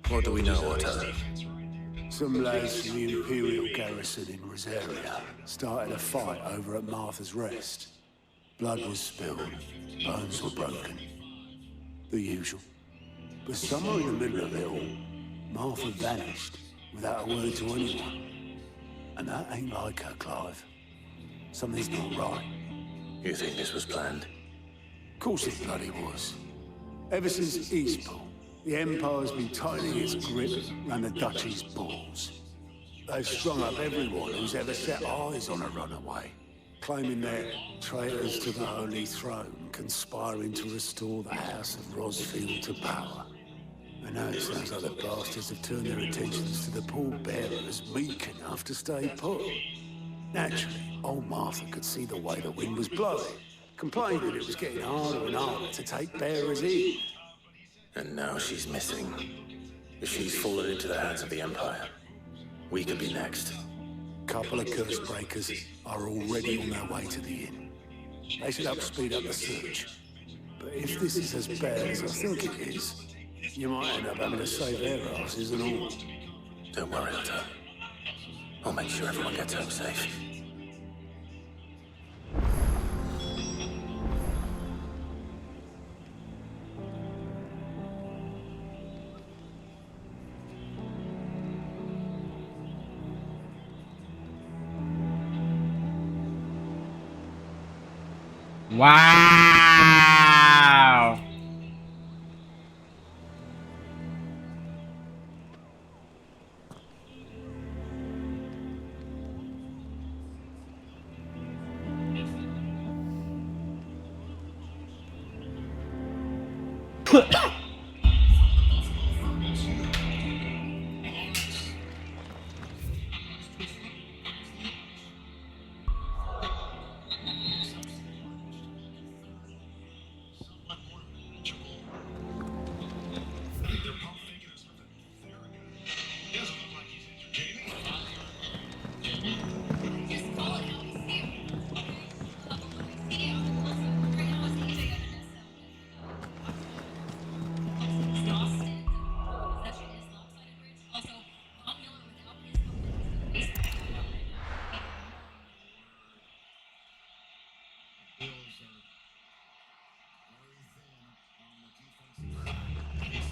What do we know, Otto? Some lads from the Imperial garrison in Rosaria started a fight over at Martha's Rest. Blood was spilled, bones were broken. The usual. But somewhere in the middle of it all, Martha vanished without a word to anyone. And that ain't like her, Clive. Something's not right. You think this was planned? Of course it bloody was. Ever since Eastpool, the Empire's been tightening its grip around the Duchy's balls. They've strung up everyone who's ever set eyes on a runaway, claiming they're traitors to the Holy Throne, conspiring to restore the House of Rosfield to power. And now it sounds like the bastards have turned their attentions to the pallbearers meek enough to stay put. Naturally, old Martha could see the way the wind was blowing, complained that it was getting harder and harder to take bearers in. And now she's missing. If she's fallen into the hands of the Empire, we could be next. Couple of curse breakers are already on their way to the inn. They should help speed up the search. But if this is as bad as I think it is, you might end up having to save their asses and all. Don't worry, Otto. I'll make sure everyone gets home safe. Wow.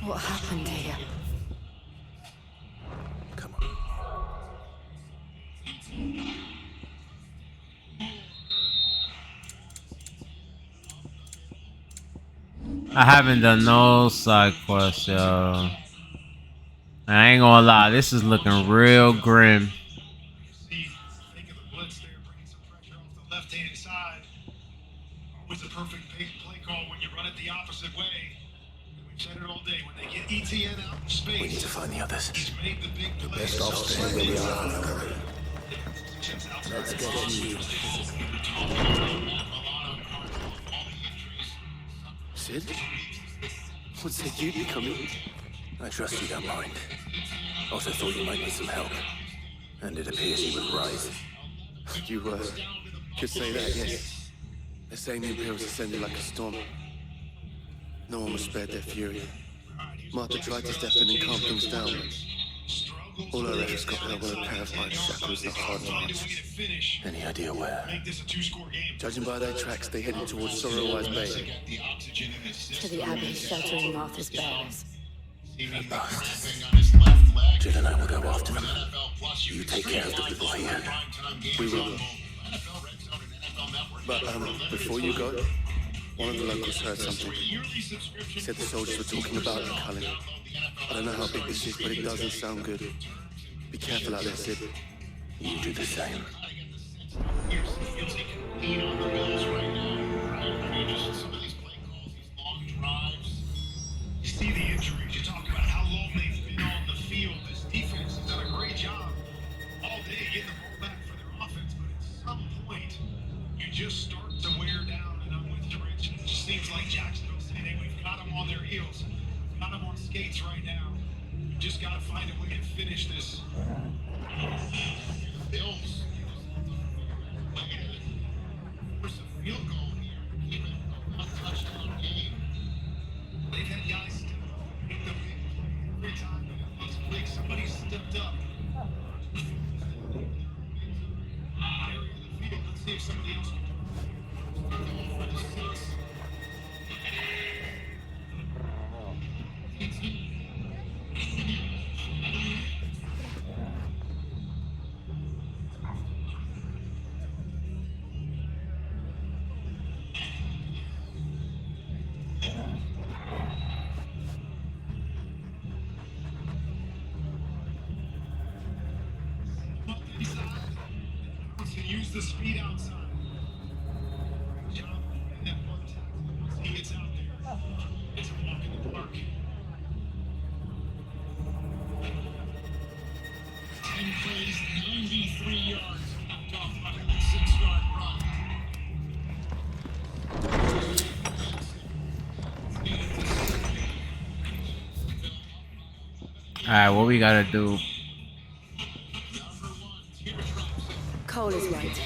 What happened here? Come on. I haven't done no side quests, yo. I ain't gonna lie, this is looking real grim. Always a perfect play call when you run it the opposite way. We've said it all day. When they get ETN out in space, We need to find the others. he's made the big play. Best off staying where we are now. Let's get you. Sid? What said you'd be coming? I trust you don't mind. Also thought you might need some help. And it appears you would rise. You could say that, yes. They're saying the Imperials ascended like a storm. No one was spared their fury. Martha tried to step in and calm things down, but all her efforts got held with a pair of iron shackles and a hard march. Any idea where? Make this a two-score game. Judging by their tracks, they headed towards Sorrowwise Bay. To the Abbey sheltering Martha's bearers. The bastards. Jill and I will go after them. You take care of the people here. We will. But, before you go, one of the locals heard something. He said the soldiers were talking about the Cullen. I don't know how big this is, but it doesn't sound good. Be careful out there, Sid. You do the same. You see the injuries. You talk about how long they've been on the field. This defense has done a great job all day getting the ball back for their offense. But at some point, you just start to wear down. And I'm with you, Rich. It just seems like Jacksonville's saying, hey, we've got them on their heels. We've got them on skates right now. We just got to find a way to finish this. Bills. There's a field goal here. Keep it a touchdown game. They've had guys pick the every time. like somebody stepped up. Let's see if somebody else. Use the speed outside. Jump in that one tackle. Once he gets out there, it's a walk in the park. 10 plays, 93 yards, knocked off by a 6-yard run. Alright, what we gotta do? Cole is right.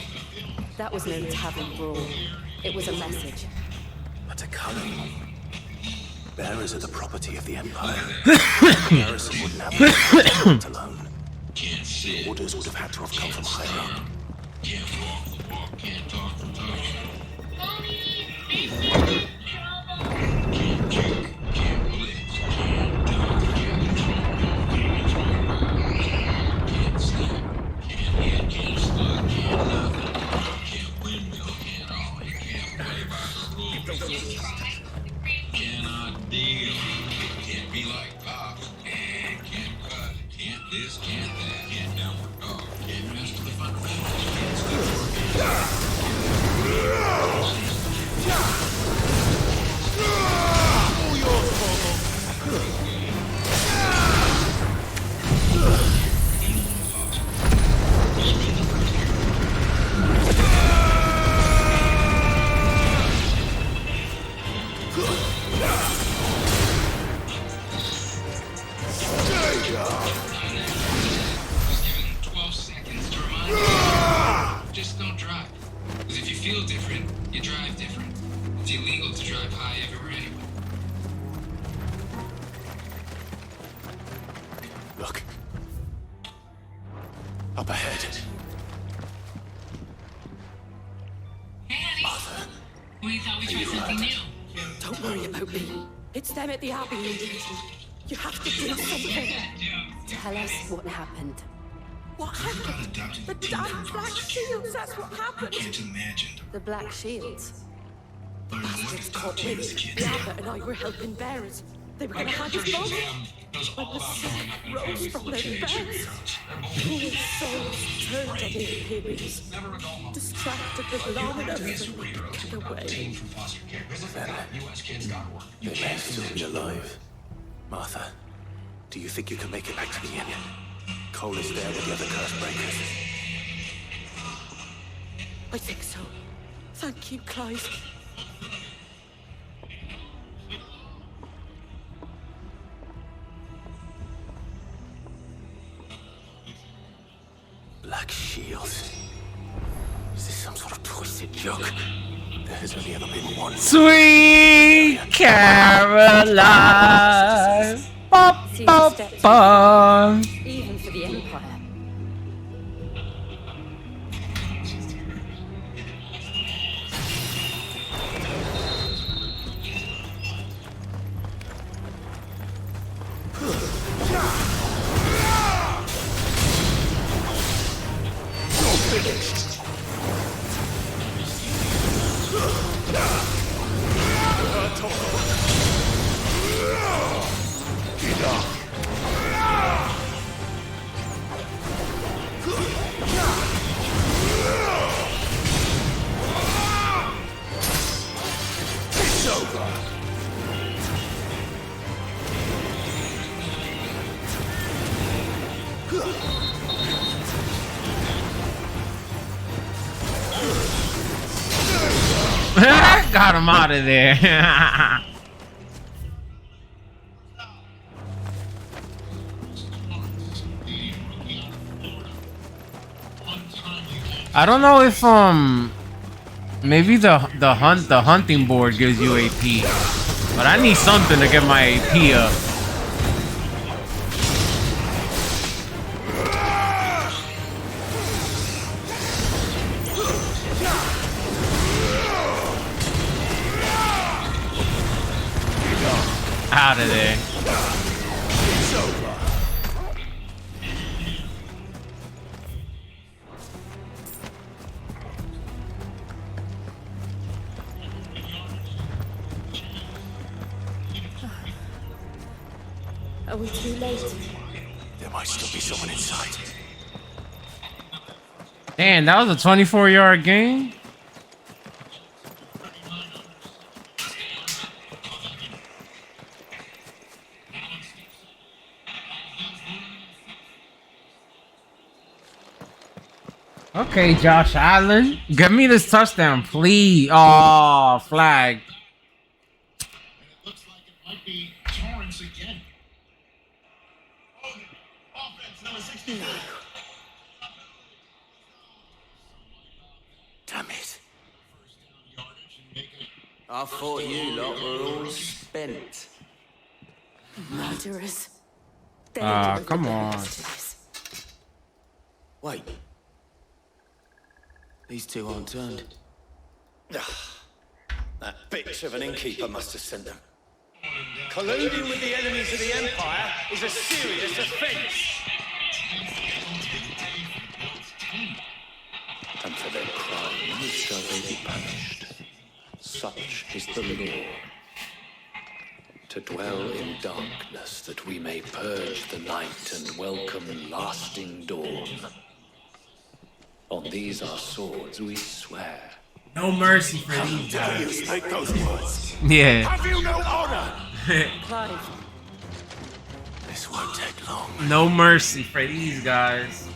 That was no tavern brawl. It was a message. But a coming. Bearers are the property of the Empire. The garrison wouldn't have been left alone. Orders would have had to have come from higher up. Can't walk the walk, can't talk the talk. Can't kick, can't blitz, can't dunk, can't can't sleep, can't hit, can't slug, can't nothing, can't windmill, can't ollie, can't play by the rules, cannot deal, can't be like Pops, can't cut, can't this, can't that, can't downward dog, can't mess with the fundamentals, can't sleep, just don't drive. Because if you feel different, you drive different. It's illegal to drive high everywhere anyway. Look. Up ahead. Arthur. We thought we'd try something new. Don't worry about me. It's them at the Abbey. You have to do something. Tell us what happened. What happened? The damn Black Shields, that's what happened. Can't imagine. The Black Shields? Learn what Bastards the caught fuck me. this kid. The Abbot and I were helping bearers. They were going to have us both. When the sick rose from their beds. Poor souls turned on the Imperials. Distracted with long enough for me to get away. They may still be alive. Martha, do you think you can make it back to the inn? Cole is there with the other curse breakers. I think so. Thank you, Clive. Black shields. Is this some sort of twisted joke? There has only ever been one. Sweet Caroline. Ba, ba, ba. Even for the Empire. Got him out of there. I don't know if maybe the hunting board gives you AP, but I need something to get my AP up. Are we too late? There might still be someone inside. Damn, that was a 24-yard game. Okay, Josh Allen. Give me this touchdown, please. Oh, flag. Looks like it might be Torrance again. Offense number 64. Damn it. I thought you lot were all spent. Murderers. Come on. Wait. These two aren't turned. That bitch of an innkeeper must have sent them. Colluding with the enemies of the Empire is a serious offense. And for their crimes shall they be punished. Such is the law. To dwell in darkness that we may purge the night and welcome lasting dawn. On these our swords we swear. No mercy for these Dare you guys. speak those words? Yeah. Have you no honor? Clive, This won't take long. No mercy for these guys.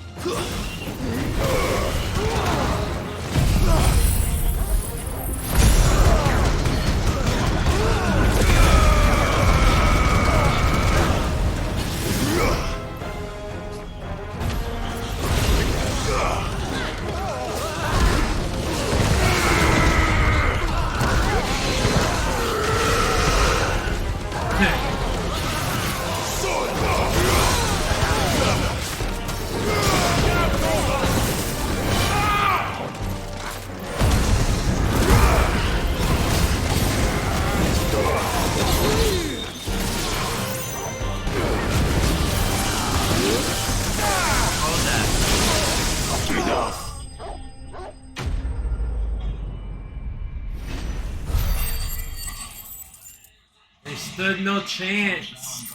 They stood no chance.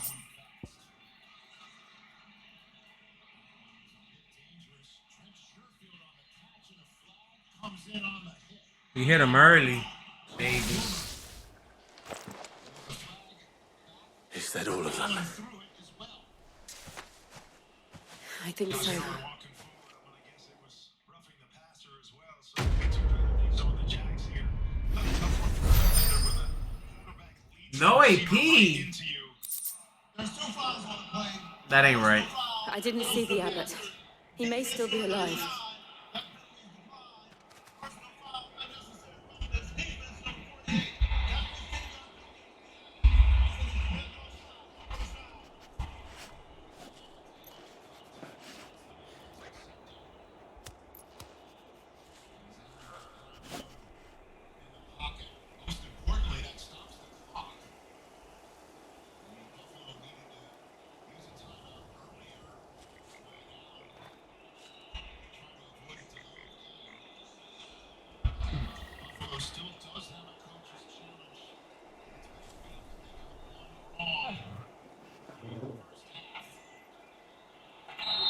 We hit him early, baby. Is that all of them? I think so. No AP. That ain't right. I didn't see the abbot. He may still be alive.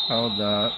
Hold up.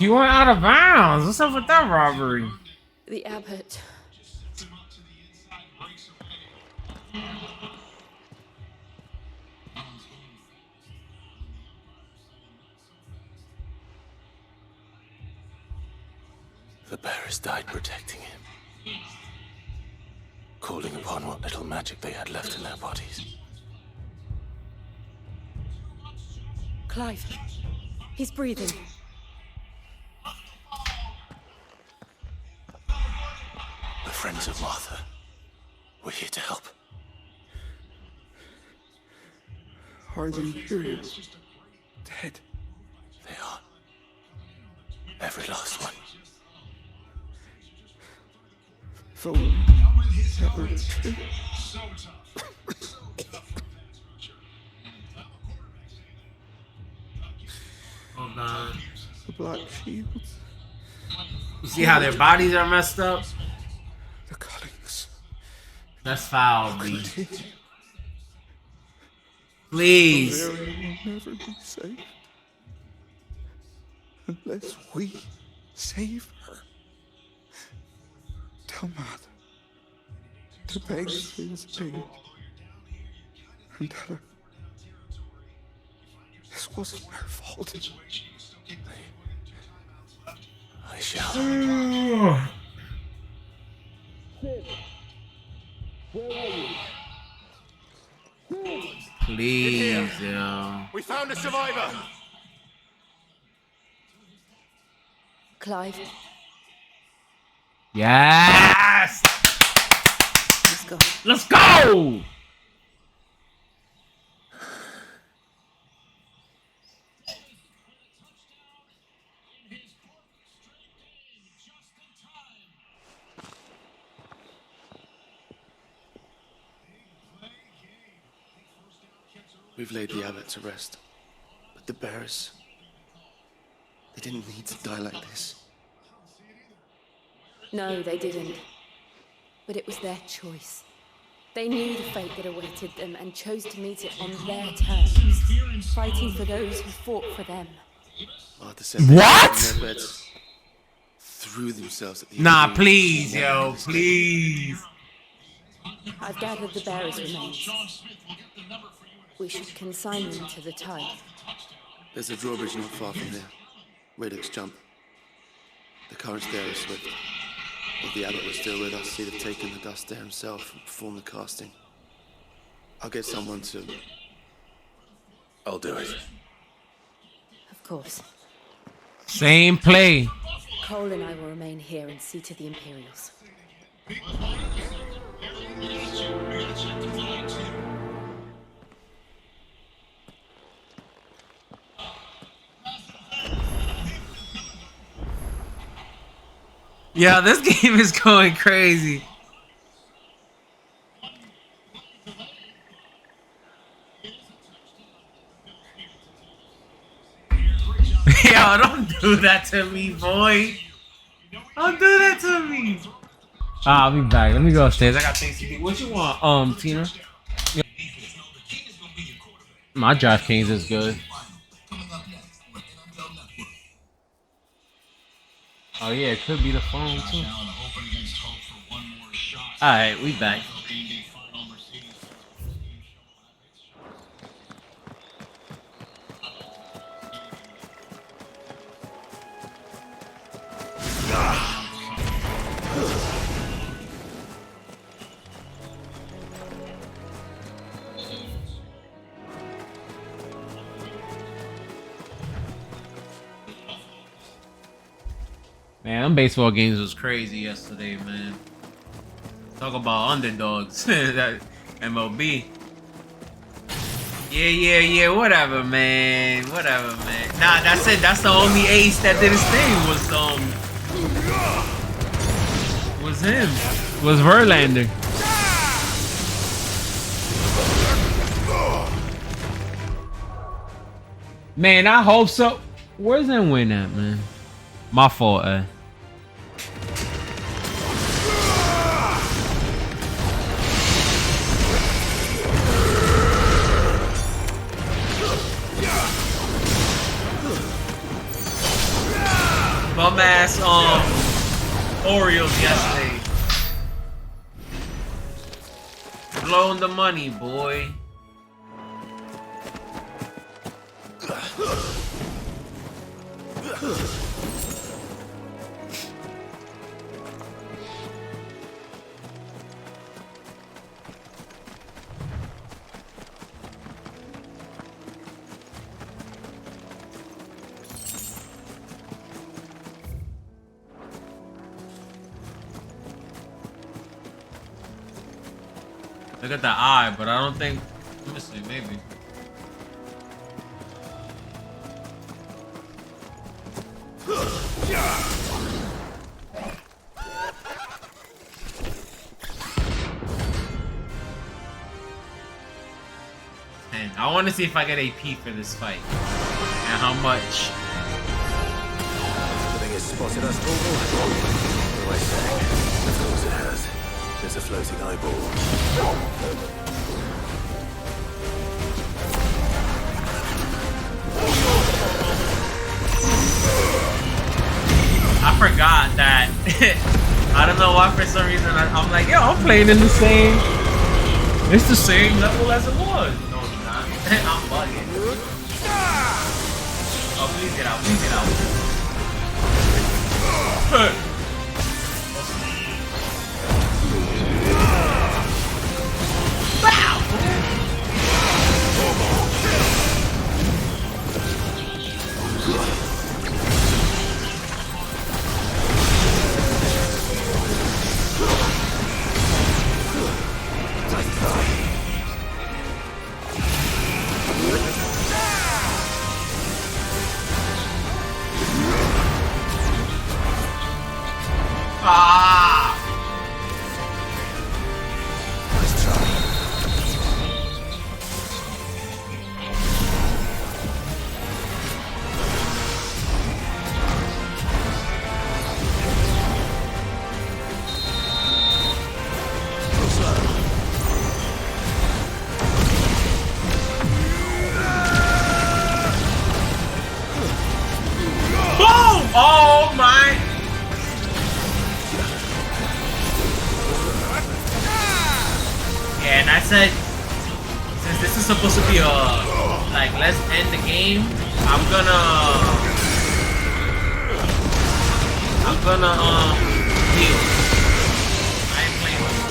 You went out of bounds. What's up with that robbery? The abbot. The bearers died protecting him. Calling upon what little magic they had left in their bodies. Clive. He's breathing. friends of Martha. We're here to help. Are the Imperials dead? They are. Every last one. So, never retreat. Hold on. The Black Shields, You see how their bodies are messed up? the Cullings. That's foul, B. Continue. Please. Bavaria will never be safe unless we save her. Tell Mother to beg for his aid and tell her this wasn't her fault. I shall. Please, yo. We found a survivor! Clive, Yes! let's go. Let's go! We've laid the abbot to rest. But the bearers, they didn't need to die like this. No, they didn't. But it was their choice. They knew the fate that awaited them and chose to meet it on their terms, fighting for those who fought for them. Martha said they What? lay in their beds, threw themselves at the Nah, Imperials, please, and yo, walked in please. I've gathered the bearers' remains. We should consign them to the tide. There's a drawbridge not far from here. Radix jump. The currents there are swift. If the abbot was still with us, he'd have taken the dust there himself and performed the casting. I'll get someone to... I'll do it. Of course. Same play. Cole and I will remain here and see to the Imperials. Yeah, this game is going crazy. Yo, don't do that to me, boy. Don't do that to me. I'll be back. Let me go upstairs. I got things to do. What you want, Tina? My DraftKings is good. Oh yeah, it could be the phone too. Alright, we back. Man, them baseball games was crazy yesterday, man. Talk about underdogs. That MLB. Yeah, whatever, man. Whatever, man. Nah, that's it. That's the only ace that did his thing was him. Was Verlander. Man, I hope so. Where's that win at, man? My fault, Bum ass Orioles yesterday. Blowing the money, boy. Look at the eye, but I don't think. Let me see, maybe. And I want to see if I get AP for this fight and how much. The thing has spotted us, Corporal. What do I say? Of course it has. There's a floating eyeball. I forgot that. I don't know why for some reason I'm like, yo, I'm playing in the same. It's the same level as it was. No, it's not. I'm bugging. Oh, please get out. Please get out. Oh my! Yeah, and I said, since this is supposed to be a, like, let's end the game, I'm gonna heal. I ain't playing with it.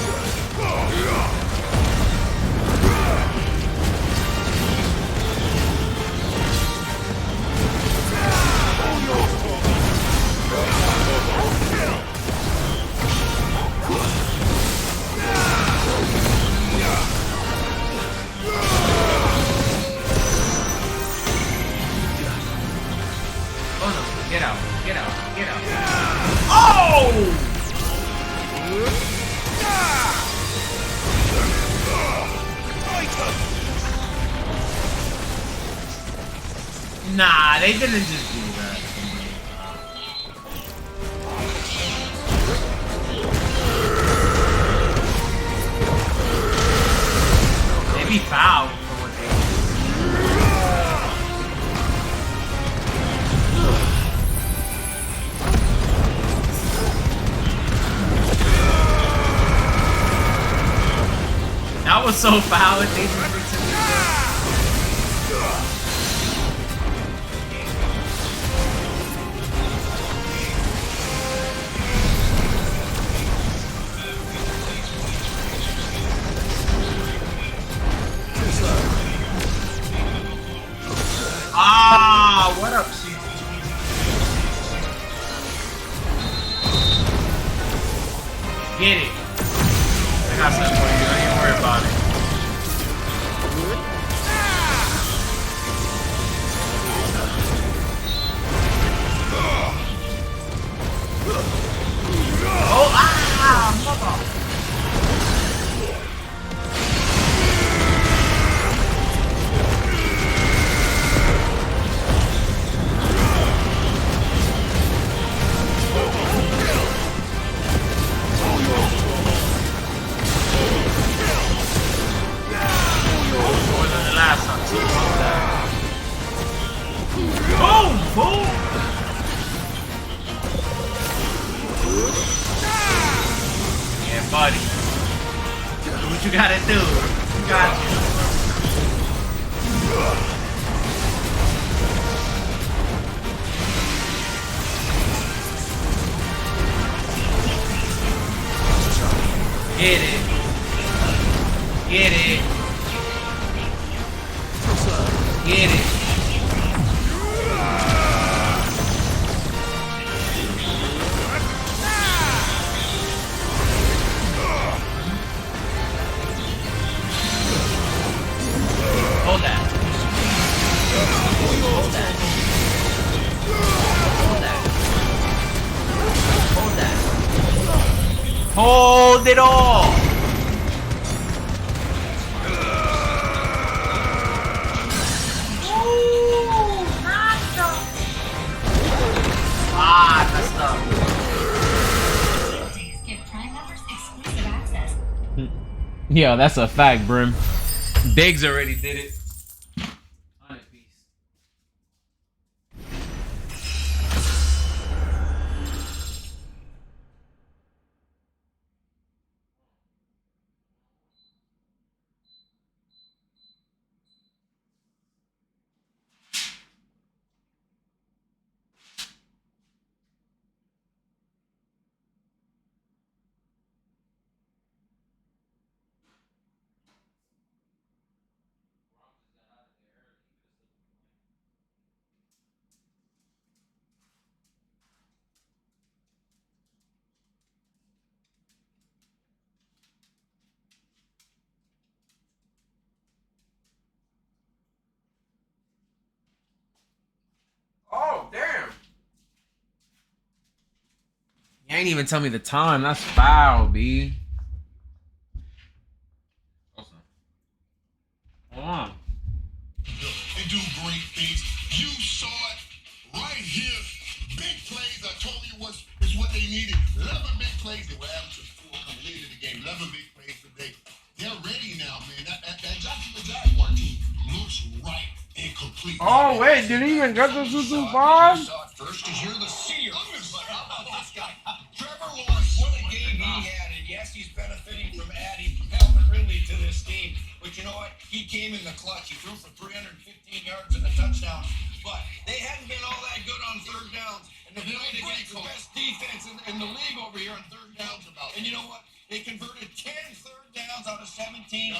Get out, get out, get out. Oh! Nah, they didn't just do that. They be foul for what they do. That was so foul. They just did to me. Ah, what up, CG? Get it. I got something for you. Don't even worry about it. Oh, mother. Boom! Boom! Yeah, buddy. Do what you gotta do. You got you. Get it. Get it. Get it. Hold it all. Ooh, gotcha. Ah, messed up. Give Prime members exclusive access. Yeah, that's a fact, Brim. Diggs already did it. 100 piece. Oh, damn. You ain't even tell me the time. That's foul, B. Hold on. They do great things. You saw it right here. Big plays, I told you is what they needed. 11 big plays. They were averaging 4 coming into the game. 11 big plays today. They're ready now, man. That Jacksonville Jaguar team looks right and complete. Oh, wait. Did he even get the 225? You saw it first because you're the seer. But how about this guy? Trevor Lawrence, what a game he had. And yes, he's benefiting from adding Calvin Ridley to this team. But you know what? He came in the clutch. He threw for 315 yards and a touchdown. But they hadn't been all that good on third downs. And they played against the best defense in the league over here on third downs. And you know what? They converted 10 third downs out of 17. 8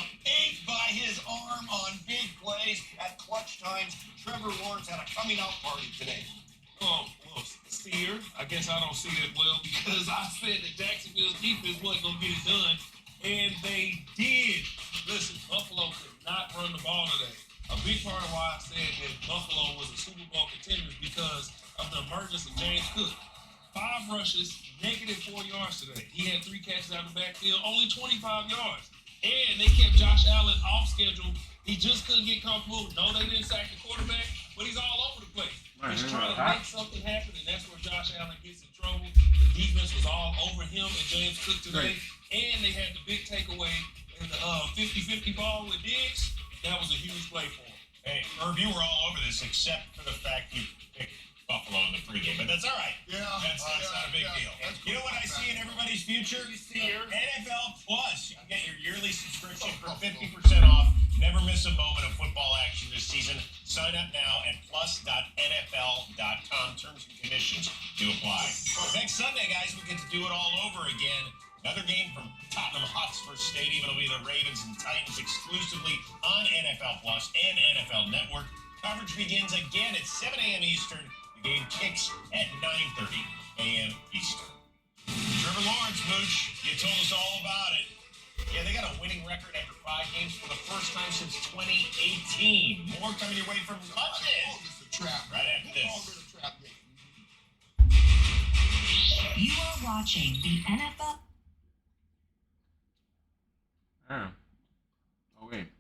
by his arm on big plays at clutch times. Trevor Lawrence had a coming out party today. Oh, well, Steer, I guess I don't see that well because I said that Jacksonville's defense wasn't going to get it done. And they did. Listen, Buffalo could not run the ball today. A big part of why I said that Buffalo was a Super Bowl contender is because of the emergence of James Cook. 5 rushes, -4 yards today. He had 3 catches out of the backfield, only 25 yards. And they kept Josh Allen off schedule. He just couldn't get comfortable. No, they didn't sack the quarterback, but he's all over the place. He's trying to make something happen, and that's where Josh Allen gets in trouble. The defense was all over him and James Cook today. And they had the big takeaway in the 50-50 ball with Diggs. That was a huge play for him. Hey, Irv, you were all over this except for the fact you picked Buffalo in the pregame, but that's all right. Yeah, that's not a big deal. You know what I see in everybody's future? NFL Plus. You can get your yearly subscription for 50% off. Never miss a moment of football action this season. Sign up now at plus.nfl.com. Terms and conditions do apply. Next Sunday, guys, we get to do it all over again. Another game from Tottenham Hotspur Stadium. It'll be the Ravens and Titans exclusively on NFL Plus and NFL Network. Coverage begins again at 7 a.m. Eastern. The game kicks at 9:30 a.m. Eastern. Trevor Lawrence, Mooch, you told us all about it. Yeah, they got a winning record after 5 games for the first time since 2018. More coming your way from London. Right after this. You are watching the NFL. Oh, wait.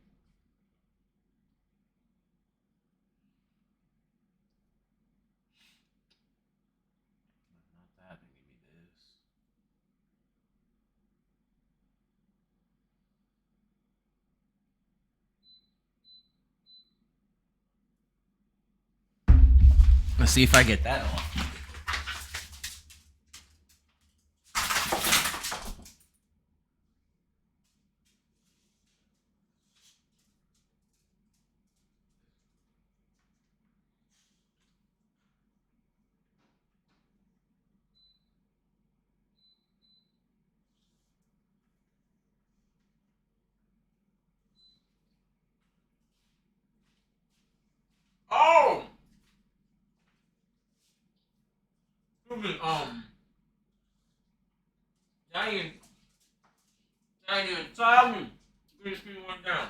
Not that. Give me this. Let's see if I get that on. Oh! Stupid, That ain't even tell me. This people went down.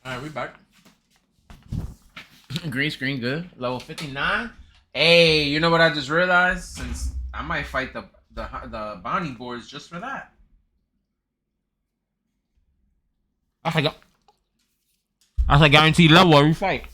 Alright, we back. Green screen, good. Level 59. Hey, you know what I just realized? Since I might fight the bounty boards just for that. That's a guaranteed level every fight.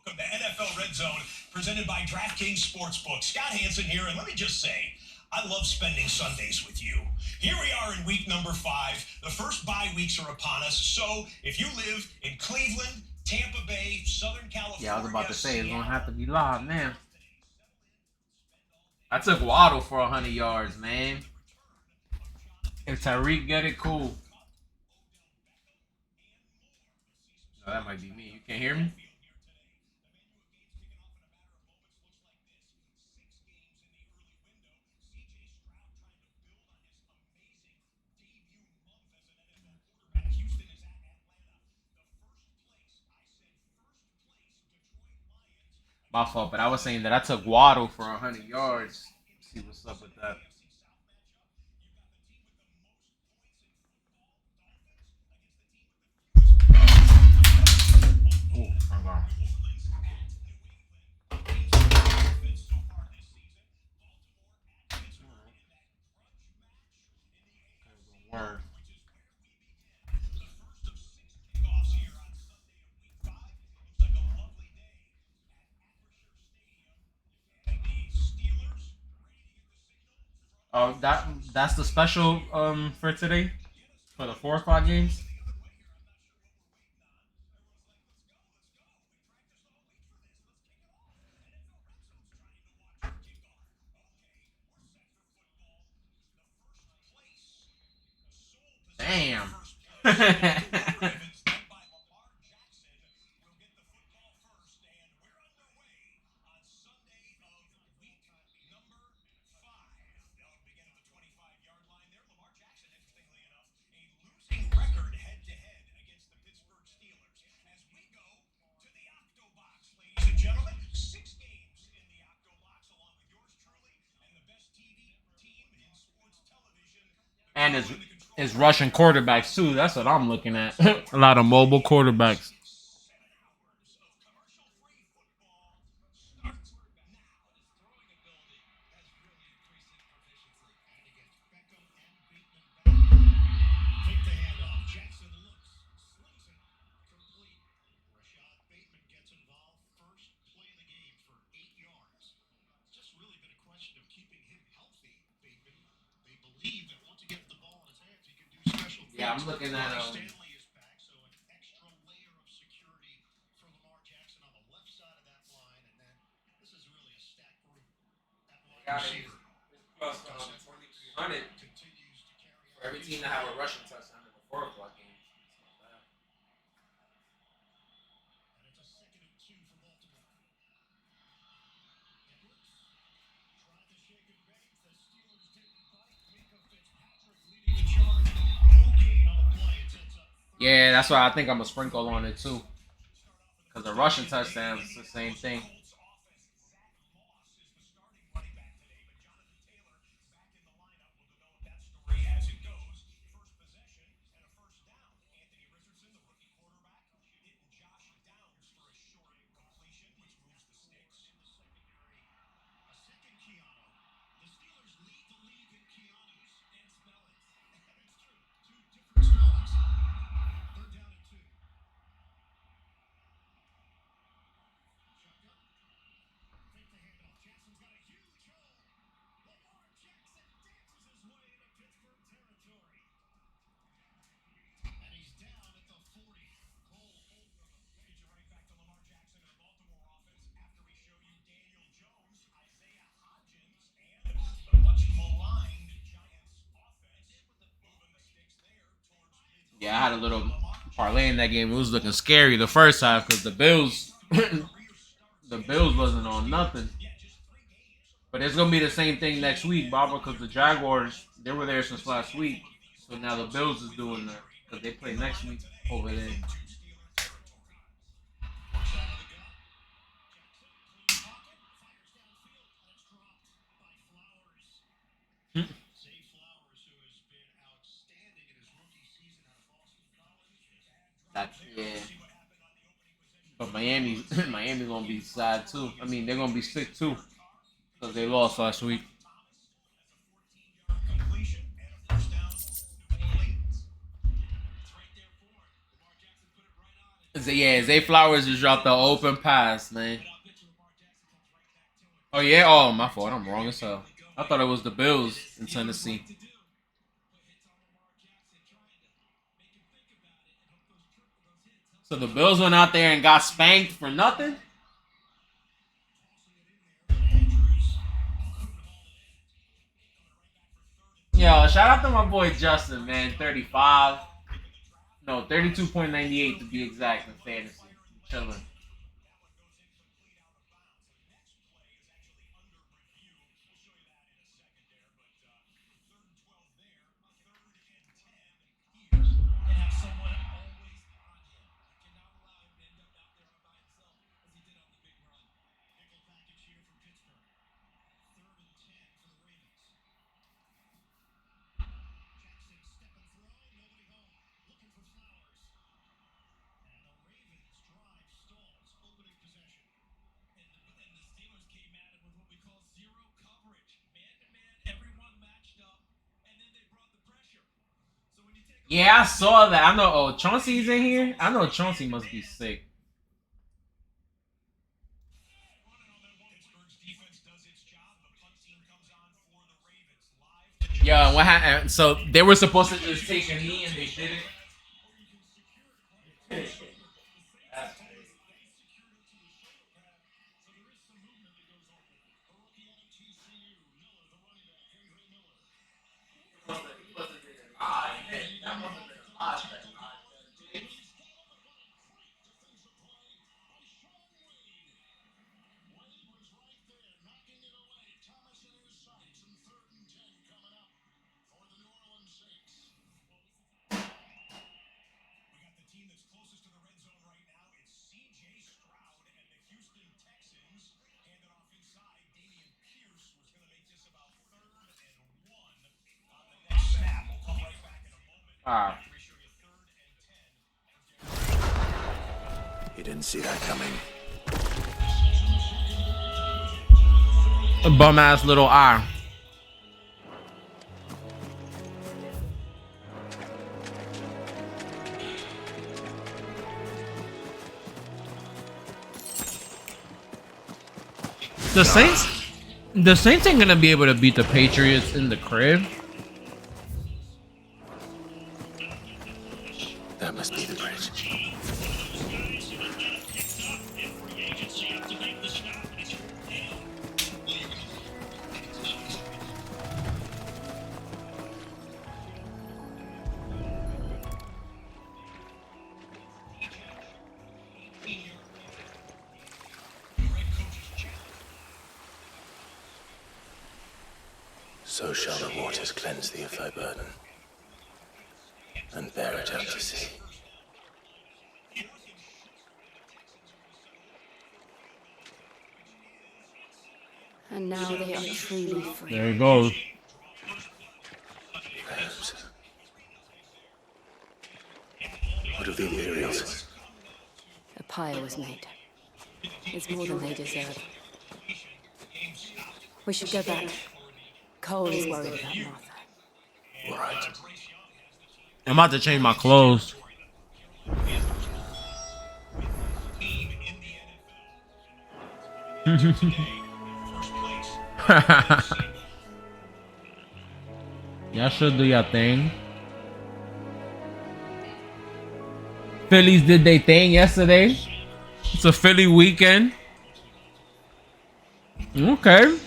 Welcome to NFL Red Zone, presented by DraftKings Sportsbook. Scott Hansen here, and let me just say, I love spending Sundays with you. Here we are in week number 5. The first bye weeks are upon us, so if you live in Cleveland, Tampa Bay, Southern California... Yeah, I was about to say, it's going to have to be live now. I took Waddle for 100 yards, man. If Tyreek get it, cool. No, that might be me. You can't hear me? My fault, but I was saying that I took Waddle for 100 yards. Let's see what's up with that. Ooh, I'm on. Word. Oh, that's the special for today for the 4 o'clock games. Damn. And it's Russian quarterbacks too. That's what I'm looking at. A lot of mobile quarterbacks. Yeah, I'm looking at plus 2,300 for every team to have a rushing touchdown in the 4 o'clock game. Yeah, that's why I think I'm a sprinkle on it too. Because the rushing touchdowns is the same thing. Yeah, I had a little parlay in that game. It was looking scary the first half because the Bills wasn't on nothing. But it's gonna be the same thing next week, Baba, because the Jaguars, they were there since last week. So now the Bills is doing that because they play next week over there. That's, yeah. But Miami gonna be sad too. I mean, they're gonna be sick too because they lost last week. Yeah, Zay Flowers just dropped the open pass, man. Oh yeah, oh my fault. I'm wrong as hell. I thought it was the Bills in Tennessee. So the Bills went out there and got spanked for nothing? Yo, shout out to my boy Justin, man. 35. No, 32.98 to be exact in fantasy. Chilling. Yeah, I saw that. I know. Oh, Chauncey's in here. I know Chauncey must be sick. Yeah, what happened? So they were supposed to just take a knee and they didn't. You didn't see that coming. A bum ass little eye. The Saints ain't gonna be able to beat the Patriots in the crib. That must be the bridge. So shall the waters cleanse thee of thy burden, and bear it out to sea. And now they are truly free. There he goes. What of the Imperials? A pyre was made. It's more than they deserve. We should go back. Cole is worried about Martha. All right. I'm about to change my clothes. Y'all should do your thing. Phillies did their thing yesterday. It's a Philly weekend. Okay.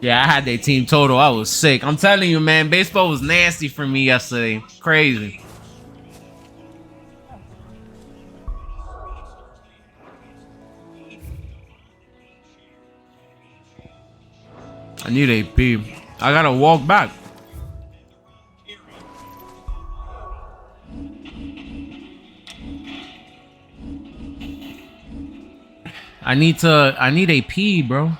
Yeah, I had their team total. I was sick. I'm telling you, man, baseball was nasty for me yesterday. Crazy. need AP. I gotta walk back. I need AP, bro.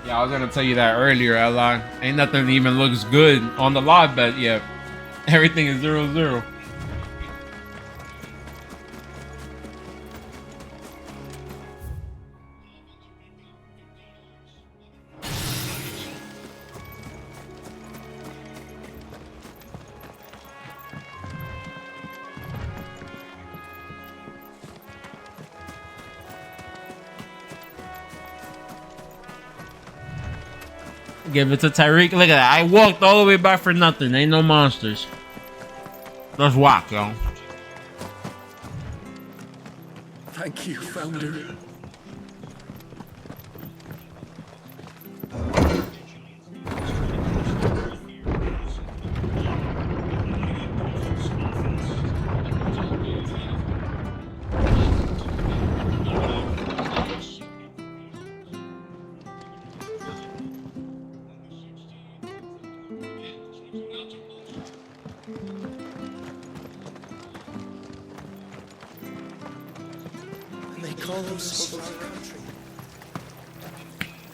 Yeah, I was gonna tell you that earlier, Ally. Ain't nothing even looks good on the live bet yet. Everything is 0-0. Give it to Tyreek. Look at that. I walked all the way back for nothing. Ain't no monsters. Let's walk, yo. Thank you, Founder.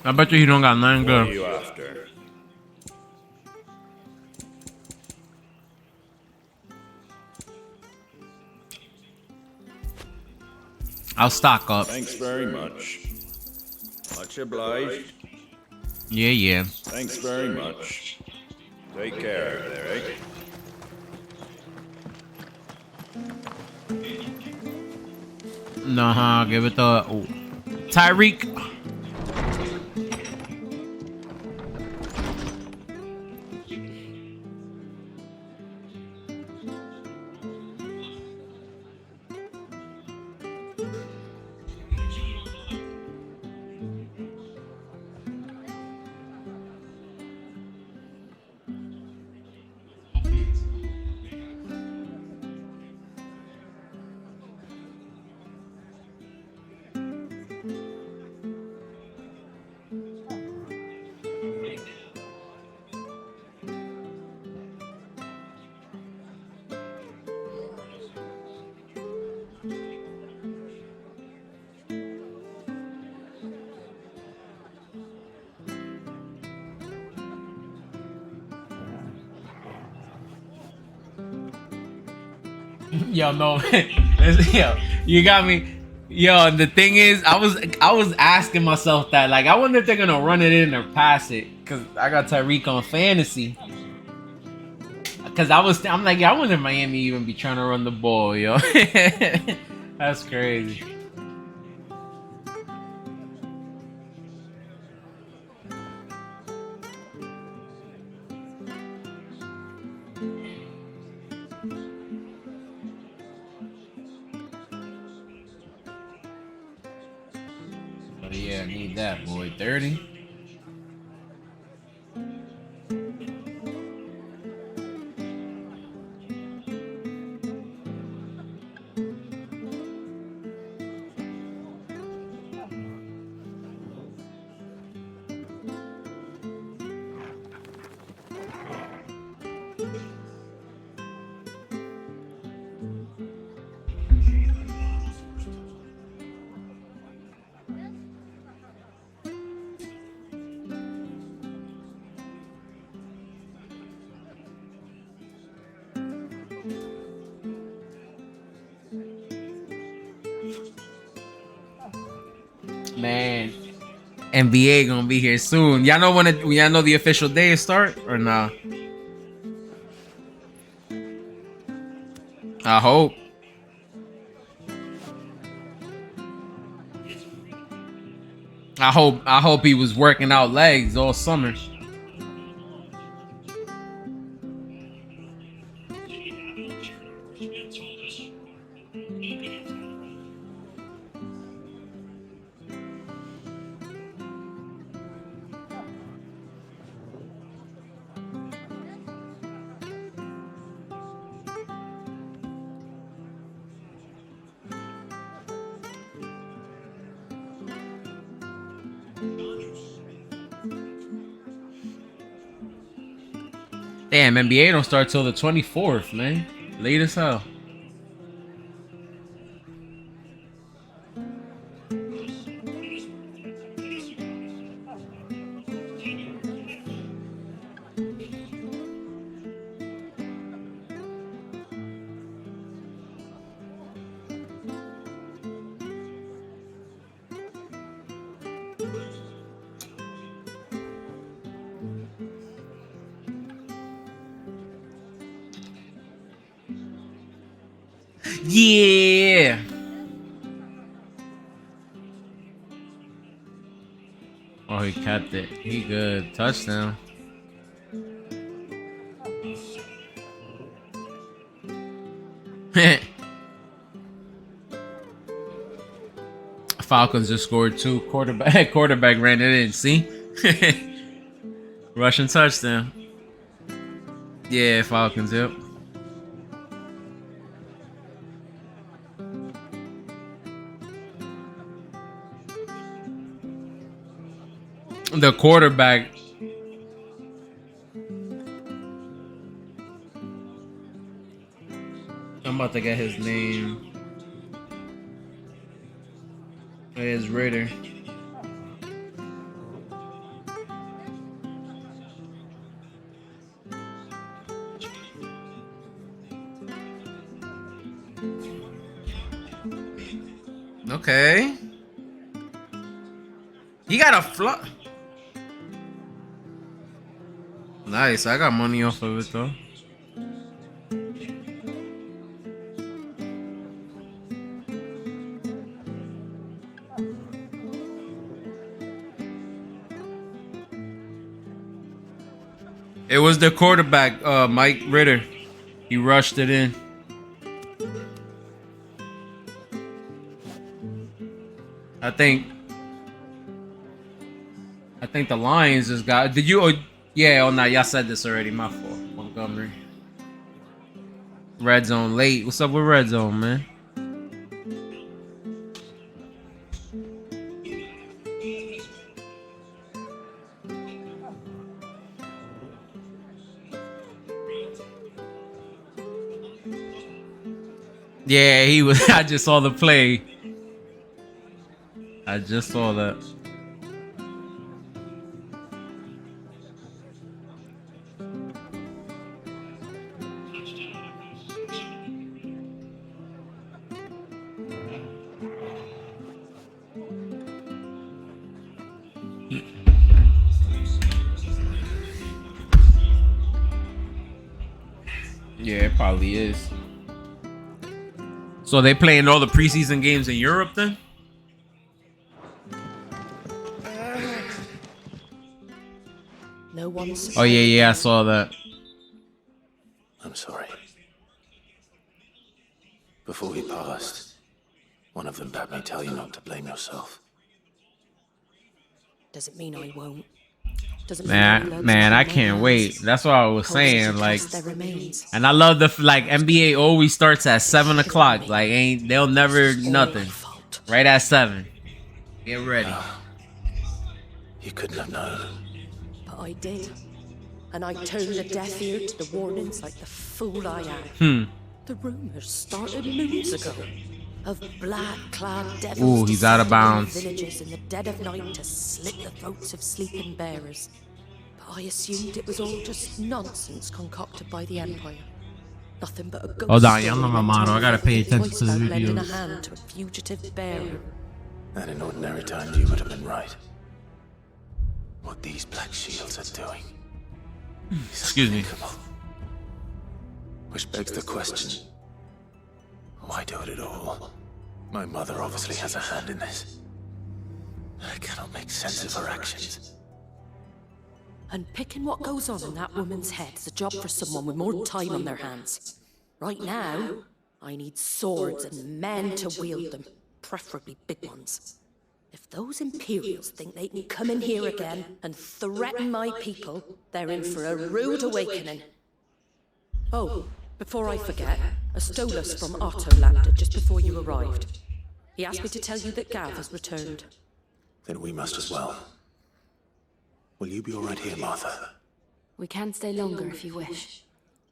I bet you he don't got nothing good. What are you after? I'll stock up. Thanks very much. Much obliged. Yeah. Thanks very much. Take care over there, eh? Nah, give it the Tyreek. Yo, no, yo, you got me. Yo, the thing is, I was asking myself that, like, I wonder if they're gonna run it in or pass it, cause I got Tyreek on fantasy. Cause I'm like, yeah, I wonder if Miami even be trying to run the ball, yo. That's crazy. But yeah, I need that, boy. 30. Man, NBA gonna be here soon. Y'all know y'all know the official day start or nah? I hope. I hope he was working out legs all summer. Damn, NBA don't start till the 24th, man. Late as hell. Yeah. Oh, he kept it. He good. Touchdown. Falcons just scored 2. Quarterback ran it in. See? Rushing touchdown. Yeah, Falcons, yep. The quarterback. I'm about to get his name. It's Ritter. Okay. You got a flop. Nice. I got money off of it though. It was the quarterback, Mike Ritter. He rushed it in. I think the Lions just got. Did you? Yeah. Oh no, y'all said this already. My fault. Montgomery. Red zone late. What's up with red zone, man? Yeah, he was. I just saw the play. I just saw that. Yeah, it probably is. So they playing all the preseason games in Europe then? No one's. Oh yeah, I saw that. I'm sorry. Before he passed, one of them bade me tell you not to blame yourself. Doesn't mean I won't. Man, I can't wait. That's what I was saying. Like, and I love the NBA always starts at 7 o'clock. Like, they'll never nothing. Right at 7. Get ready. You couldn't have known. But I did, and I turned a deaf ear to the warnings like the fool I am. The rumors started moons ago of black-clad devils. Ooh, he's out of bounds. Villages in the dead of night to slit the throats of sleeping bearers. But I assumed it was all just nonsense concocted by the Empire. Nothing but a ghost. Hold on, y'all know my motto. I gotta pay attention to the lending a videos. hand to a fugitive bearer. And in ordinary times, you would have been right. What these black shields are doing. Excuse me. Which begs the question, why do it at all? My mother obviously has a hand in this. I cannot make sense of her actions. Unpicking what goes on in that woman's head is a job for someone with more time on their hands. Right now, I need swords and men to wield them, preferably big ones. If those Imperials think they can come in here again and threaten my people, they're in for a rude awakening. Oh, before I forget, a Stolas from Otto landed just before you arrived. He asked me to tell you that Gav has returned. Then we must as well. Will you be all right here, Martha? We can stay longer if you wish.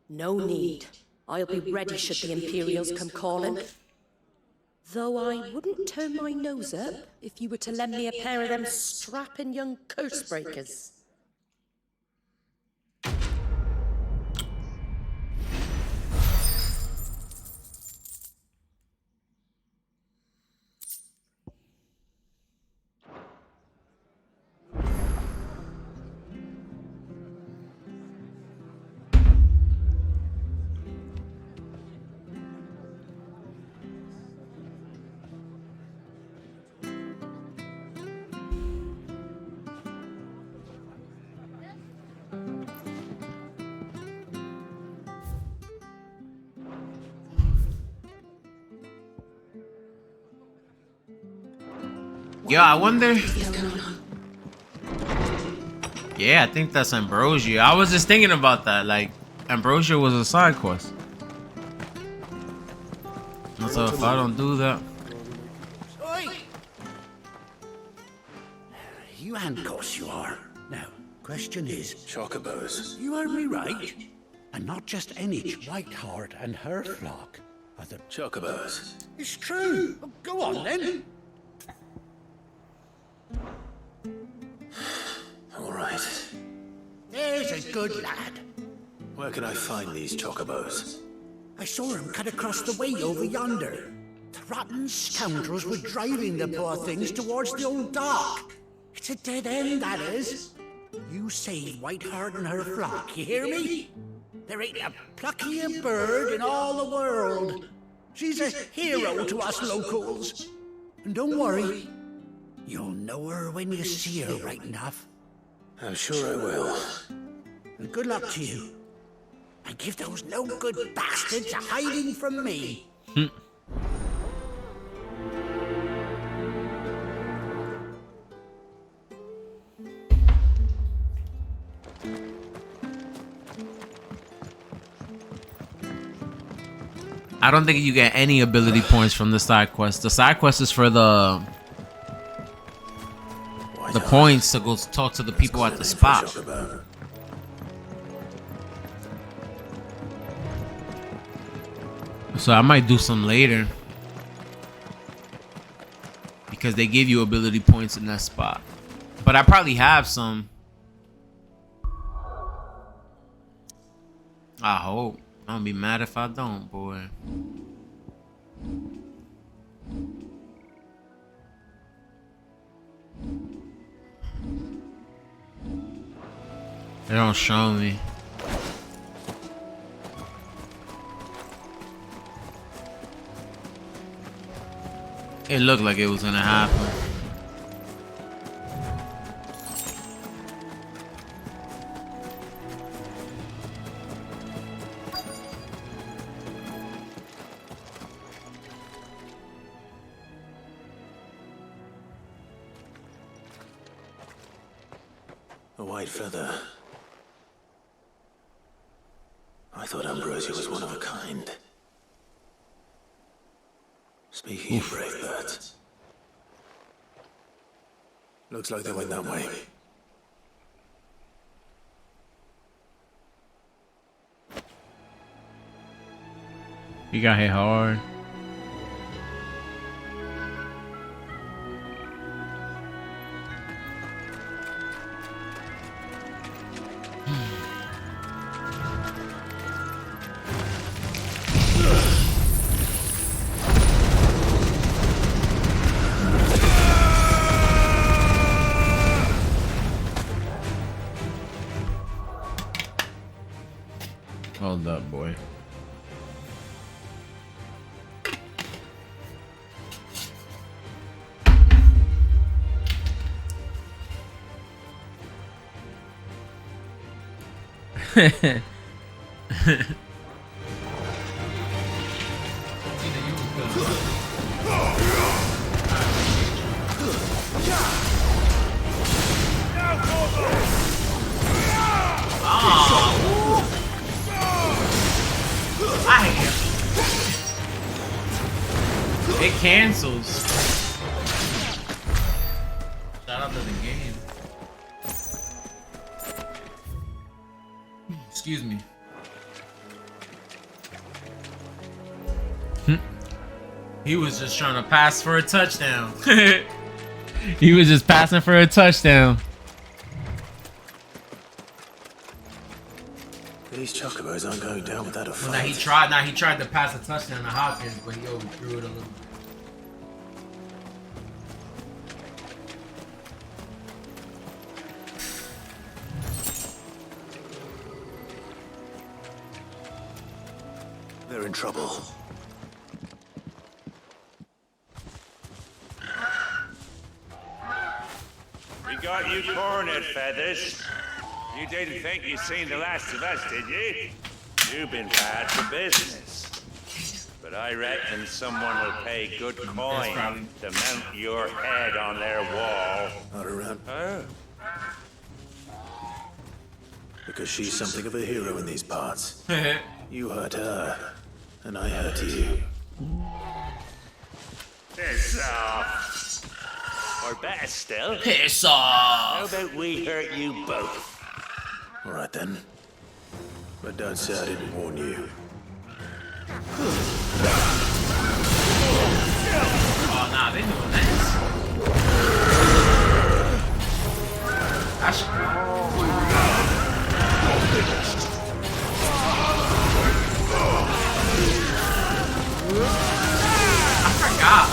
No need. I'll be ready should the Imperials come calling. Though I wouldn't turn my nose up if you were to lend me a pair of them strapping young curse breakers. Yeah, I wonder. Yeah, I think that's Ambrosia. I was just thinking about that. Like, Ambrosia was a side quest. So if I don't do that. Oi! You handcuffs you are. Now, question is... Chocobos. You heard me right? And not just any Whiteheart and her flock are the... Chocobos. It's true. Oh, go on, then. All right. There's a good lad. Where can I find these chocobos? I saw him cut across the way over yonder. The rotten scoundrels were driving the poor things towards the old dock. It's a dead end, that is. You save Whiteheart and her flock, you hear me? There ain't a pluckier bird in all the world. She's a hero to us locals. And don't worry, you'll know her when you see her right enough. I'm sure I will. And good luck to you. And give those no-good bastards a hiding from me. I don't think you get any ability points from the side quest. The side quest is for the points to go talk to the people at the spot. So I might do some later because they give you ability points in that spot. But I probably have some. I hope. I'm gonna be mad if I don't, boy. They don't show me. It looked like it was gonna happen. A white feather. I thought Ambrosia was one of a kind. Speaking of brave birds. Looks like they went that way. You got hit hard. Hold up, boy. It cancels. Shout out to the game. Excuse me. He was just trying to pass for a touchdown. He was just passing for a touchdown. These chocobos aren't going down without a fight. Well, now he tried to pass a touchdown to Hopkins, but he overthrew it a little. They're in trouble. We got you cornered, Feathers. You didn't think you'd seen the last of us, did you? You've been bad for business. But I reckon someone will pay good coin to mount your head on their wall. Not around. Oh. Because she's something of a hero in these parts. You hurt her, and I hurt you. Piss off. Or better still, Piss off. how about we hurt you both? All right then. But don't say I didn't warn you. Oh nah, they doing this. That's I forgot.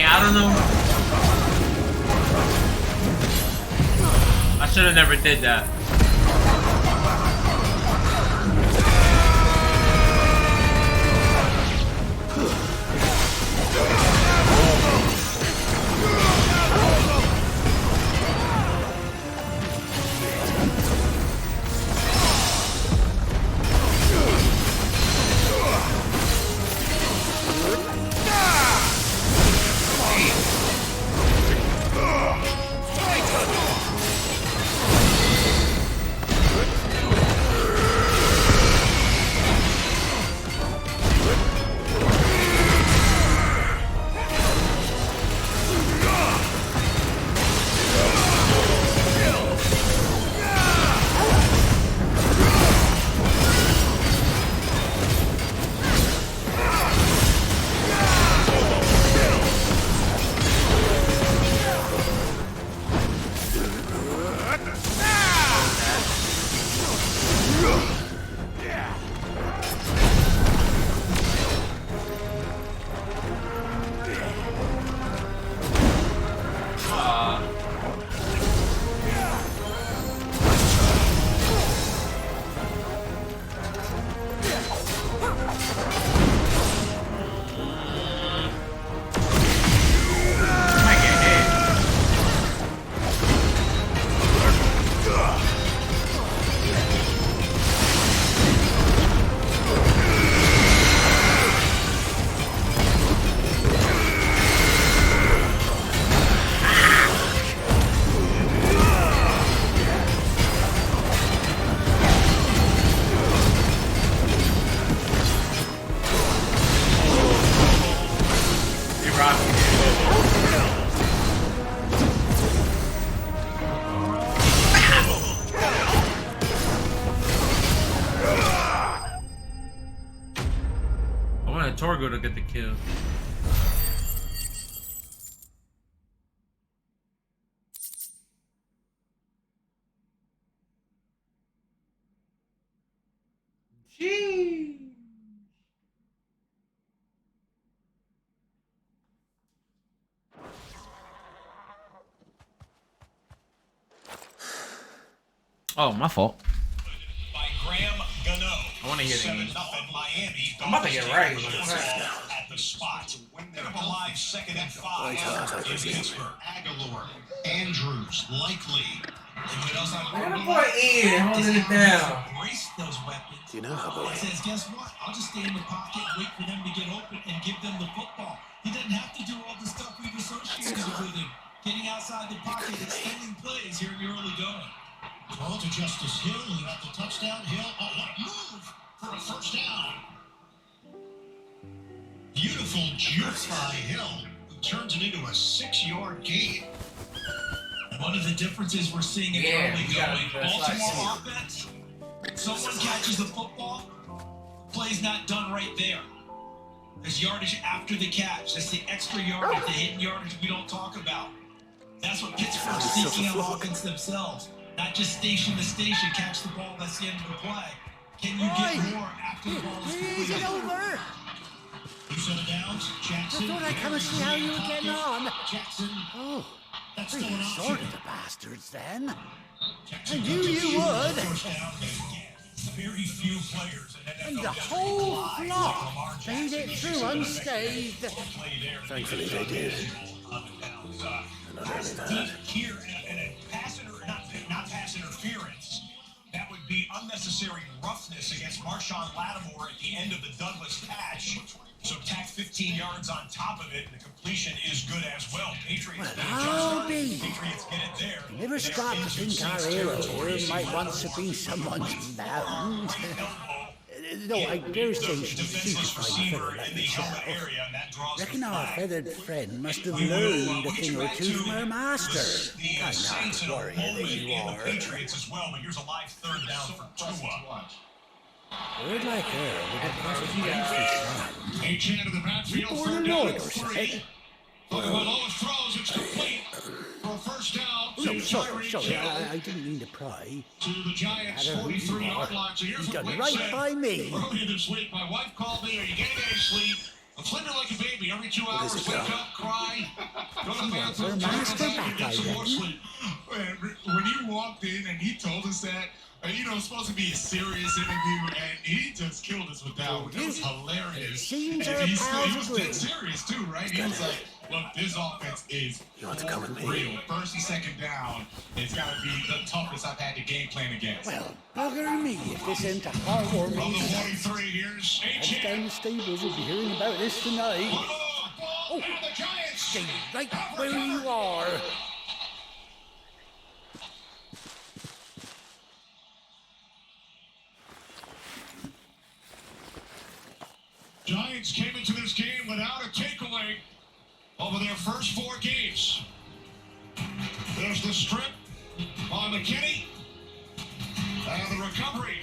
I don't know. I should have never did that. Torgo to get the kill. Oh, my fault. By Graham Gano. I want to hear the 7-0 Miami. I'm about to get right. At the spot. Pick up a live 2nd and 5 in Pittsburgh. Aguilar, Andrews, Likely. Man, the boy Ian holding it down. Brace those weapons. Do you know how boy? He says, guess what? I'll just stay in the pocket, wait for them to get open, and give them the football. He doesn't have to do all the stuff we've associated with him. Getting outside the pocket, extending plays here in the early going. Ball to Justice Hill. He got the touchdown. Hill, oh, what a move for a first down. Beautiful juke by Hill, who turns it into a 6-yard gain. One of the differences we're seeing in the early going, Baltimore offense, someone catches the football, play's not done right there. There's yardage after the catch. That's the extra yardage, the hidden yardage we don't talk about. That's what Pittsburgh's seeking on offense themselves. Not just station to station, catch the ball, that's the end of the play. Can you get more after the ball is completed? Is it over? Who set it down? Jackson. I thought I'd come and see how you were getting on. Jackson. Oh, That's pretty still an option. sorted the bastards then. Jackson I knew you would. First down, very few players. And the whole flock made it through unscathed. Thankfully they did. And not only that. Here, and a pass not pass interference. That would be unnecessary roughness against Marshawn Lattimore at the end of the Douglas patch. So tack 15 yards on top of it, and the completion is good as well. Patriots Patriots get it there. Never stop to think our hero here might once have been someone's mound. No, I dare say she's a super feather like myself. Reckon our feathered friend must have learned a thing or two from her master. I'm not worried that you are. Patriots as well, but here's a live third down for Tua. Word like her would have been such a A chant of the backfield, born third a down lord and or 3. something. Look at all his throws, it's complete for a first down. No, sorry, I didn't mean to pry. To the Giants' 43-yard line. So here's You what done Wade right said by me. earlier this week. My wife called me, are you getting any sleep? I'm sleeping like a baby. Every 2 hours, wake up, cry, go to the bathroom, master and back, get some I more reckon. sleep. When he walked in and he told us that, you know, it's supposed to be a serious interview, and he just killed us with that one. It was hilarious. Seems And our he pals was agree. dead serious, too, right? He was like, look, this offense is You want to come with me? real. First and second down, it's got to be the toughest I've had to game plan against. Well, bugger me if this ain't a heartwarming From the stuff. 43, here's Heads A-Chan. down the stables will be hearing about this tonight. Oh, and the Giants. Stay right where you are. Giants came into this game without a takeaway over their first 4 games. There's the strip by McKinney and the recovery.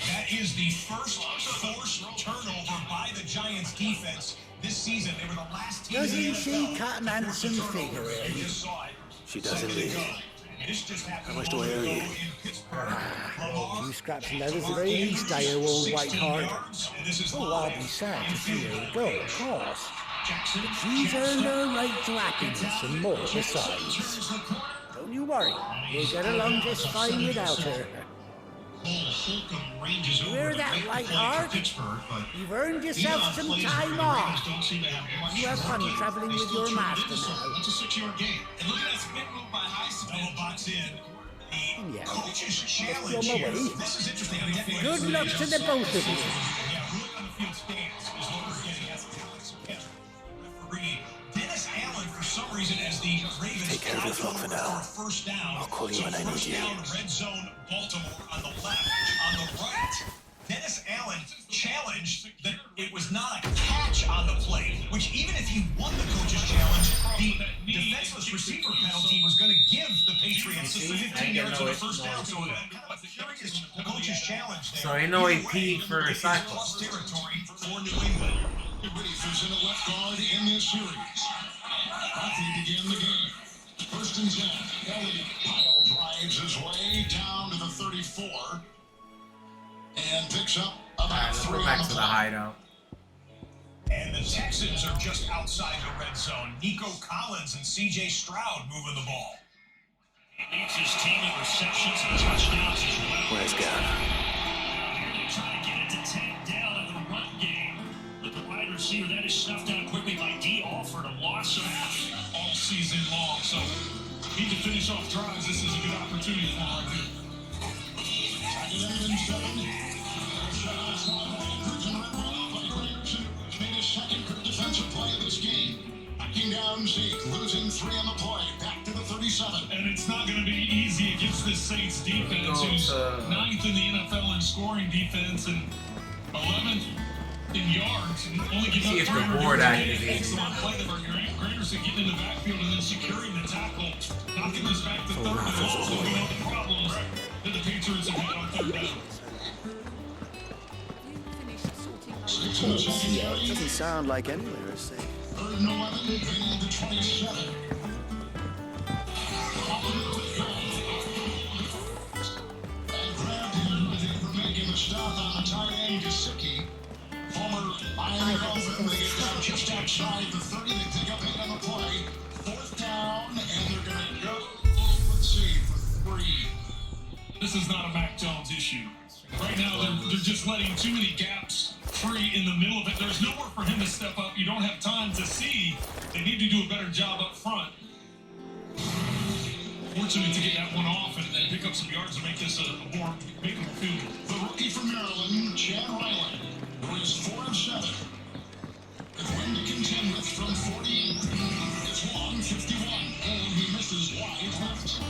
That is the first forced turnover by the Giants defense this season. They were the last team in the Doesn't she NFL. cut an handsome figure, They eh? just saw it. She does indeed. This just happened How much do I owe you? in Pittsburgh. A few scraps of leather's the very least I owe old white heart. Oh, I'll be sad to see her go, of course. But she's earned her right to happiness and more besides. Don't you worry, we'll get along just fine without her. You hear that, Whiteheart? You've earned yourself some time off. You have fun traveling with your master now. That's a 6-yard game. And look at that spin move by Highsmith. Box in. The Yeah. coach's On challenge my here. way. This is interesting. Good luck to the both of you. Yeah, really on the field stance is what we're getting. That's Alex Ketchum. Referee Dennis Allen, for some reason, as the Ravens Take care of the flock for now. first down. I'll call you when I need First you. down, red zone, Baltimore on the left. On the right, Dennis Allen challenged that it was not a catch on the play, which even if he won the coach's challenge, the defenseless receiver penalty was going to give the Patriots 15 yards on the first down. So a curious coach's challenge there. So ain't no Either AP way, for it's Cyclops. plus territory for New England. Who's in the left guard in this series. Buffy begin the game. First and 10. Elliott Pyle drives his way down to the 34 and picks up about Alright, let's 3 go back on to the the play. hideout. And the Texans are just outside the red zone. Nico Collins and C.J. Stroud moving the ball. Leads his team in receptions and touchdowns as well. Where's Gav? Trying to get it to Tank down in the run game. But the wide receiver, that is snuffed out quickly by D. Alford, a loss of all season long. So he can finish off drives. This is a good opportunity for him right here. Made his second good defensive play of this game. Backing down Zeke, losing 3 on the play. Back to the 37. And it's not going to be easy against this Saints defense, who's 9th in the NFL in scoring defense and 11th in yards. And only See if the board activates. Excellent play there. Granderson getting in the backfield and then securing the tackle, knocking this back to third. And also, we know the problems that the Patriots have had on third down. Doesn't sound like anywhere is safe. Making the stop on the tight end, Gesicki. Former Iron Dolphin, they get down just outside the 30. They pick up 8 on the play. 4th down, and they're going to go, let's see, for 3. This is not a Mac Jones issue. Right now, they're just letting too many gaps free in the middle of it. There's nowhere for him to step up. You don't have time to see. They need to do a better job up front. Fortunate to get that one off and pick up some yards and make this a more makeable field goal. The rookie from Maryland, Chad Ryland, who is 4 of 7. With one to contend with from 48. It's long, 51, and he misses wide left.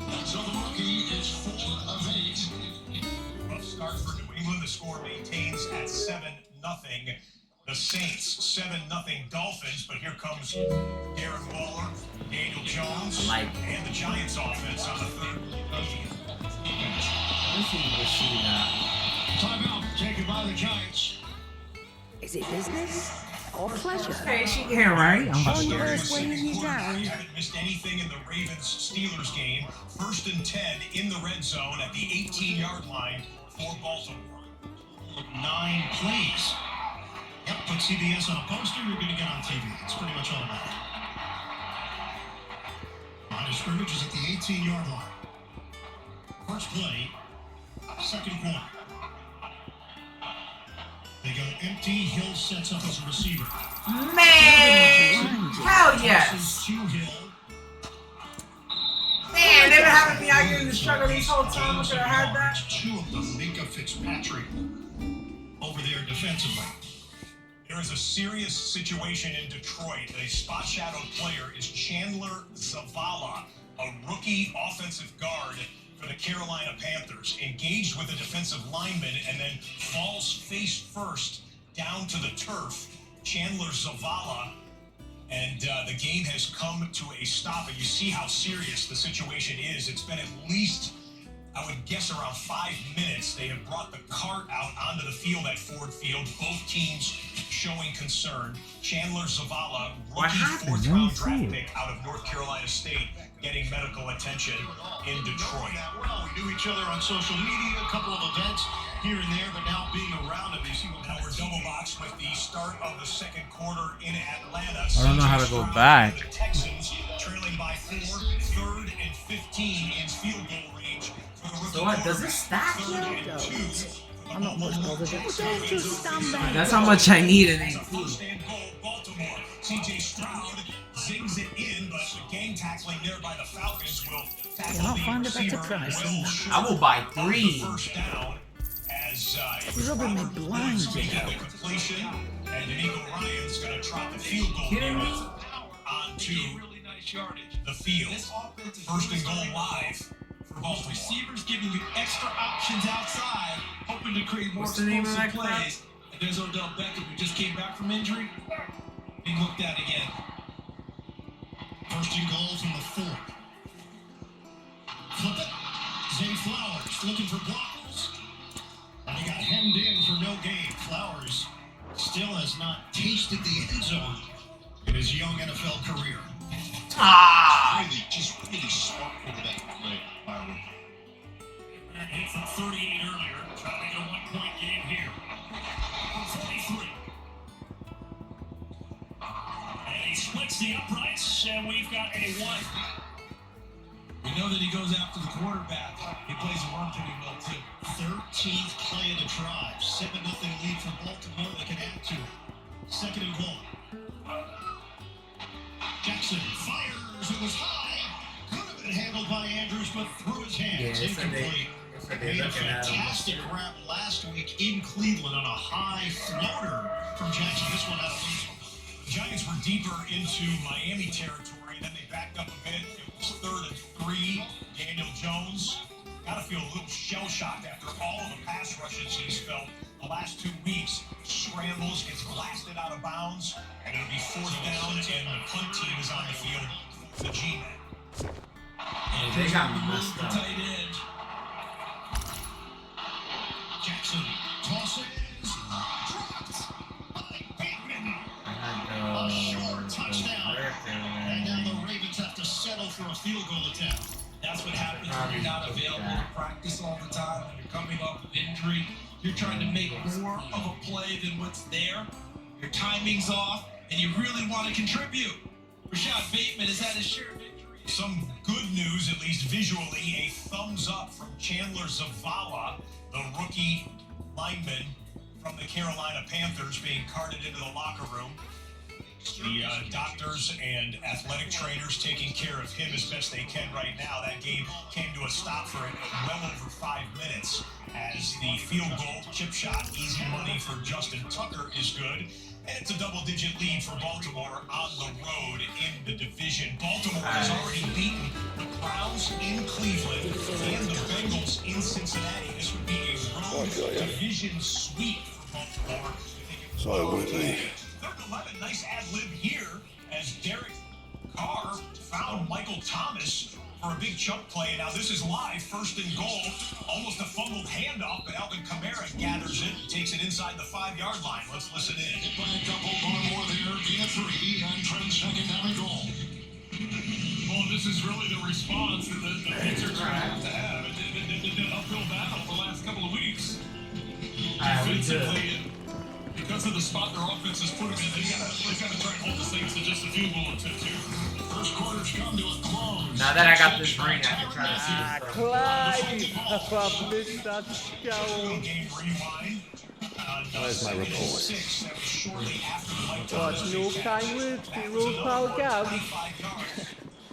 And so the rookie is 4 of 8. Rough start for New England. The score maintains at 7-0. The Saints 7-0 Dolphins, but here comes Darren Waller, Daniel Jones, and the Giants offense on the third. Timeout taken by the Giants. Is it business or pleasure? Hey, she can right. I'm about to One verse weighing you down. Haven't missed anything in the Ravens-Steelers game. 1st and 10 in the red zone at the 18-yard line for Baltimore. 9 plays. Yep, put CBS on a poster, you're going to get on TV. It's pretty much all about it. Line of scrimmage is at the 18-yard line. First play, second quarter. They go empty. Hill sets up as a receiver. Man! Hell yes! To Hill. Man, they were having me out here in the struggle this whole time. I could have had that. 2 of them, Minka Fitzpatrick, over there defensively. There is a serious situation in Detroit. A spot shadow player is Chandler Zavala, a rookie offensive guard for the Carolina Panthers, engaged with a defensive lineman and then falls face first down to the turf. Chandler Zavala, and the game has come to a stop. And you see how serious the situation is. It's been at least, I would guess, around 5 minutes. They have brought the cart out onto the field at Ford Field. Both teams showing concern. Chandler Zavala, rookie 4th-round draft pick out of North Carolina State, getting medical attention in Detroit. Well, we knew each other on social media, a couple of events here and there, but now being around him, you see what now we're double boxed with the start of the second quarter in Atlanta. I don't know how to go back. The Texans trailing by 4, 3rd and 15 in field goal range. So what, does it stack? I'm not much bothered. Don't just stand there. That's how much I need in AP. First and goal, Baltimore. CJ Stroud zings it in, but the gang tackling there by the Falcons will tackle You'll not the find a better receiver price than well that. short I will buy of 3. the first down as You're rubbing me blind, you making know. the completion, and D'Amico Ryan's going to trot the field goal Kidding me? onto the field. First and goal live for Baltimore. Receivers giving you extra options outside, hoping to create more What's the name of explosive that plays. And there's Odell Beckham, who just came back from injury. Being looked at again. First and goal from the 4. Flip it. Zay Flowers looking for blockers. And he got hemmed in for no gain. Flowers still has not tasted the end zone in his young NFL career. Really smart quarterback play by a rookie. That hit from 38 earlier. Trying to get a 1-point game here. 43. And he splits the uprights, and we've got a 1. We know that he goes after the quarterback. He plays a run pretty well, too. 13th play of the drive. 7-0 lead for Baltimore. They can add to it. 2nd and goal. Jackson fires. It was high. Could have been handled by Andrews, but through his hands. Incomplete. Made a fantastic grab last week in Cleveland on a high floater from Jackson. This one out of reach. The Giants were deeper into Miami territory. Then they backed up a bit. It was 3rd and 3. Daniel Jones got to feel a little shell-shocked after all of the pass rushes he's felt the last 2 weeks. Scrambles, gets blasted out of bounds, and it'll be 4th down, and the punt team is on the field for the G-Men. And they got me messed up. Tight end. Jackson tosses. Dropped by Bateman. A short touchdown. And now the Ravens have to settle for a field goal attempt. That's what happens when you're not available to practice all the time, when you're coming off of injury. You're trying to make more of a play than what's there. Your timing's off, and you really want to contribute. Rashad Bateman has had his share of injuries. Some good news, at least visually, a thumbs up from Chandler Zavala, the rookie lineman from the Carolina Panthers, being carted into the locker room. The doctors and athletic trainers taking care of him as best they can right now. That game came to a stop for well over 5 minutes as the field goal, chip shot, easy money for Justin Tucker is good. And it's a double-digit lead for Baltimore on the road in the division. Baltimore has already beaten the Browns in Cleveland and the Bengals in Cincinnati. This would be a road division sweep for Baltimore. Sorry, Whitley. 11, nice ad-lib here as Derek Carr found Michael Thomas for a big chunk play. Now this is live, 1st and goal. Almost a fumbled handoff, but Alvin Kamara gathers it, takes it inside the 5-yard line. Let's listen in. Hit by a couple, Baltimore there, gain of 3, and Trent 2nd down and goal. Well, this is really the response that the Patriots are going to have. It's been an uphill battle the last couple of weeks. Defensively, because of the spot their offense has put them in, they've got to try and hold this thing to just a field goal or 2. First quarter's come to a close. Now that I got this ring, I can try to see this. Clive, I've missed that show. Game rewind. Where's my report? What's no kind words for your old pal Gav?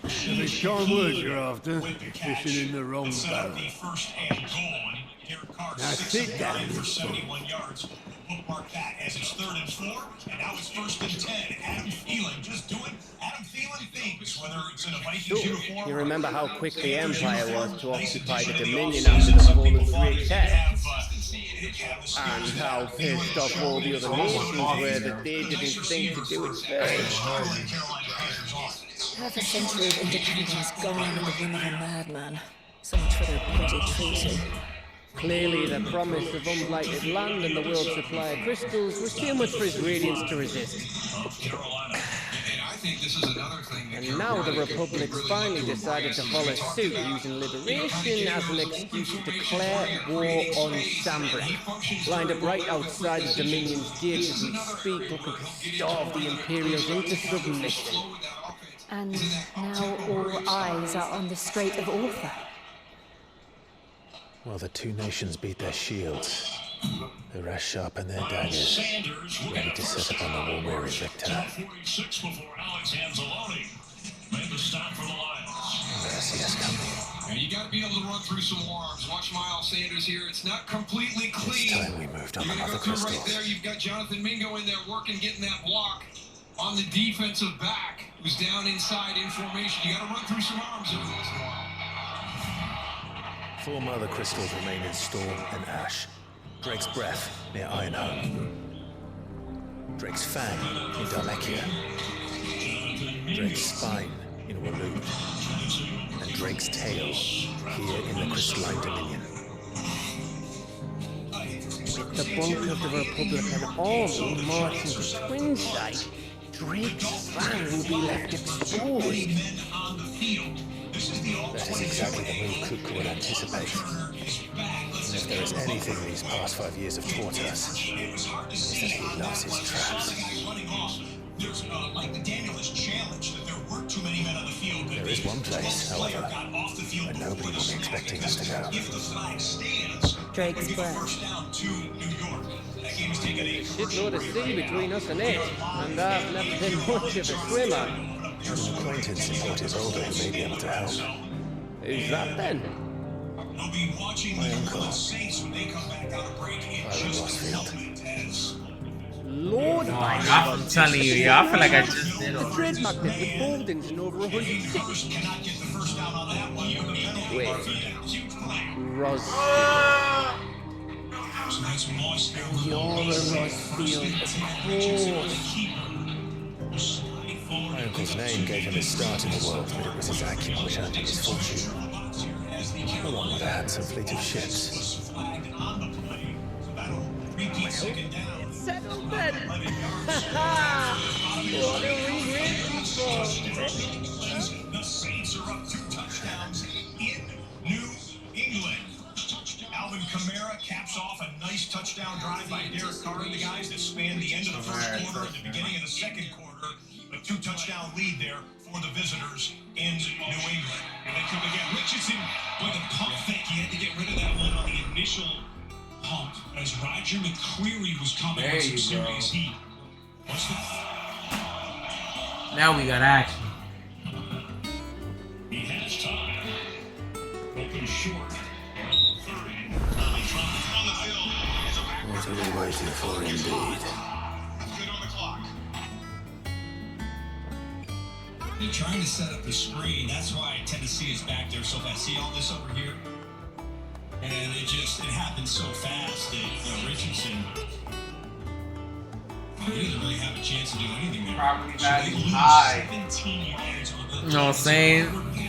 Every kind word you're after, fishing in the wrong barrel. Now sit down, for 71 yards. Bookmark that as it's 3rd and 4, and now it's 1st and 10. Adam Thielen just doing Adam Thielen things, whether it's in a Vikings uniform. You remember how quick the Empire was to occupy the Dominion after the fall of 310? And how pissed off all the other nations were that they didn't think to do it first. Half a century of independence gone in the whim of a madman. So much for their bloody treaty. Clearly, the promise of unblighted land and the world's supply of crystals was too much for his radiance to resist. And now the Republic's finally decided to follow suit, using liberation as an excuse to declare war on Sambra. Lined up right outside the Dominion's gates as we speak, looking to starve the Imperials into submission. And now all eyes are on the Strait of Ortha. While the two nations beat their shields, the rest sharpen their daggers, ready to set upon the war-weary victor. 46 before Alex Anzalone made the stop for the Lions. Mercy has come. You got to be able to run through some arms. Watch Miles Sanders here. It's not completely clean. It's time we moved on You're another go through crystal. right there. You've got Jonathan Mingo in there working, getting that block on the defensive back, who's down inside in formation. You got to run through some arms every once in a while. 4 mother crystals remain in Storm and Ash. Drake's Breath near Ironhome. Drake's Fang in Dalekia. Drake's Spine in Waloed. And Drake's Tail here in the Crystalline Dominion. With the bulk of the Republican army marching to Twinside, Drake's Fang will be left exposed. That is exactly the move Cuckoo would anticipate. And if there is anything these past 5 years have taught us, it's that he loves his traps. There's like the Daniel is challenged that there weren't too many men on the field. There is one place, however, But nobody will be expecting us to go. Drake's breath. Shitload of sea between us and it, and I've never been much of a swimmer. An acquaintance in Port Isolde who may be able to help. Who's that then? My uncle. Byron Rossfield. Lord Byron. I'm telling you, yeah, I feel like I just did The it. trade magnet with holdings in over 100 cities. Wait. Rossfield. You're a Rossfield, of course. My uncle's name gave him his start in the world, but it was his acumen which earned him his fortune. Along with a handsome fleet of ships. It's settled then. What are we waiting for? The Saints are up 2 touchdowns in New England. Alvin Kamara caps off a nice touchdown drive by Derek Carr and the guys that spanned the end of the first quarter and the beginning of the second quarter. A 2-touchdown lead there for the visitors in New England. And they come again. Richardson, with a pump fake, he had to get rid of that one on the initial pump as Roger McCreary was coming with some serious heat. What's that? Now we got action. He has time. Open short. 30. What are we waiting for, indeed? They're trying to set up the screen. That's why Tennessee is back there so fast. See all this over here? And it happened so fast that Richardson he didn't really have a chance to do anything there. Property So they value lose high. 17 yards on the You know what I'm saying?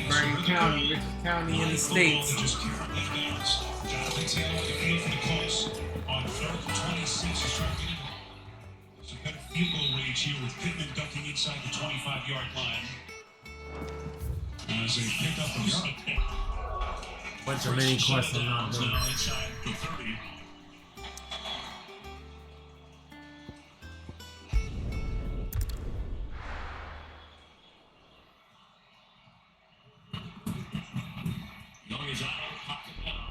Bergen County, Richard County in the States. Just Jonathan Taylor to pay for the calls On 3rd and 26, he's trying to get it. Some better field goal range here with Pittman ducking inside the 25-yard line. As they pick up a yard. Bunch of mini questions on Now there. inside the 30. Young is out, pocket down.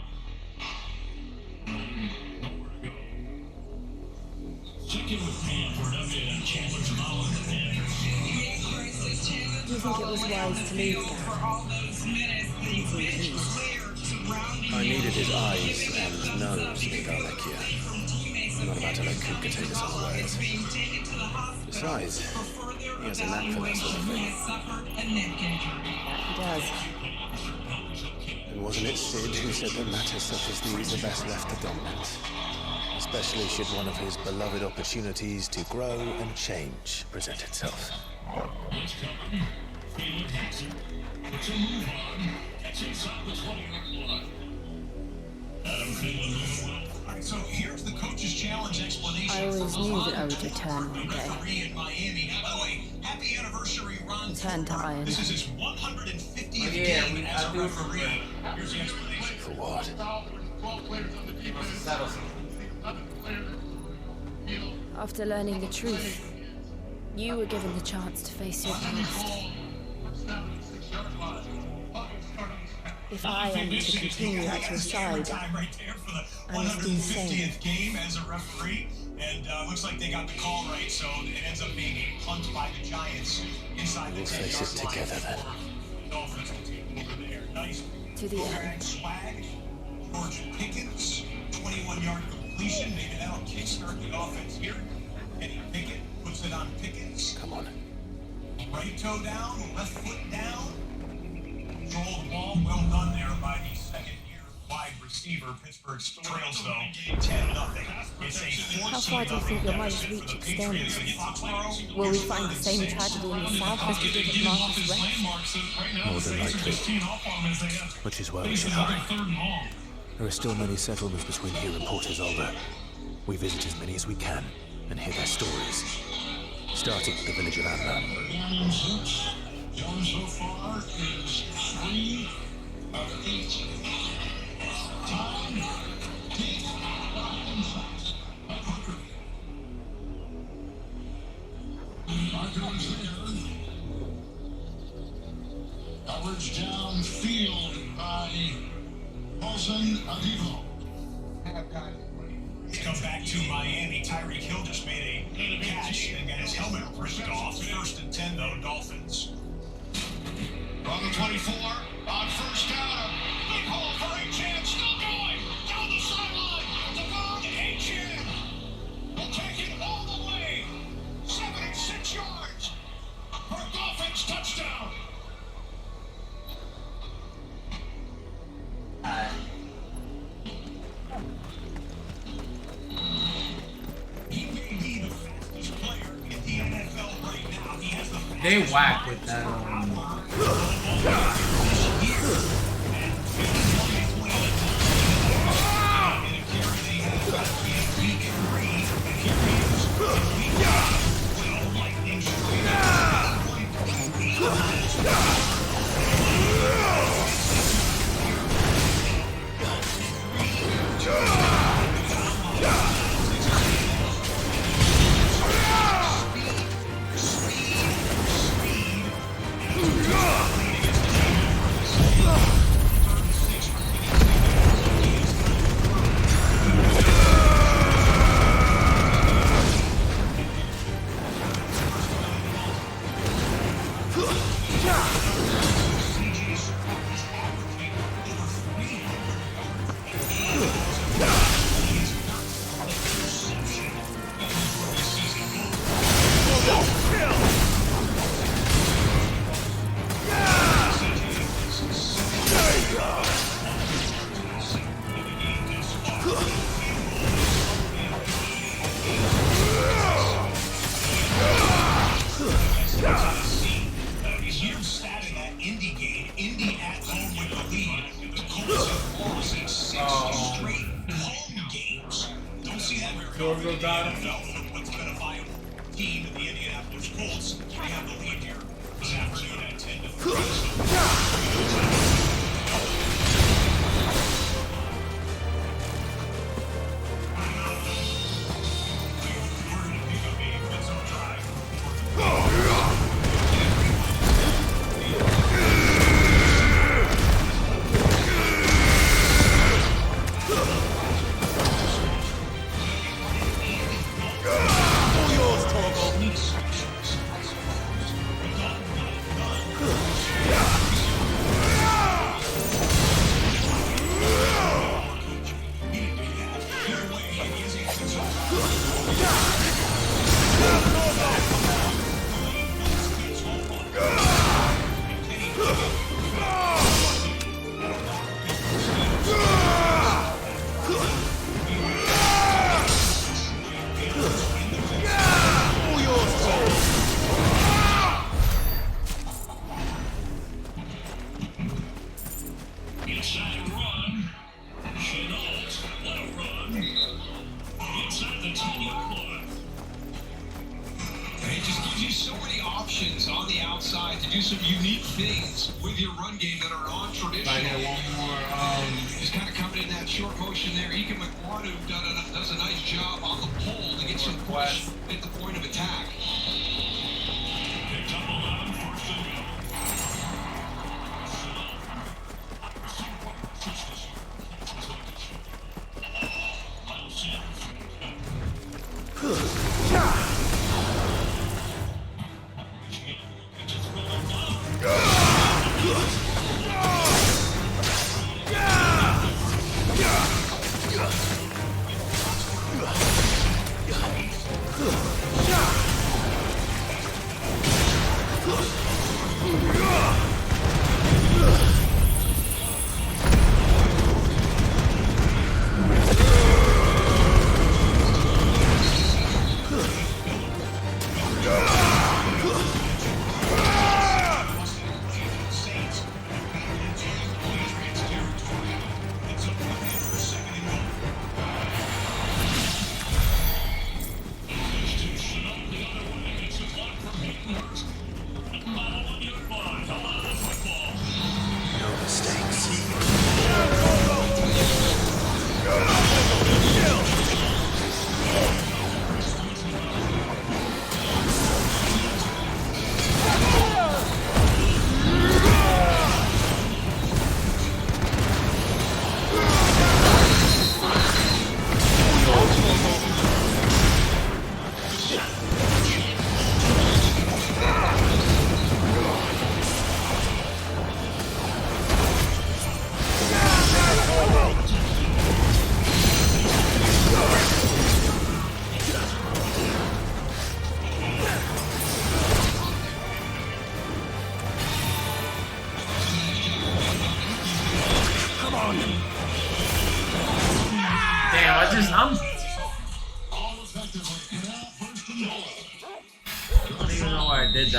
Nowhere to go. Check in with Pam for an update on Chandler Jamal and the Panthers. Do you think it was wise to leave, Gary? I needed his eyes and nose in Dalmekia. I'm not about to let Kuka take us unawares. Besides, he has a knack for that sort of thing. He does. And wasn't it Sid who said that matters such as these are best left to dominance? Especially should one of his beloved opportunities to grow and change present itself. Alright, so here's the coach's challenge explanation. I always knew that I would return one day. In Miami. By the way, happy anniversary, Ron. Return to Iron. This is his 150th Yeah, game as a I do referee. Here's the explanation. For what? After learning the truth, you were given the chance to face your past. If I am to continue at your side, I must do the same. 150th game as a referee, and looks like they got the call right, so it ends up being a punt by the Giants inside the We'll face it together then. Dolphins will take over there. Nice To the end. swag. George Pickens, 21-yard completion. Maybe that'll kickstart the offense here. Kenny Pickett puts it on Pickens. Come on. Right toe down, left foot down. Control the ball. Well done there by the second-year wide receiver. Pittsburgh trails, though, 10-0. It's a How far do you think your mother's reach extends? Will we find the same tragedy in the south as we did at Marcus West? More than likely. Which is why we should hurry. There are still many settlements between here and Port Isolde. We visit as many as we can and hear their stories. Starting with the village of Amber. Done so far is 3 of 8. Time. Coverage downfield. by Paulson Adivo. Come back to Miami. Tyreek Hill just made a catch and got his helmet ripped off. 1st and 10 though, Dolphins. On the 24, on first down, big hole for Eikons, still going, down the sideline, Devon Eikons will take it all the way, 76 yards for Dolphins touchdown. He may be the fastest player in the NFL right now. He has the They whack with that. Huge stat in that Indy game. Indy at home with the lead. The Colts have lost in 6 straight home games. Don't see that very often in the NFL. What's been a viable team in the Indianapolis Colts. They have the lead here this afternoon at 10-3. On the outside to do some unique things with your run game that are non-traditional. Just kind of coming in that short motion there. Eikons does a nice job on the pole to get some push at the point of attack.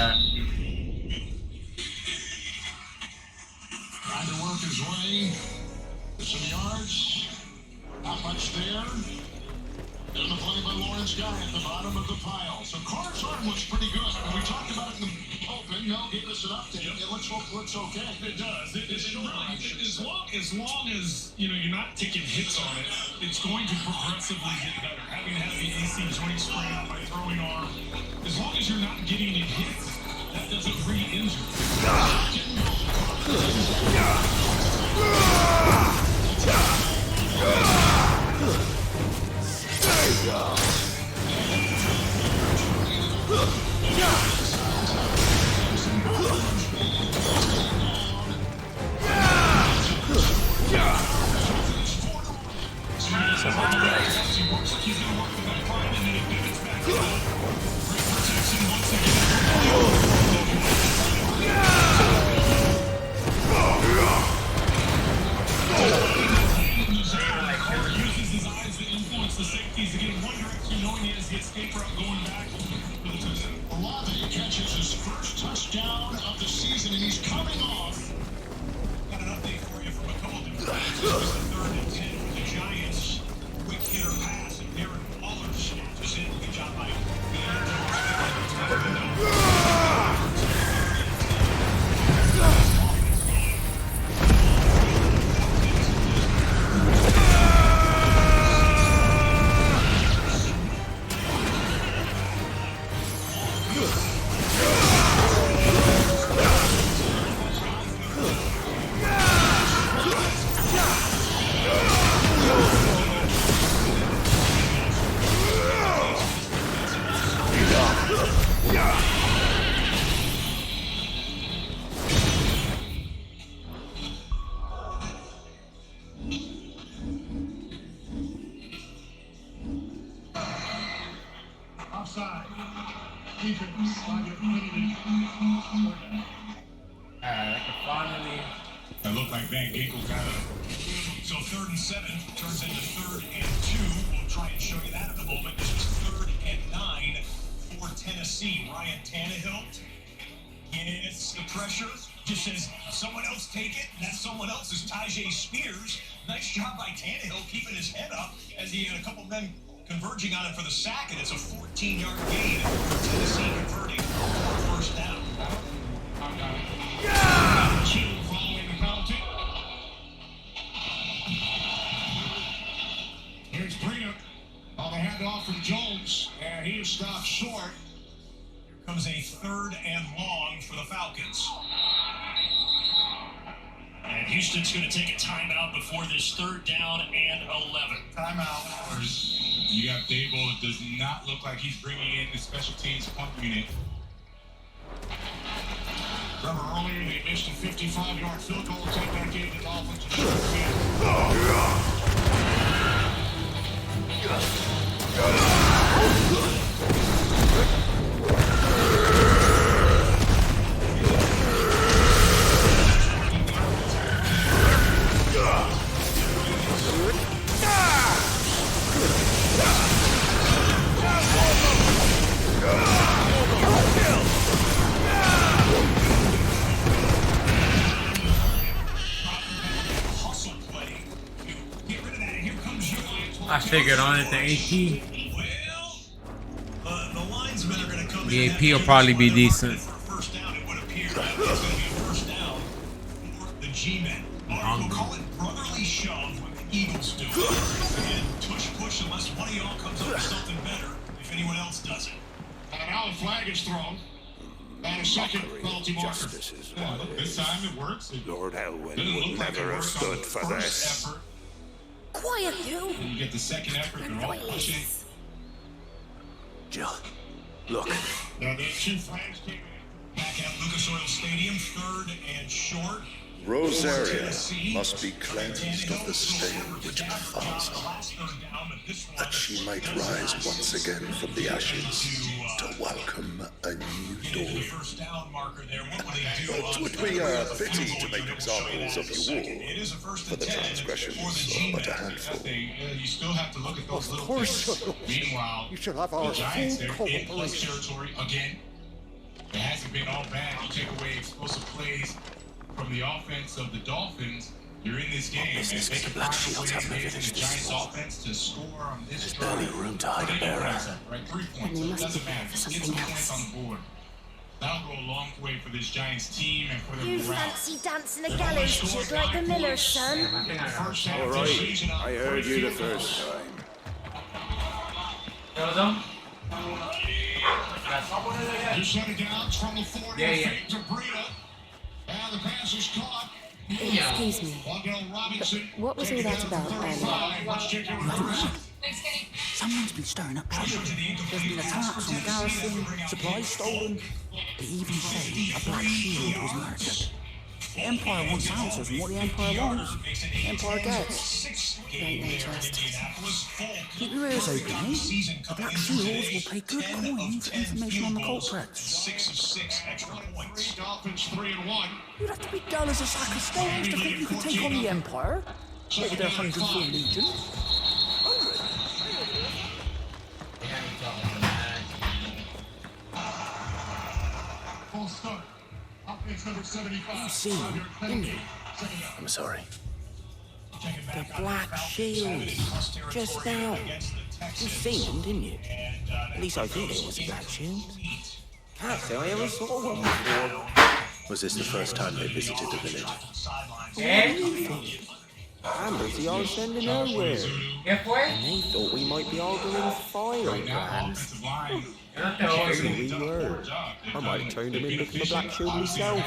that. Trying to work his way to some yards. Not much there. There's the play by Lawrence Guy at the bottom of the pile. So Carter's arm looks pretty good. And we talked about it in the open. Mel gave us an update. It looks okay. It does. As long as you know you're not taking hits on it, it's going to progressively get better. Having had the AC joint sprain on my throwing arm, as long as you're not getting it hits, that doesn't re-injure. Olave catches his first touchdown of the season, and he's coming off. Got an update for you from a couple of different guys. It was the 3rd and 10 with the Giants. Quick hitter pass, and Darren Waller snatches in. Good job by Offside. Defense. That looked like Van Ginkel got it. So 3rd and 7 turns into 3rd and 2. We'll try and show you that at the moment. This is 3rd and 9 for Tennessee. Ryan Tannehill gets the pressure. Just says, someone else take it. That's someone else is Tajay Spears. Nice job by Tannehill keeping his head up as he had a couple men converging on him for the sack, and it's a 14-yard gain for Tennessee converting for a first down. Following the penalty. Here's Breeder on the handoff from Jones, and he is stopped short. Here comes a 3rd and long for the Falcons. And Houston's going to take a timeout before this 3rd down and 11. Timeout. You got Dable. It does not look like he's bringing in the special teams pump unit. Remember earlier they missed a 55-yard field goal to take that game to Dolphins. I figured on it, the AP. The linesmen are going to come The AP will probably be decent. First down, it would appear that it's going to be a first down for the G-men. We'll call it brotherly shove when the Eagles do it. And push unless one of y'all comes up with something better, if anyone else does it. And now the flag is thrown. And a second penalty marker. This time it works. Lord Elwyn would never have stood for this. Effort. Quiet, you! And you get the second effort, they're all pushing. Jill, look. Now those two flags came in. Back at Lucas Oil Stadium, 3rd and short. Rosaria must be cleansed of the stain which befoul her, that she might rise once again from the ashes to welcome a new dawn. It would be a pity to make examples of you all, for the transgressions of but a handful. You still have to look at those little course things. you do. Meanwhile, You should have our the Giants, full they're in close cooperation. territory again. There hasn't have been all bad. You take away explosive plays from the offense of the Dolphins. You're in this game, and they can Black find Shields a way have no against village the this Giants' small. offense to score on this There's drive. barely room to hide a bearer. Right, 3 points. And they So it must doesn't be matter. for Just get something some points else. on the board. That'll go a long way for this Giants team and for their You morale. fancy dancing a gallows jig like the Miller's son? All right, I heard you the first time. You shut it down from the 40 fake to Breida. And the pass is caught. Excuse me, but what was all that about earlier? Someone's been stirring up trouble. There's been attacks on the garrison, supplies stolen. They even say a Black Shield was murdered. The Empire wants answers, and what the Empire wants, the Empire gets. Don't they just? Keep your ears open, eh? The Black Shields will pay good coin for information on the culprits. 6 of 6 extra points. Dolphins 3-1. You'd have to be dull as a sack of stones to think you could take on the Empire. What with their 104 legions? 100? Full start. Offense number 75. You see, didn't you? I'm sorry. The Black Shields. Just now. You seen them, didn't you? At least I think there was a Black Shield. Can't say I ever saw one before. Was this the first time they visited the village? What do you think? Amber's the old sending nowhere. And they thought we might be arguing firebrand. Surely we were. I might have turned him in looking for Black Shield myself.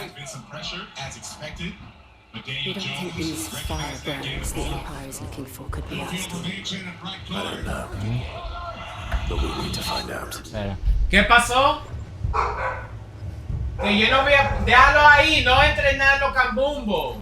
You don't think these firebrands the Empire is looking for could be us? I don't know. But we need to find out. Espera. ¿Qué pasó? Que yo no voy a... Déjalo ahí, no entres nada en los cambumbos.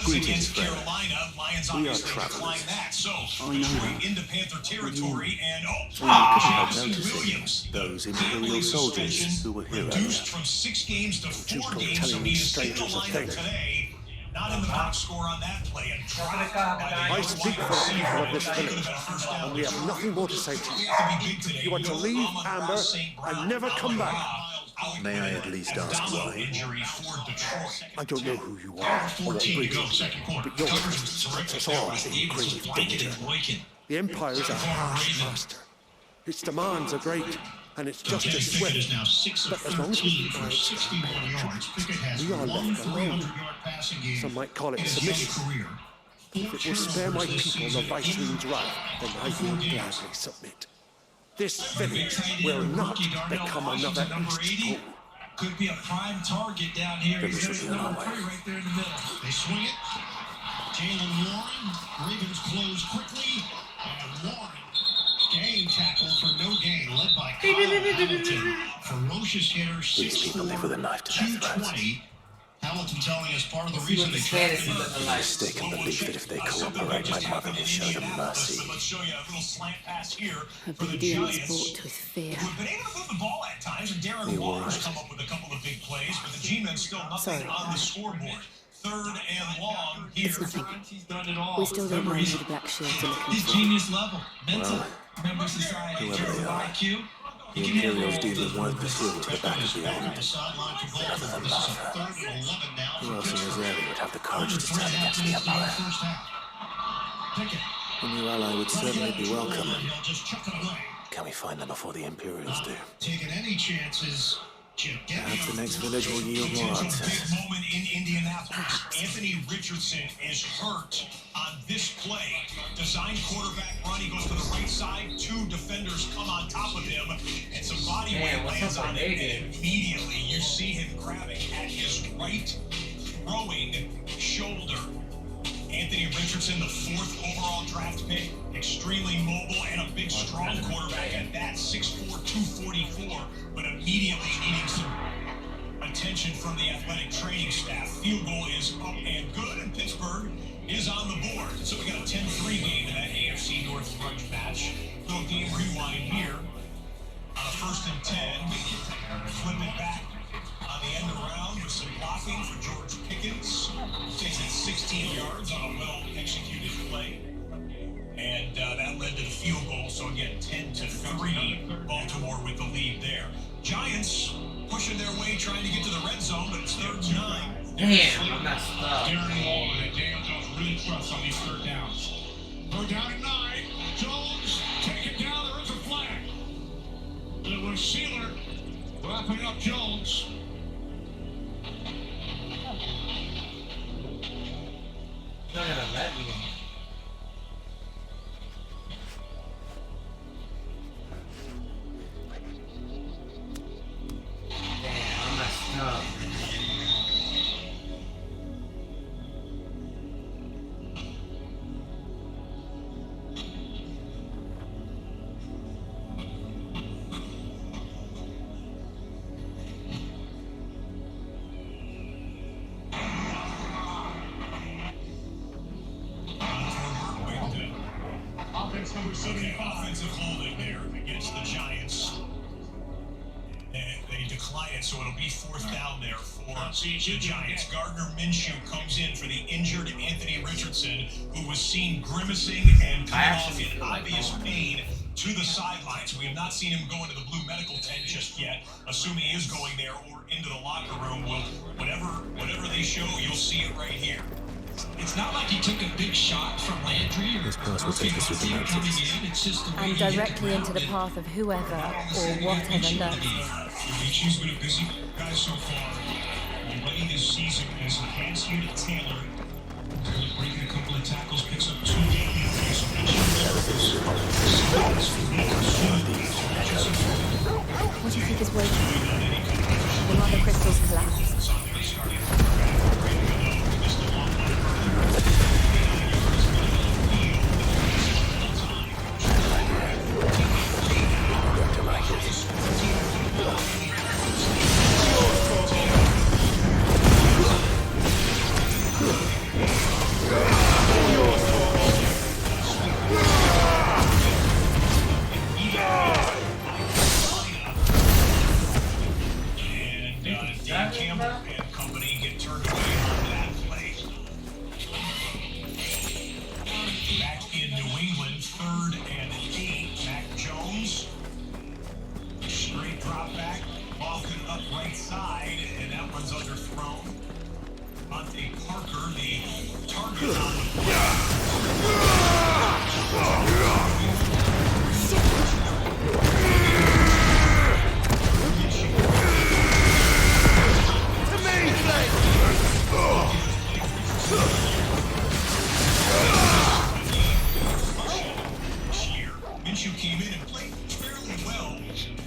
Greetings, friend. We are travelers. I know into Panther territory and You couldn't help noticing those Imperial soldiers who were here earlier. from 6 games to 4 Just games, so telling he these is in the strangers a lineup thing. today. Not in the box score on that play. And I speak for the people of this village, and we have nothing more to say to you. You are to leave Amber and never come back. May I at least ask why? I don't know who you are or what breed you are, but your presence puts us all in grave danger. The Empire is a harsh master. Its demands are great, and its justice swift. But as long as we keep our expansion, we are left alone. Some might call it submission. If it will spare my people the Viceroy's wrath, then I will gladly submit. This village will not become another East Pole. Could be a prime target down here. He's got a little prey right there in the middle. They swing it. Jalen Warren. Ravens close quickly. And Warren. Game tackle for no gain. Led by Kyle Hamilton. Ferocious hitter. These people live with a knife to their throats. 220. Hamilton telling us part of the reason they drafted him. I mistaken belief that if they cooperate, my mother will show them mercy. Let's show you a little slant pass here A for the big deal is Giants. bought with fear. Who've been able to move the ball at times, and Darren Waller's come up with a couple of big plays, but the G-men still nothing on the scoreboard. 3rd and long here. It's nothing. He's done it all. We still don't know who the Black Shields are looking He's for. genius level. Mental. Well, Member society. whoever they are, IQ. the Imperials deem them worth pursuing to the back of the island. Other than Martha, who else in this area would have the courage to stand against the Empire? A new ally would certainly be welcome. Can we find them before the Imperials do? Taking any chances. Perhaps the next village will yield more answers. Big moment in Indianapolis. Anthony Richardson is hurt on this play. Design quarterback run. He goes to the right side. 2 defenders come on top of him, and some body weight lands on him. And immediately you see him grabbing at his right throwing shoulder. Anthony Richardson, the 4th overall draft pick, extremely mobile and a big, strong quarterback at that, 6'4", 244, but immediately needing some attention from the athletic training staff. Field goal is up and good, and Pittsburgh is on the board. So we got a 10-3 game in that AFC North grudge match. Little game rewind here. On a first and 10. Flip it back on the end around with some blocking for George Pickens. Takes it 16 yards on a well-executed play. And that led to the field goal. So again, 10-3. Baltimore with the lead there. Giants pushing their way, trying to get to the red zone, but it's 3rd and 9. Damn, I'm messed up. Darren Waller and Daniel Jones really trust on these 3rd downs. 3rd down and 9. Jones take it down. There is a flag. It was Sealer wrapping up Jones. Not gonna let me. Damn, I'm messed up. Okay, offensive holding there against the Giants. They decline it, so it'll be 4th down there for the Giants. Gardner Minshew comes in for the injured Anthony Richardson, who was seen grimacing and coming off in obvious pain to the sidelines. We have not seen him go into the blue medical tent just yet, assuming he is going there or into the locker room. Well, whatever they show, you'll see it right here. It's not like he took a big shot from Landry or This pass will take us through the mountains. And directly into the path of whoever or whatever lurks. She's been a busy guy so far. Already this season has enhanced you to Taylor. Breaking a couple of tackles, picks up 2 games. What do you think is waiting? Will other crystals collapse? Minshew came in and played fairly well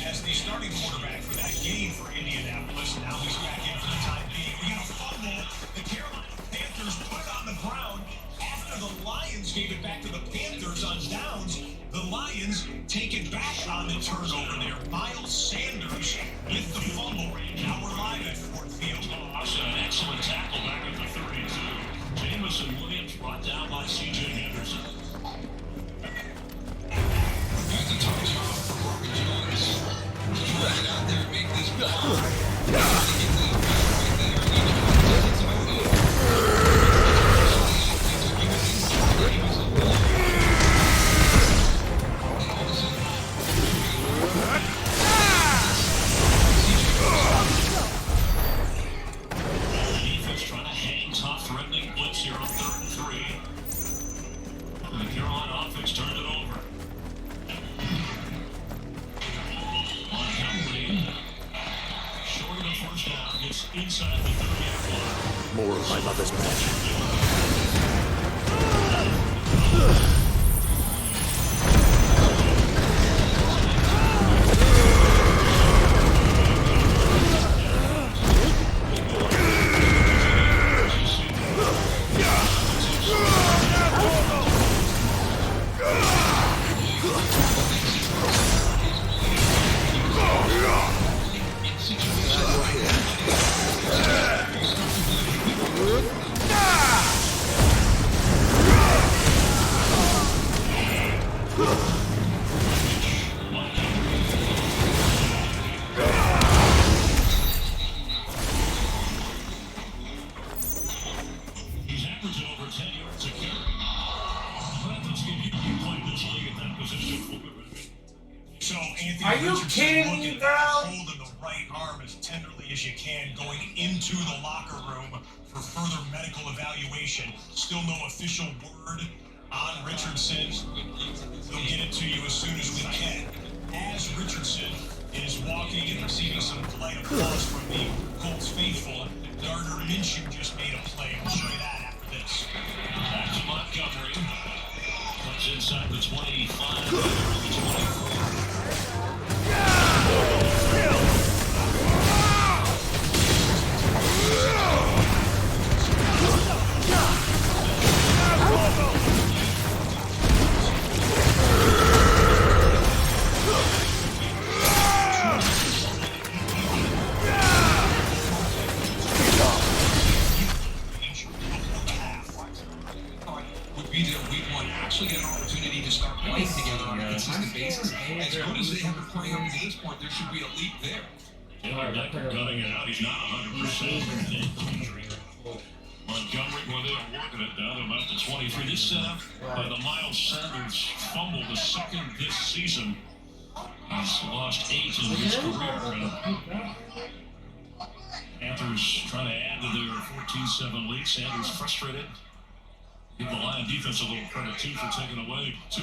as the starting quarterback for that game for Indianapolis. Now he's back in for the time being. We got a fumble. The Carolina Panthers put it on the ground after the Lions gave it back to the Panthers on downs. The Lions take it back on the turnover there. Miles Sanders with the fumble. Now we're live at Ford Field. That's an excellent tackle back at the 32. Jameson Williams brought down by C.J. Henderson. That's a tough job for Marvin Jones. Right out there, make this defense trying to hang tough, threatening blitz here on 3rd and 3. The Carolina offense turned it over. Montgomery, short of the first down, gets inside the 30-yard line. More of my mother's magic. as you can going into the locker room for further medical evaluation. Still no official word on Richardson. We'll get it to you as soon as we can. As Richardson is walking and receiving some polite applause from the Colts faithful, Gardner Minshew just made a play. We'll show you that after this. Back to Montgomery. Comes inside the 25. The 24. Would be their week one. Actually get an opportunity to start playing together on a consistent basis. As good as they have been playing up to this point, there should be a leap there. Taylor Decker gunning it out. He's not 100% injury. Montgomery, well, they are working it down to about the 23. This set up by the Miles Sanders fumble, the second this season. He's lost 8 in his career. Panthers trying to add to their 14-7 lead. Sanders frustrated. Give the Lion defense a little credit, too, for taking away 2.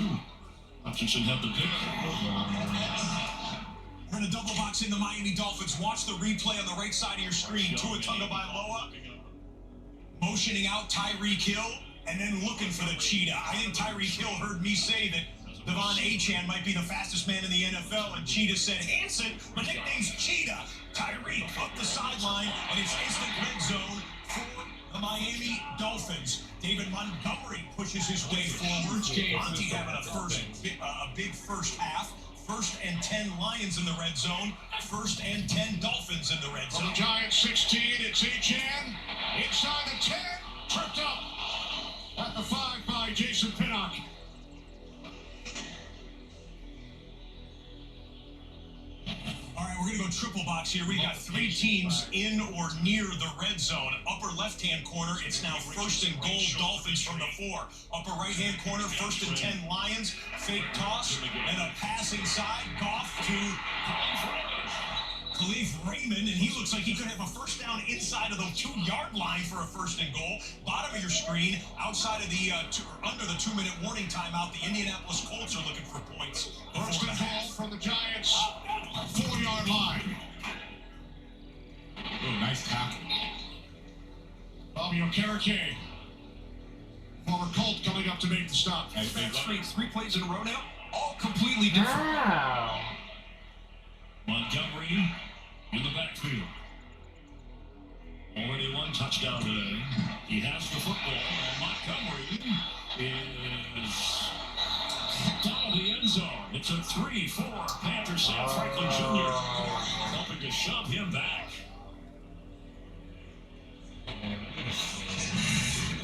Hutchinson had the pick. We're going to double box in the Miami Dolphins. Watch the replay on the right side of your screen. Tua Tagovailoa motioning out Tyreek Hill and then looking for the cheetah. I think Tyreek Hill heard me say that Devon Achane might be the fastest man in the NFL, and Cheetah said, Hanson, my nickname's Cheetah. Tyreek up the sideline, and it's instant red zone for the Miami Dolphins. David Montgomery pushes his way forward. Monty having a big first half. 1st and 10 Lions in the red zone. 1st and 10 Dolphins in the red zone. From the Giants 16, it's Achane. Inside the 10, tripped up at the 5 by Jason Pinnock. All right, we're going to go triple box here. We got 3 teams in or near the red zone. Upper left-hand corner, it's now 1st and goal, Dolphins from the 4. Upper right-hand corner, 1st and 10 Lions. Fake toss, and a passing side. Goff to Khalif Raymond, and he looks like he could have a first down inside of the 2-yard line for a 1st and goal. Bottom of your screen, outside of the under the 2-minute warning timeout, the Indianapolis Colts are looking for points. 1st and goal from the Giants, 4-yard line. Oh, nice tackle. Fabio Carrique, former Colt, coming up to make the stop. Defense makes 3 plays in a row now, all completely different. Wow. Montgomery in the backfield. Already 1 touchdown today. He has the football, and Montgomery is down the end zone. It's a 3-4. Panthers Sam Franklin Jr. helping to shove him back.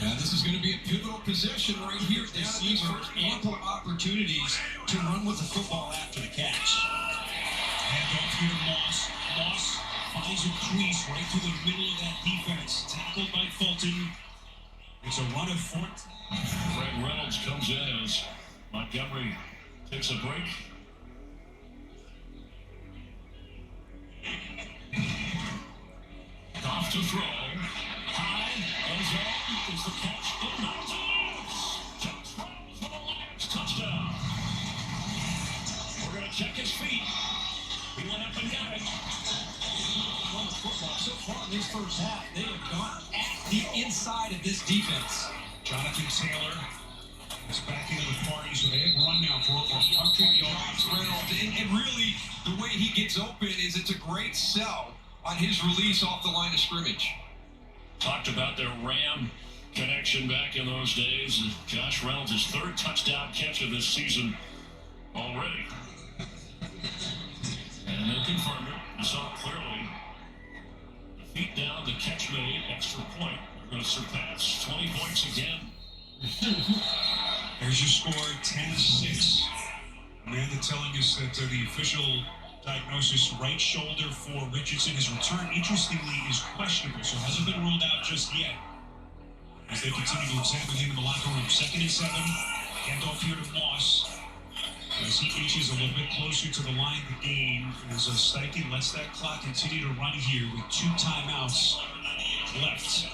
Now this is going to be a pivotal possession right here this season. Ample opportunities to run with the football after the catch. Handoff here to Moss. Moss finds a crease right through the middle of that defense. Tackled by Fulton. It's a run of 14. Fred Reynolds comes in as Montgomery takes a break. Off to throw. High. End zone is the catch. Touchdown. We're going to check his feet. He went up and got it. On the football so far in this first half, they have gone at the inside of this defense. Jonathan Taylor is back into the 40s, so they have run now for over 100 yards. And really, the way he gets open is it's a great sell on his release off the line of scrimmage. Talked about their Ram connection back in those days. Josh Reynolds, his 3rd touchdown catch of this season already. And they confirmed it. You saw it clearly. The feet down, the catch made, extra point. They're going to surpass 20 points again. There's your score, 10-6. Amanda telling us that the official diagnosis, right shoulder for Richardson. His return, interestingly, is questionable, so hasn't been ruled out just yet. As they continue to examine him in the locker room. 2nd and 7. Handoff here to Moss. As he inches a little bit closer to the line of the game, as Steichen lets that clock continue to run here with 2 timeouts left.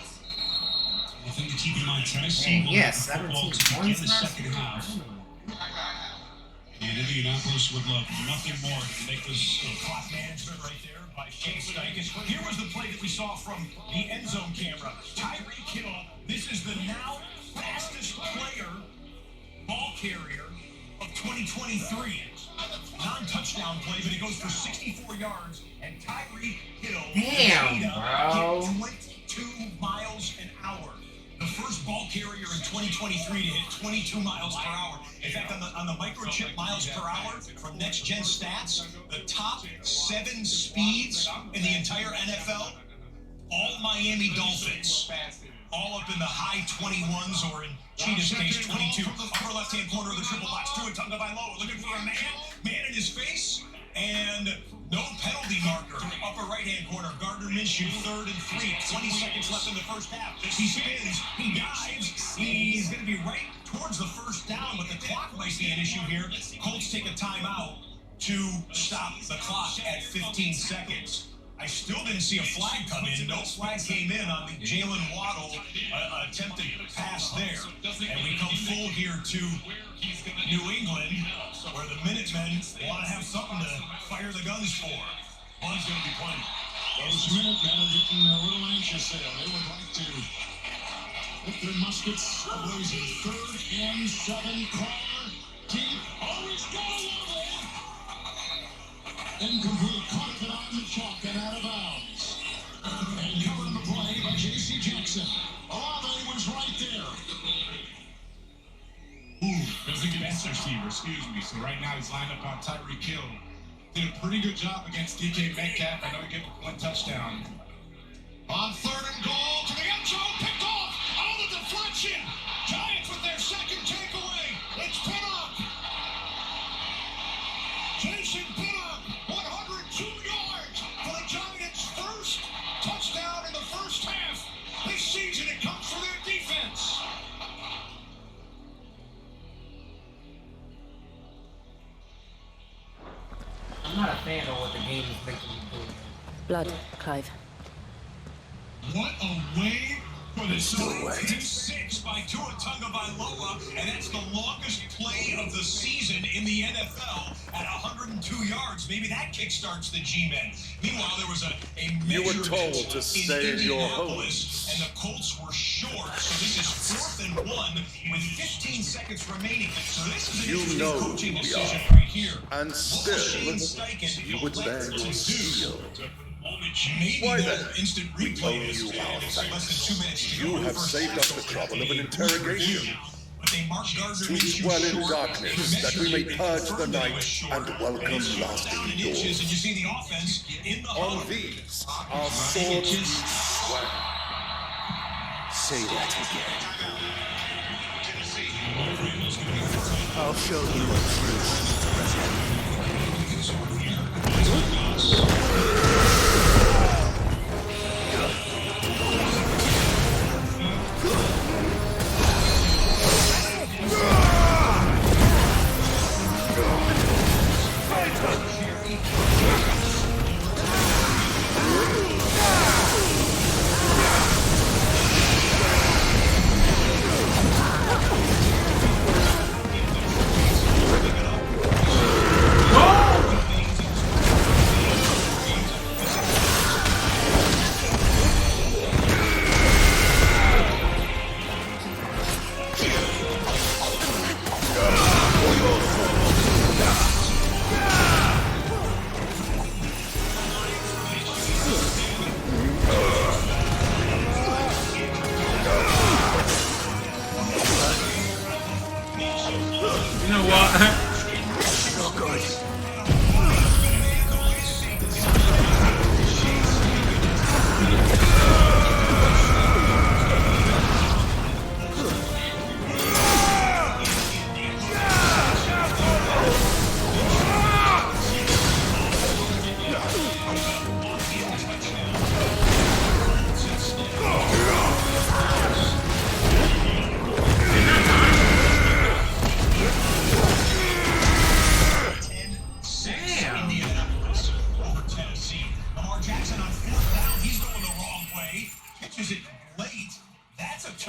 The thing to keep in mind, Tennessee will have the football to begin the second half. And Indianapolis would love nothing more to make this clock management right there by Shane Steichen. Here was the play that we saw from the end zone camera. Tyreek Hill, this is the now fastest player, ball carrier of 2023. Non-touchdown play, but he goes for 64 yards. And Tyreek Hill hit 22 miles an hour. The first ball carrier in 2023 to hit 22 miles per hour. In fact, on the microchip miles per hour from Next Gen Stats, the top 7 speeds in the entire NFL, all Miami Dolphins. All up in the high 21s, or in Cheetah's case, 22. Upper left-hand corner of the triple box. Tua Tagovailoa looking for a man in his face, and no penalty marker. Upper right-hand corner, Gardner Minshew, 3rd and 3. 20 seconds left in the first half. He spins, he dives, he's going to be right towards the first down, but the clock might be an issue here. Colts take a timeout to stop the clock at 15 seconds. I still didn't see a flag come in. No flag came in on the Jalen Waddle attempted pass there. And we come full here to New England, where the Minutemen want to have something to fire the guns for. One's going to be playing. Those Minutemen are getting a little anxious there. They would like to put their muskets blazing. 3rd and 7, corner, deep. Oh, he's got a level. Incomplete, caught it on the chalk and out of bounds. And covering the play by J.C. Jackson. Olave was right there. Doesn't get best receiver, excuse me. So right now he's lined up on Tyreek Hill. Did a pretty good job against DK Metcalf. I know he gave 1 touchdown. On 3rd and goal to the end zone, picked off. Oh, the deflection. Giants with their second takeaway. It's Pinnock. Jason Pinnock, 102 yards for the Giants' first touchdown in the first half. This season it comes from their defense. I'm not a fan of what the game is making me do. Blood, Clive. What a way for the start. 6 by Tua Tagovailoa, and that's the longest play of the season in the NFL at 102 yards. Maybe that kickstarts the G-Men. Meanwhile, there was a You were told to stay in your Indianapolis, and the Colts were short. So this is 4th and 1 with 15 seconds remaining. So this is an interesting coaching decision right here. And still, you would bear your seal. Why then? We owe you our thanks. You have saved us the trouble of an interrogation. To dwell in darkness, that we may purge the night and welcome lasting dawn. On these, our swords we swear. Say that again. I'll show you a truth.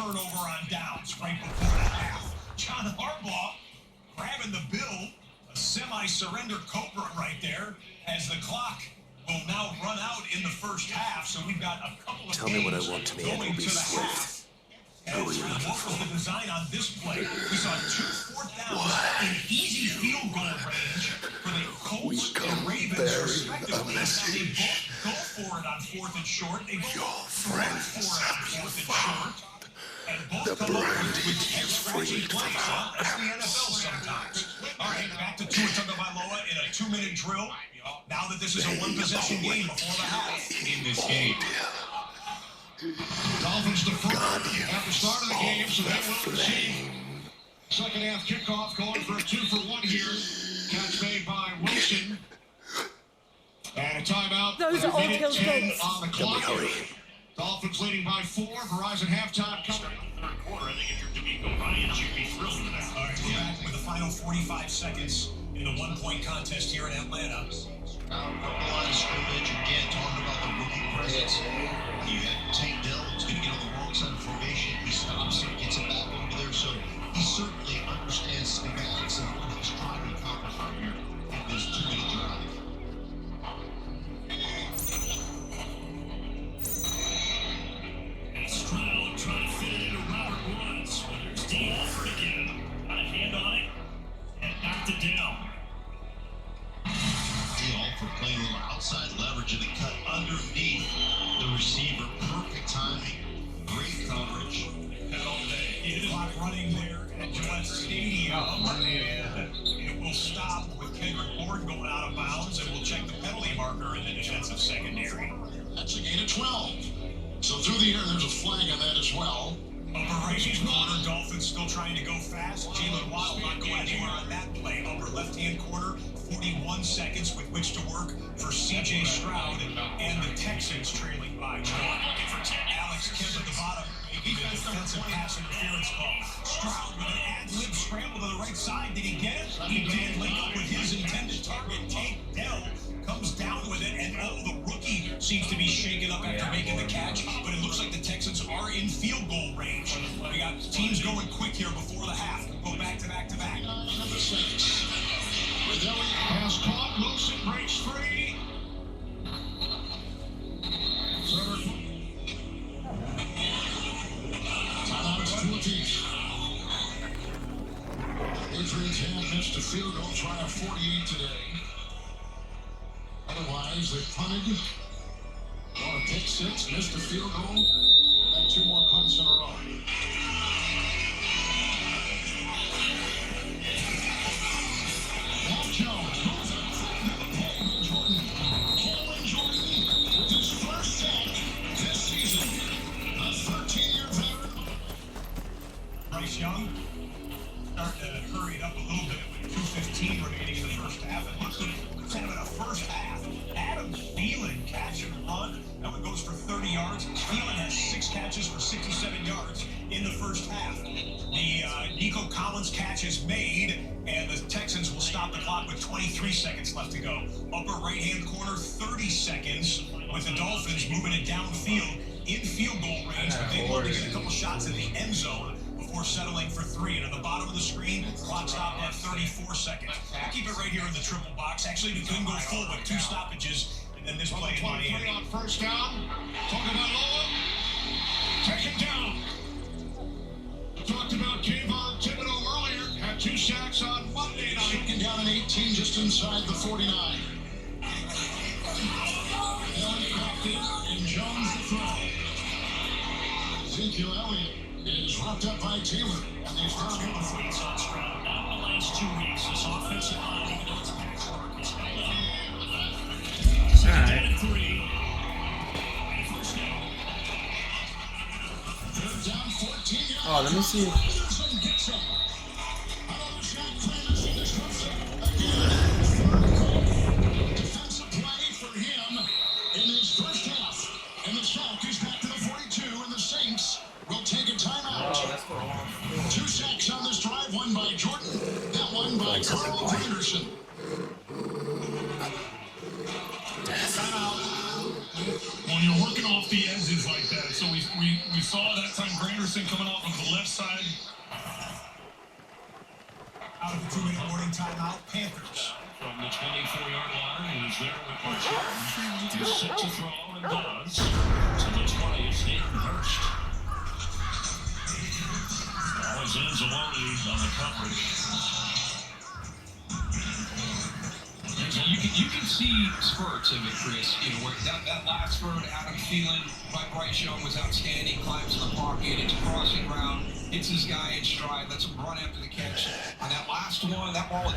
turnover on downs right before the half. John Harbaugh grabbing the bill, a semi-surrender cobra right there, as the clock will now run out in the first half. So we've got a couple of Tell me what I want to the end will be swift. Who are you looking what for? was the design on this play? We saw 2 4th downs in easy field goal range for the Colts and Ravens respectively. Now they both go for it on 4th and short. They both Your throw friends for it on have 4th and found short. And both the come up brandy with you head-scratching freed from plays. our That's the NFL sometimes. All right, back to Tua Tagovailoa in a 2-minute drill. Now that this is a one-possession game before the half. In this game. Dolphins defer at the start of the game, so they will receive. Second half kickoff going for a 2-for-1 here. Catch made by Wilson. And a timeout. Those are all Hill's 10 goals. on the clock. Dolphins leading by 4. Verizon halftime coming. Third quarter, I think if you're D'Amico Ryans, you'd be thrilled with that. All right, we're back with the final 45 seconds in the one-point contest here in Atlanta. Now, the line of scrimmage, again, talking about the rookie presence. You had Tank Dell, who's going to get on the wrong side of formation. He stops and gets it back over there. So he certainly understands schematics and what he's trying to accomplish right here in this 2-minute drive. And Stroud trying to fit it into Robert Woods. There's D. Alford again. Got a hand on it and knocked it down. For playing a little outside leverage and the cut underneath the receiver. Perfect timing. Great coverage. Clock running there at Gillette Stadium. And it will stop with Kendrick Bourne going out of bounds, and we'll check the penalty marker in the defensive secondary. That's a gain of 12. So through the air, there's a flag on that as well. Upper right-hand corner, Dolphins still trying to go fast. Jalen Waddle not going anywhere on that play. Upper left-hand corner, 41 seconds with which to work for C.J. Stroud and the Texans trailing by 1. Looking for 10. Alex Kemp at the bottom making the defensive pass interference call. Stroud with an ad-lib scramble to the right side. Did he get it? He did. Link up with his intended target, Tank Dell. Comes down with it, and the rookie seems to be shaken up after making the catch, but it looks like the Texans are in field goal range. We got teams going quick here before the half. Go back to back to back. Number 6. Ridelli has caught. Wilson breaks free. Timeout is 2 apiece. Patriots have missed a field goal, try a 48 today. Otherwise, they punted. Got a pick 6, missed a field goal, and 2 more punts in a row. Now Jones moves it forward to Jordan. Cameron Jordan with his first sack this season. A 13-year veteran. Bryce Young starting to hurry it up a little bit with 2:15 remaining in the first half. And let's have it a first half. Adam Thielen catch and run. That one goes for 30 yards. Thielen has 6 catches for 67 yards in the first half. The Nico Collins catch is made, and the Texans will stop the clock with 23 seconds left to go. Upper right-hand corner, 30 seconds, with the Dolphins moving it downfield in field goal range, but they want to get a couple shots in the end zone before settling for 3. And at the bottom of the screen, clock stopped at 34 seconds. We'll keep it right here in the triple box. Actually, we couldn't go full with 2 stoppages, and then this play in Miami. On first down. Talking about Lola. Take it down. Talked about Kayvon Thibodeau earlier. Had 2 sacks on Monday night. Second down and 18 just inside the 49. Elliott backed it, and Jones the throw. Ezekiel Elliott is wrapped up by Taylor. And they've found him. Fleets on Stroud. Now in the last 2 weeks, this offensive line, even though it's patchwork, is held up. Second down and 3. And first down. Down 14 yards. Oh, let me see. Anderson gets up. Another shot Clemens in the short defensive play for him in his first half. And the sack is back to the 42, and the Saints will take a timeout. 2 sacks on this drive, one by Jordan, that one by Carl Anderson. When you're working off the edges like that, it's always we saw that time Granderson coming off of the left side. Out of the 2-minute warning timeout, Panthers. From the 24-yard line, he was there with Archer. He's set to throw and does. To the 20 is Hayden Hurst. Always ends alone on the coverage. You can see spurts of it, Chris. You know, where that last spurt, Adam Thielen by Bryce Young was outstanding. Climbs in the pocket, it's crossing route, hits his guy in stride, lets him run after the catch. On that last one, that ball.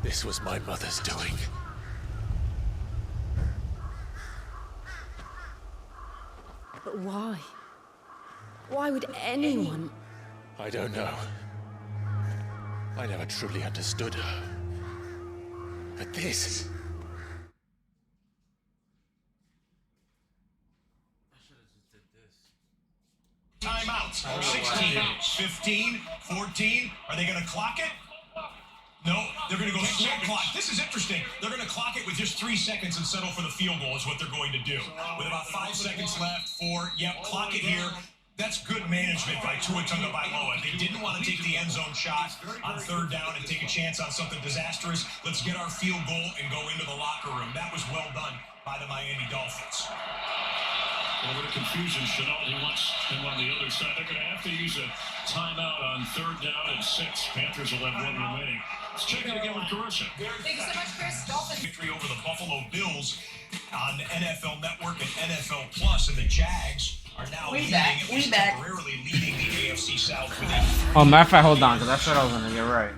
This was my mother's doing. But why? Why would anyone? I don't know. I never truly understood her. But this... Timeouts. 16, 15, 14. Are they going to clock it? No, they're going to go slow clock. This is interesting. They're going to clock it with just 3 seconds and settle for the field goal is what they're going to do. With about 5 seconds left, 4. Yep, clock it here. That's good management by Tua Tagovailoa. They didn't want to take the end zone shot on 3rd down and take a chance on something disastrous. Let's get our field goal and go into the locker room. That was well done by the Miami Dolphins. A little bit of confusion. Chenault, he wants him on the other side. They're going to have to use a timeout on 3rd down and 6. Panthers will have 1 remaining. Let's check it again with Carissa. Thank you so much, Chris. Dolphins. Victory over the Buffalo Bills on NFL Network and NFL Plus, and the Jags are now temporarily leading the AFC South with a... Oh, matter of fact, hold on, because I said I was going to get right.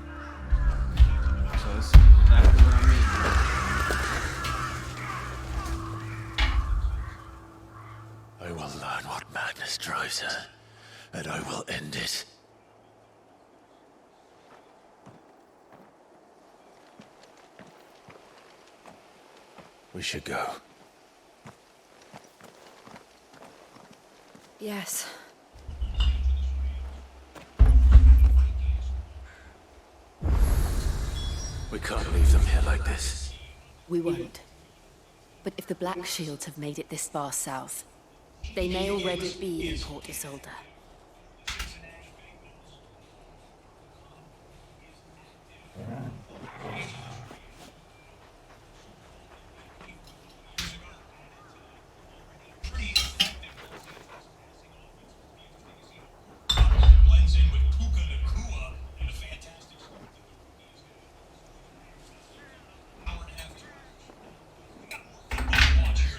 So it's exactly what I mean. I will learn what madness drives her, and I will end it. We should go. Yes. We can't leave them here like this. We won't. But if the Black Shields have made it this far south, they may already be in Port Isolde.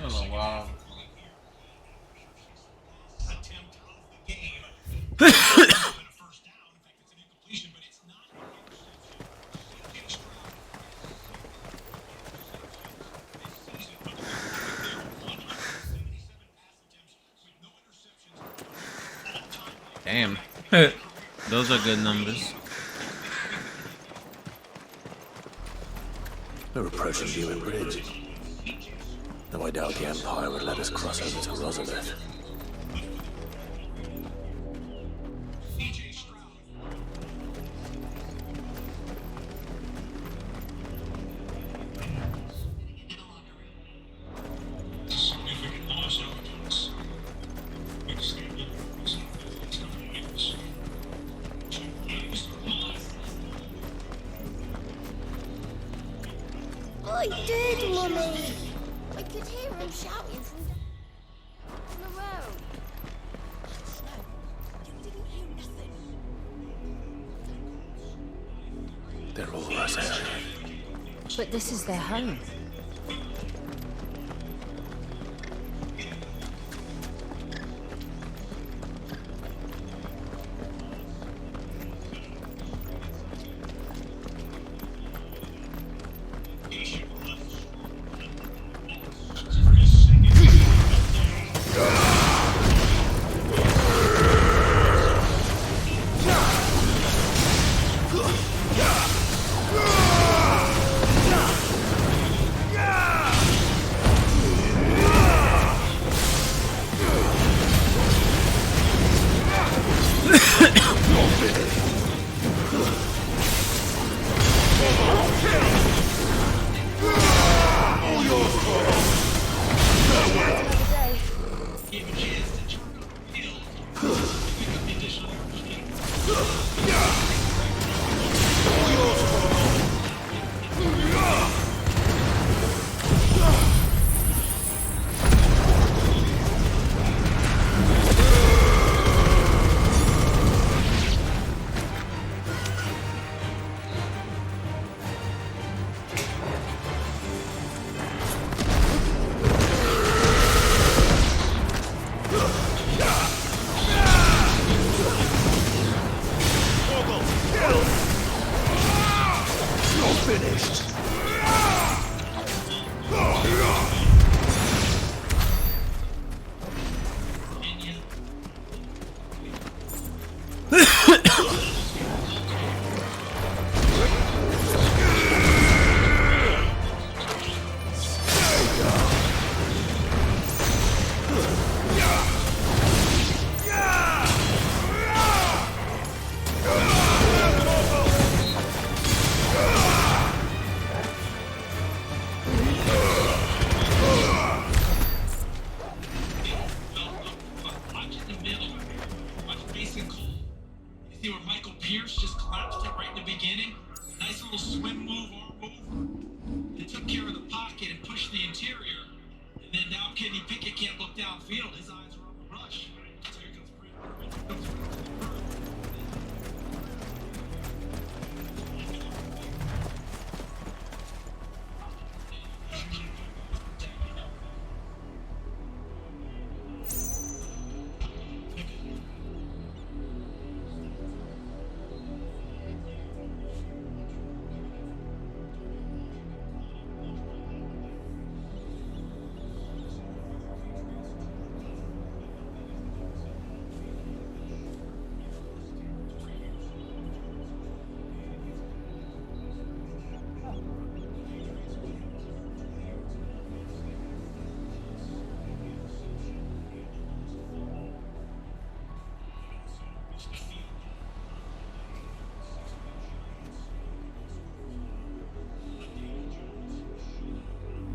Oh, wow. Damn. Those are good numbers. We're approaching Lewin Bridge. Though I doubt the Empire would let us cross over to Rosalith. I did, Mummy! I could hear him shouting from the road. Snow, you didn't hear nothing. They're all Rosalia. But this is their home.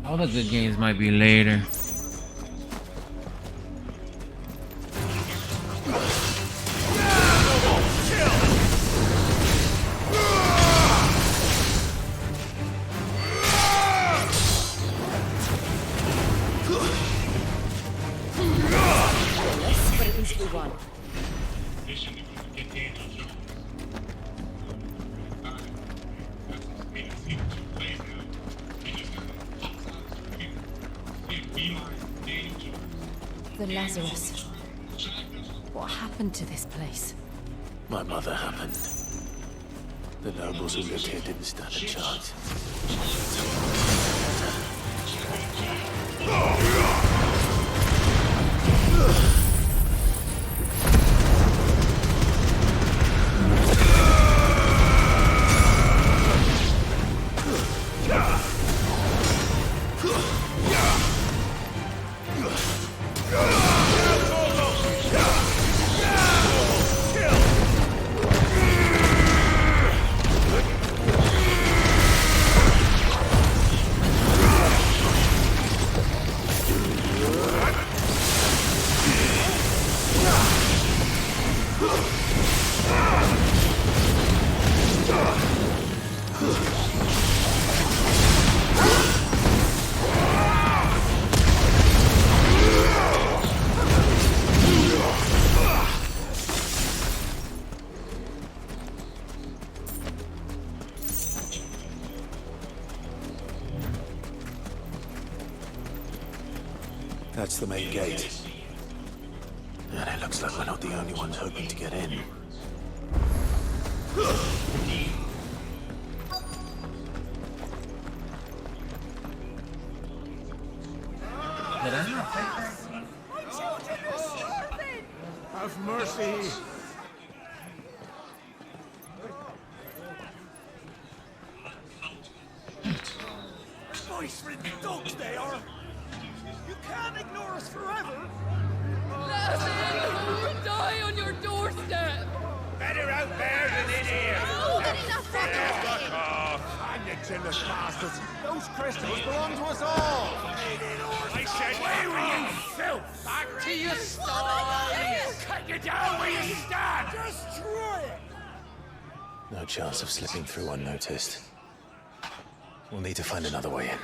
All the good games might be later. But at least we won. The Lazarus. What happened to this place? My mother happened. The nobles who lived here didn't stand a chance. That's the main gate. And it looks like we're not the only ones hoping to get in. Have mercy. Nice for the dogs they are. You can't ignore us forever. Let us in or die on your doorstep. Better out there than in here. Fuck off. Hang you jealous bastards. Those crystals belong to us all. I said, Away with you, filth. back to your stall. Cut you down where you stand. No chance of slipping through unnoticed. We'll need to find another way in.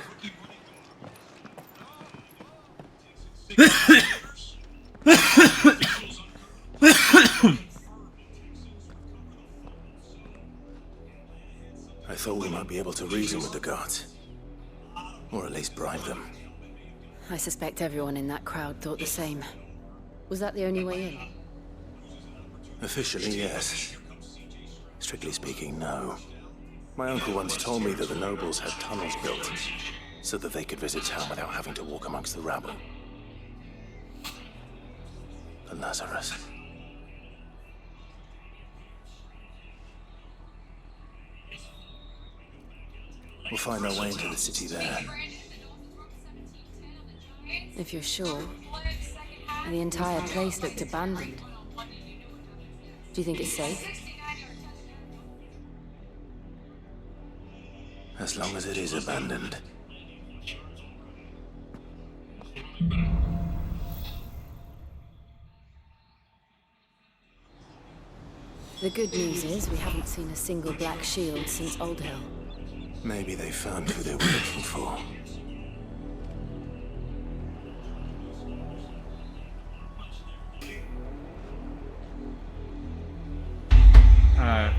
I thought we might be able to reason with the guards. Or at least bribe them. I suspect everyone in that crowd thought the same. Was that the only way in? Officially, yes. Strictly speaking, no. My uncle once told me that the nobles had tunnels built, so that they could visit town without having to walk amongst the rabble. The Lazarus. We'll find our way into the city there. If you're sure. The entire place looked abandoned. Do you think it's safe? As long as it is abandoned. The good news is we haven't seen a single black shield since Old Hill. Maybe they found who they were looking for. Alright.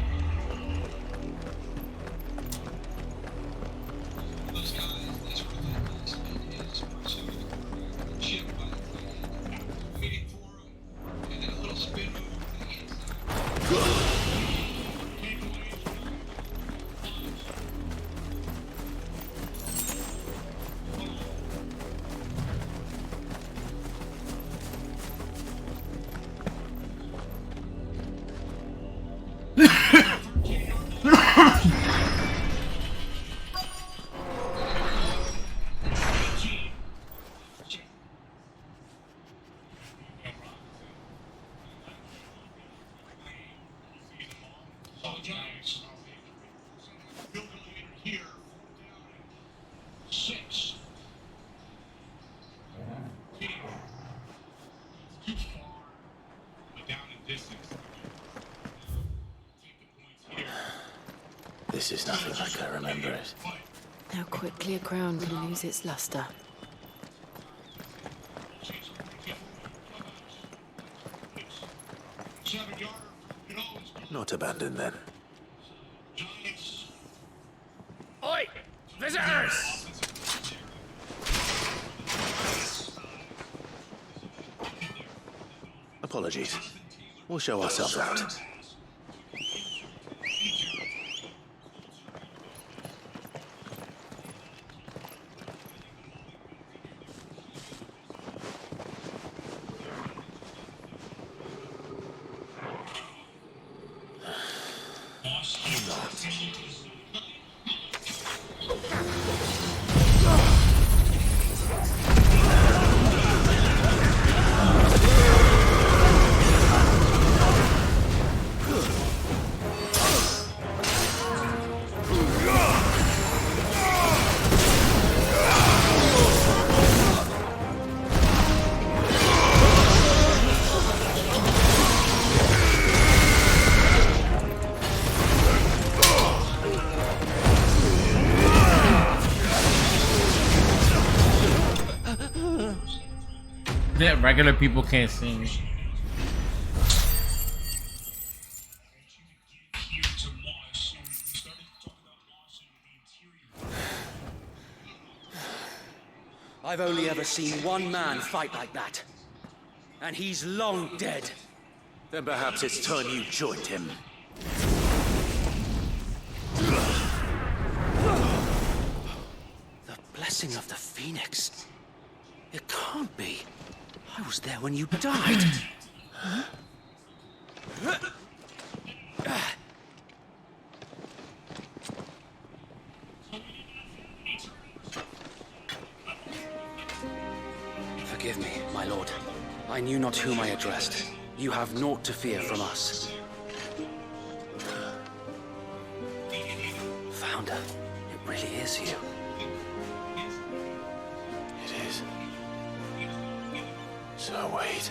This is nothing like I remember it. How quickly a crown can lose its luster. Not abandoned then. Oi! Visitors! Apologies. We'll show ourselves out. Yeah, regular people can't sing. I've only ever seen one man fight like that. And he's long dead. Then perhaps it's time you joined him. The blessing of the Phoenix. It can't be. I was there when you died. Forgive me, my lord. I knew not whom I addressed. You have naught to fear from us. Founder, it really is you. It is. So wait.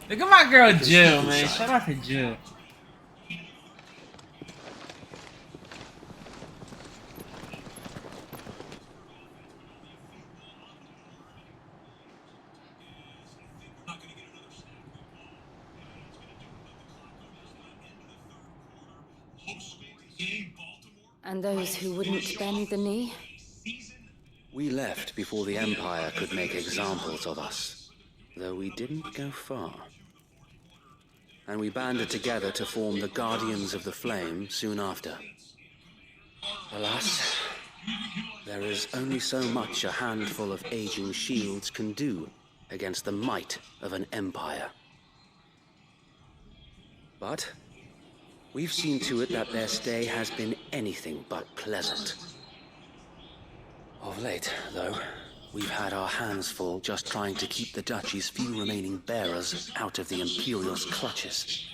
Look at my girl Jill, man. Shout out to Jill. And those who wouldn't bend the knee? We left before the Empire could make examples of us, though we didn't go far. And we banded together to form the Guardians of the Flame soon after. Alas, there is only so much a handful of aging shields can do against the might of an empire. But we've seen to it that their stay has been anything but pleasant. Of late, though, we've had our hands full just trying to keep the Duchy's few remaining bearers out of the Imperial's clutches.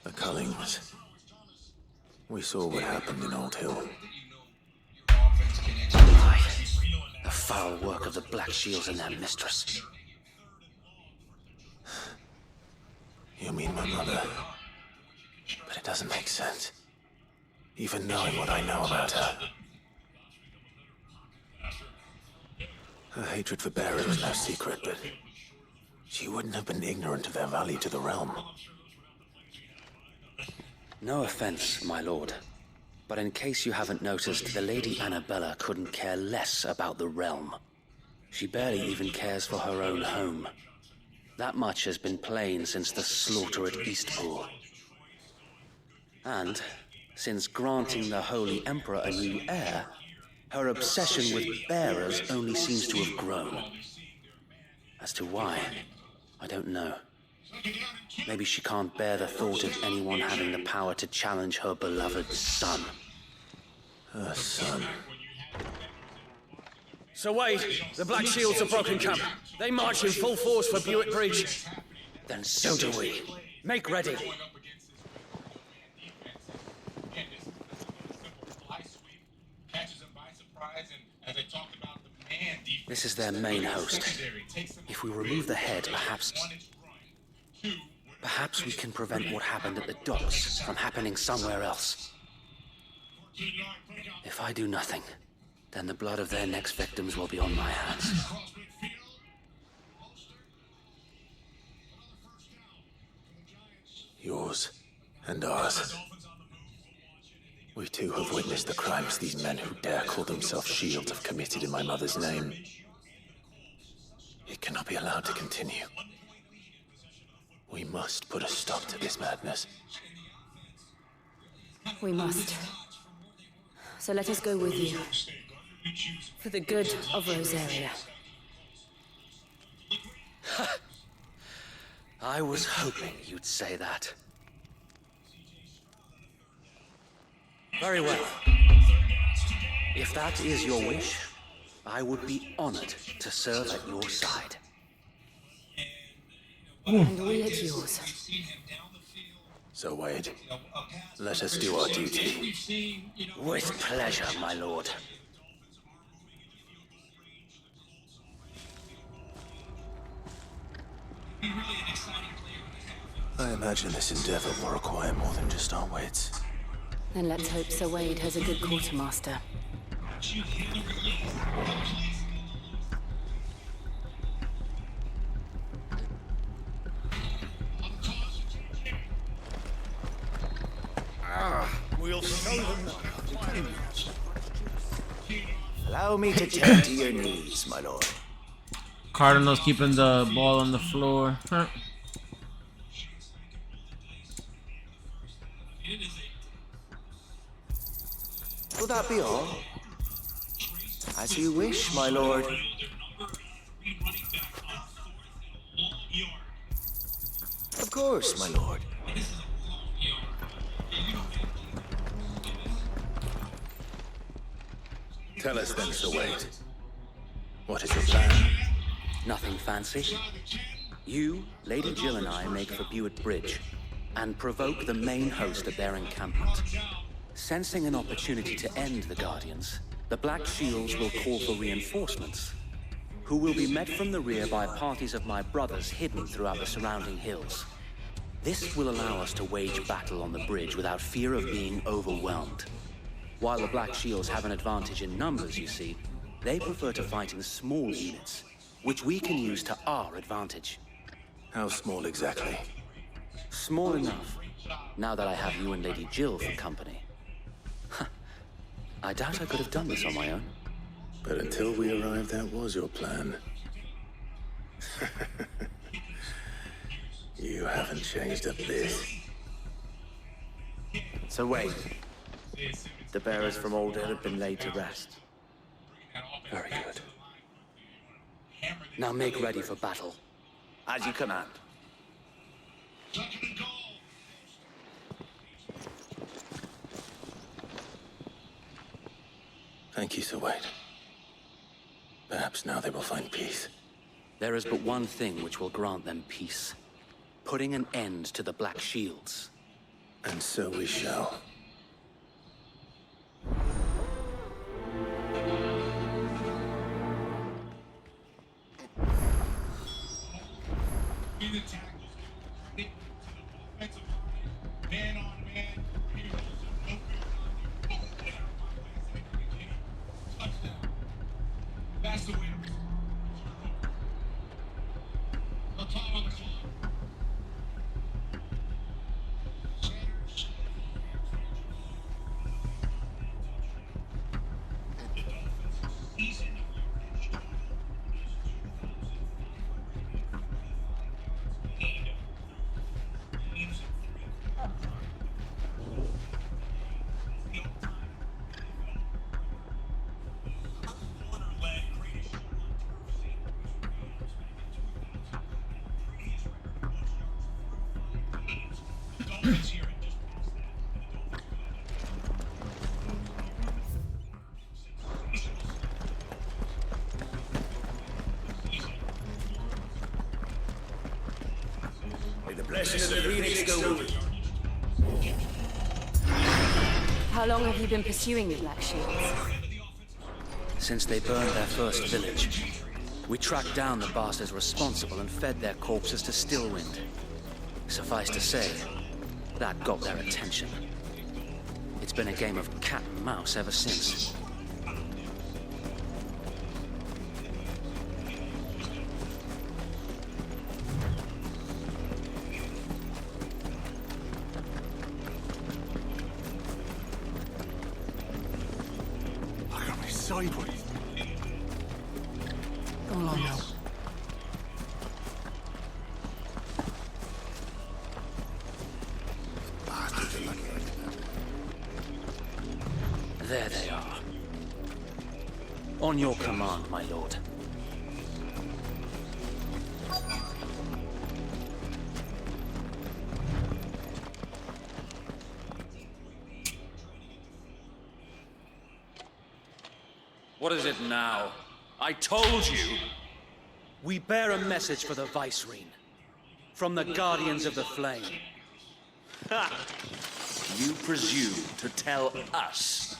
The Cullings. We saw what happened in Old Hill. Aye, the foul work of the Black Shields and their mistress. You mean my mother? But it doesn't make sense. Even knowing what I know about her. Her hatred for bearers was no secret, but she wouldn't have been ignorant of their value to the realm. No offense, my lord, but in case you haven't noticed, the Lady Annabella couldn't care less about the realm. She barely even cares for her own home. That much has been plain since the slaughter at Eastpool. And since granting the Holy Emperor a new heir, her obsession with bearers only seems to have grown. As to why, I don't know. Maybe she can't bear the thought of anyone having the power to challenge her beloved son. Her son. Sir Wade, the Black Shields have broken camp. They march in full force for Buick Bridge. Then so do we. Make ready. This is their main host. If we remove the head, perhaps we can prevent what happened at the docks from happening somewhere else. If I do nothing, then the blood of their next victims will be on my hands. Yours and ours. We too have witnessed the crimes these men who dare call themselves shields have committed in my mother's name. It cannot be allowed to continue. We must put a stop to this madness. We must. So let us go with you. For the good of Rosaria. I was hoping you'd say that. Very well. If that is your wish, I would be honored to serve at your side. And we at yours. So, Wade, let us do our duty. With pleasure, my lord. I imagine this endeavor will require more than just our wits. Then let's hope Sir Wade has a good quartermaster. We'll show them. Allow me to tend to your needs, my lord. Cardinals keeping the ball on the floor. Huh. Will that be all? As you wish, my lord. Of course, my lord. Tell us then, Sir Wade. What is your plan? Nothing fancy. You, Lady Jill and I make for Buick Bridge and provoke the main host at their encampment. Sensing an opportunity to end the Guardians, The Black Shields will call for reinforcements, who will be met from the rear by parties of my brothers hidden throughout the surrounding hills. This will allow us to wage battle on the bridge without fear of being overwhelmed. While the Black Shields have an advantage in numbers, you see, they prefer to fight in small units, which we can use to our advantage. How small exactly? Small enough, now that I have you and Lady Jill for company. I doubt I could have done this on my own. But until we arrived, that was your plan. You haven't changed a bit. So wait. The bearers from Old Hill have been laid to rest. Very good. Now make ready for battle. As you command. Thank you, Sir Wade. Perhaps now they will find peace. There is but one thing which will grant them peace. Putting an end to the Black Shields. And so we shall. In the tackles, to the offensive line, man on man, heroes of no fear. Touchdown. That's the way to roll. The top of the clock. May the blessing of the Phoenix go with you. How long have you been pursuing the Black Shields? Since they burned their first village, we tracked down the bastards responsible and fed their corpses to Stillwind. Suffice to say, that got their attention. It's been a game of cat and mouse ever since. I got me sideways. Go along now. There they are. On your command, my lord. What is it now? I told you! We bear a message for the Vicereine. From the Guardians of the Flame. Ha! You presume to tell us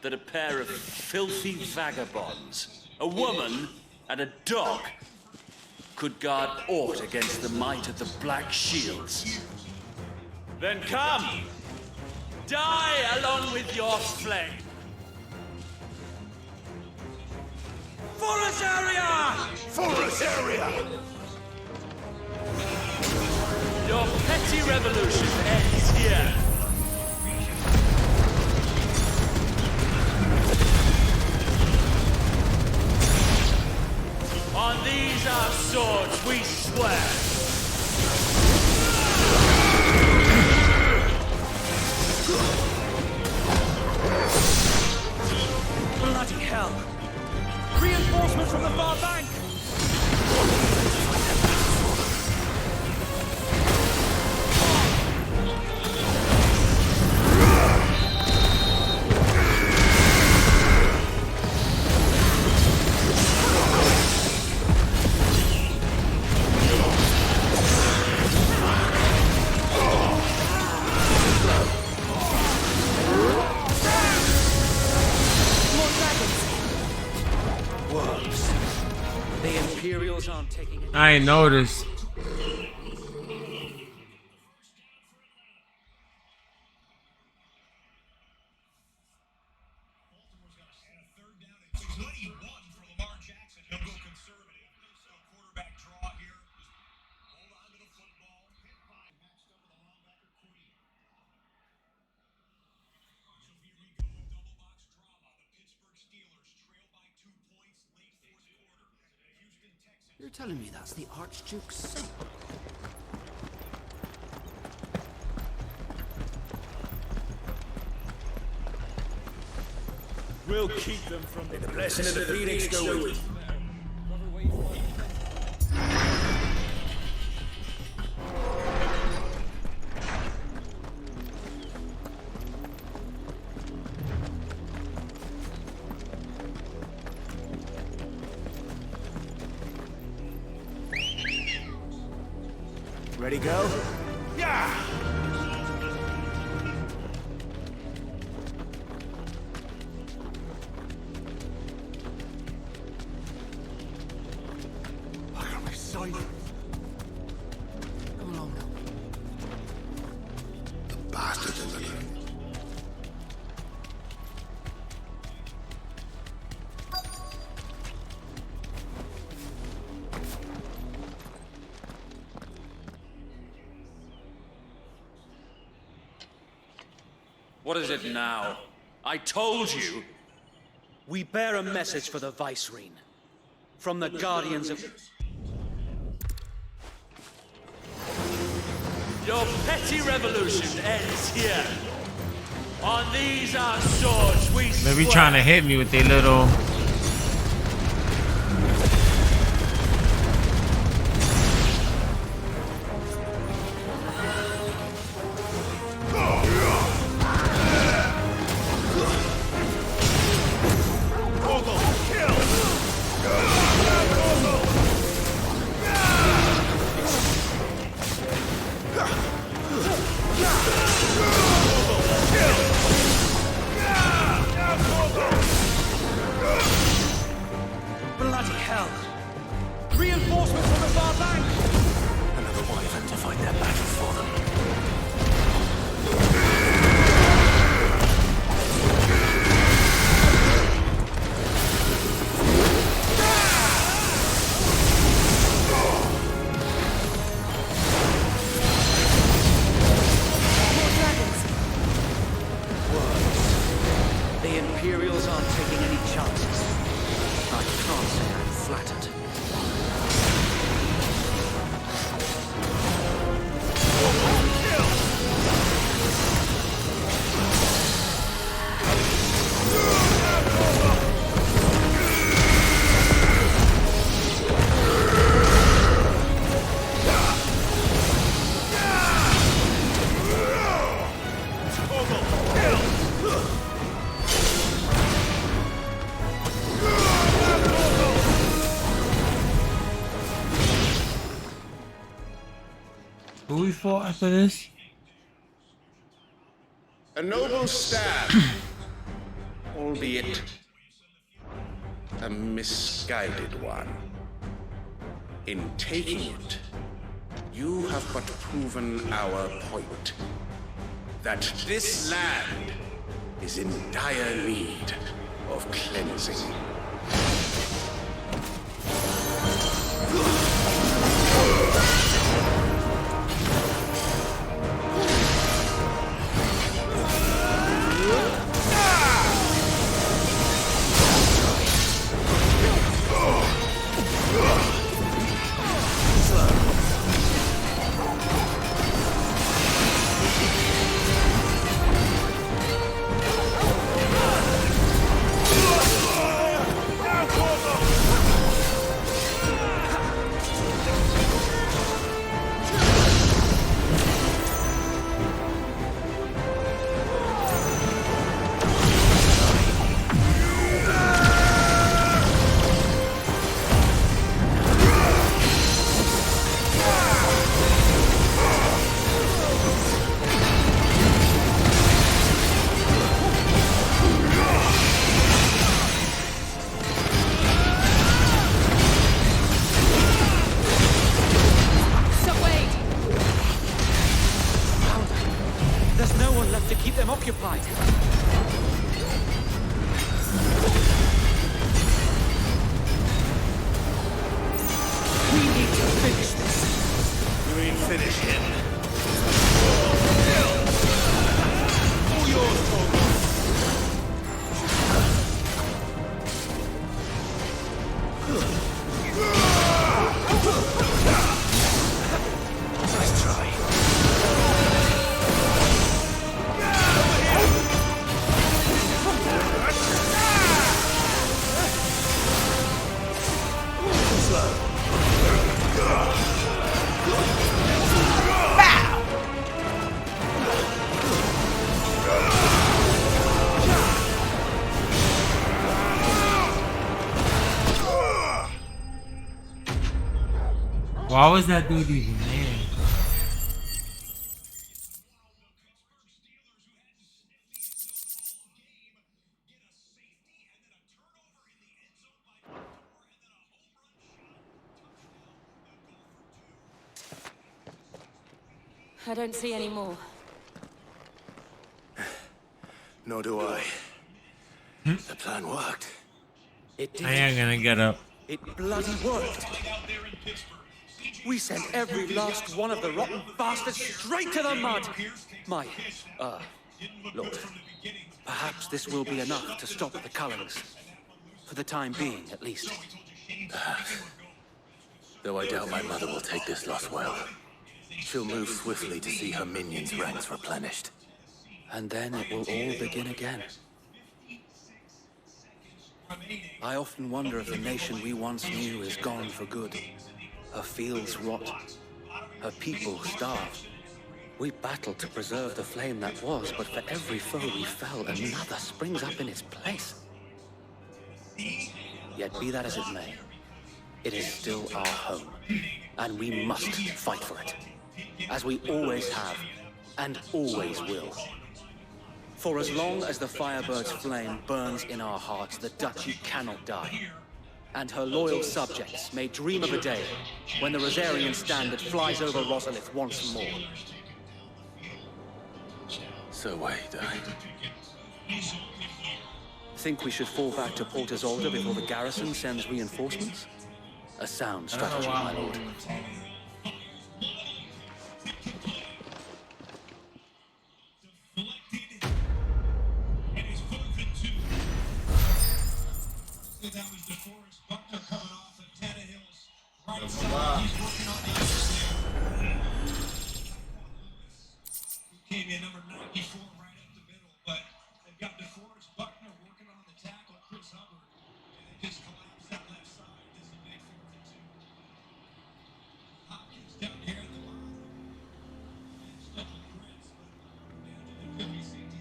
that a pair of filthy vagabonds, a woman and a dog, could guard aught against the might of the Black Shields? Then come! Die along with your flame! Forest area! Forest area! Your petty revolution ends here. On these our swords we swear. Bloody hell! Reinforcements from the far bank! I ain't noticed. You're telling me that's the Archduke's son? We'll keep them from the blessing of the Phoenix go with. Ready, go? Yeah! Come along now. The bastard in the room. What is it now? I told you! We bear a message for the Vicereine. From the Guardians of... Your petty revolution ends here. On these our swords we They be swear. trying to hit me with their little... Bloody hell! Reinforcements from the far bank! Another wyvern to fight their battle for them. More dragons. Worse. The Imperials aren't taking any chances. I can't say I'm flattered. Who we fought after this? A noble stand, albeit a misguided one. In taking it, you have but proven our point. That this land is in dire need of cleansing. right. We need to finish this. You ain't finish him. All yours, Togo. Nice try. Why was that dude even there? I don't see any more. Nor do I. The plan worked. It did. I ain't gonna get up. It bloody worked. We sent every last one of the rotten bastards straight to the mud. My, Lord, perhaps this will be enough to stop the Cullings. For the time being, at least. Perhaps. Though I doubt my mother will take this loss well. She'll move swiftly to see her minions' ranks replenished. And then it will all begin again. I often wonder if the nation we once knew is gone for good. Her fields rot. Her people starve. We battled to preserve the flame that was, but for every foe we fell, another springs up in its place. Yet be that as it may, it is still our home, and we must fight for it. As we always have, and always will. For as long as the Firebird's flame burns in our hearts, the Duchy cannot die. And her loyal subjects may dream of a day when the Rosarian standard flies over Rosalith once more. So wait, Think we should fall back to Port Isolde before the garrison sends reinforcements? A sound strategy, my lord. That was DeForest Buckner coming off of Tannehill's right side. He's working on the other there. Came in number 94 right up the middle, but they've got DeForest Buckner working on the tackle, Chris Hubbard, and they just collapsed that left side. This is a big 4-2. Hopkins down here at the bottom. Matched up with Chris, but down to the WCT.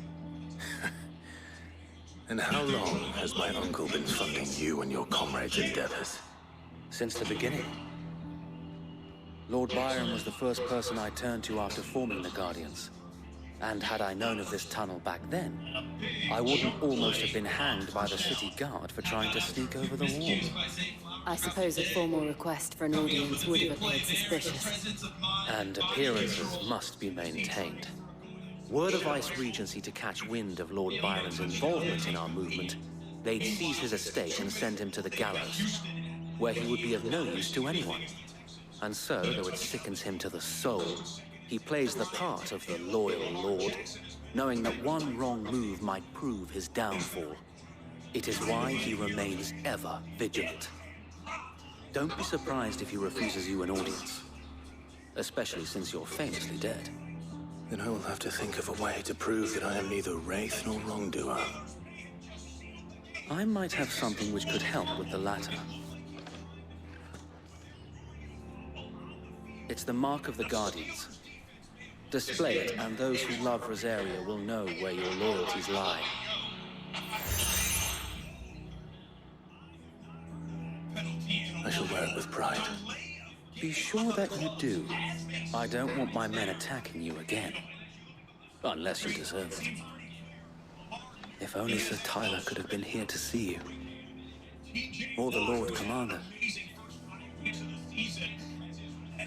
And how long has my uncle been funding you and your comrades' endeavors? Since the beginning. Lord Byron was the first person I turned to after forming the Guardians. And had I known of this tunnel back then, I wouldn't almost have been hanged by the city guard for trying to sneak over the wall. I suppose a formal request for an audience would have appeared suspicious. And appearances must be maintained. Were the Vice-Regency to catch wind of Lord Byron's involvement in our movement, they'd seize his estate and send him to the gallows, where he would be of no use to anyone. And so, though it sickens him to the soul, he plays the part of the loyal lord, knowing that one wrong move might prove his downfall. It is why he remains ever vigilant. Don't be surprised if he refuses you an audience, especially since you're famously dead. Then I will have to think of a way to prove that I am neither wraith nor wrongdoer. I might have something which could help with the latter. It's the mark of the Guardians. Display it, and those who love Rosaria will know where your loyalties lie. I shall wear it with pride. Be sure that you do. I don't want my men attacking you again. Unless you deserve it. If only Sir Tyler could have been here to see you. Or the Lord Commander.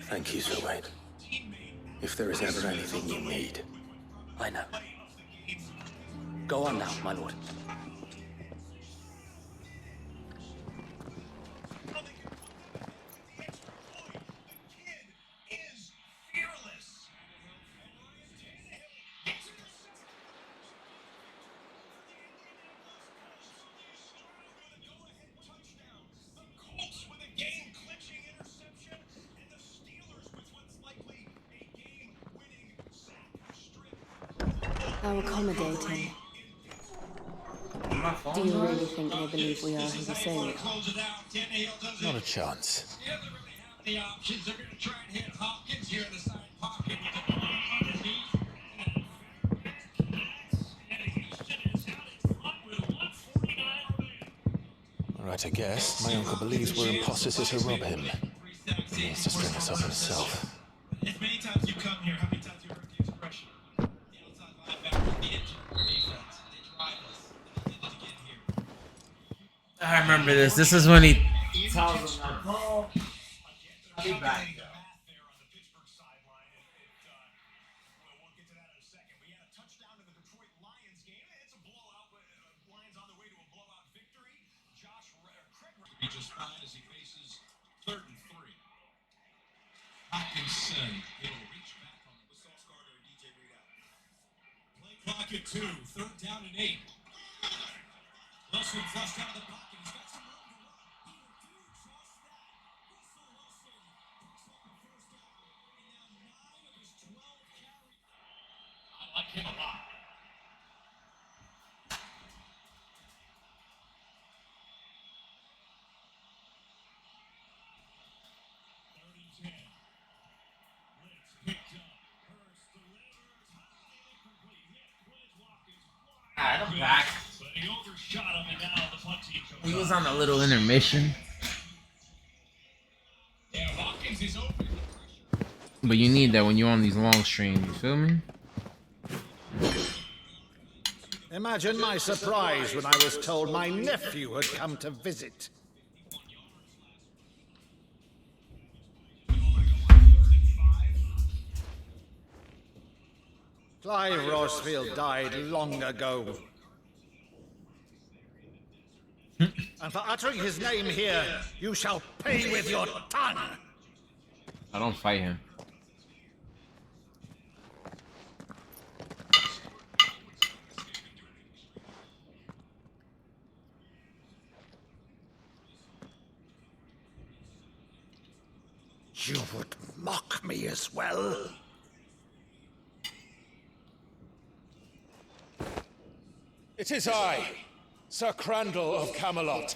Thank you, Sir Wayne. If there is ever anything you need. I know. Go on now, my lord. How accommodating. Do you really think they believe we are who we say we are? Not a chance. The options are going to try and hit Hopkins here in the side pocket with the ball on his knee. Alright, I guess. My uncle believes we're imposters to rob him. He needs to string us up himself. As many times you come here, how many times you heard the expression? The outside linebacker, the engine of our defense. They drive us. They did it again here. I remember this. This is when he tells them, like, "Oh, I'll be back." Be just fine as he faces 3rd and 3. Hopkinson, he'll reach back on the Sauce Gardner and DJ readout. Play clock at 2, 3rd down and 8. Wilson flushed out of the pocket. He's got some room to run. I like him a lot. Alright, I'm back. He was on a little intermission. But you need that when you're on these long streams, you feel me? Imagine my surprise when I was told my nephew had come to visit. Clive Rosfield died long ago. And for uttering his name here, you shall pay with your tongue. I don't fight him. You would mock me as well? It is I, Sir Crandall of Camelot,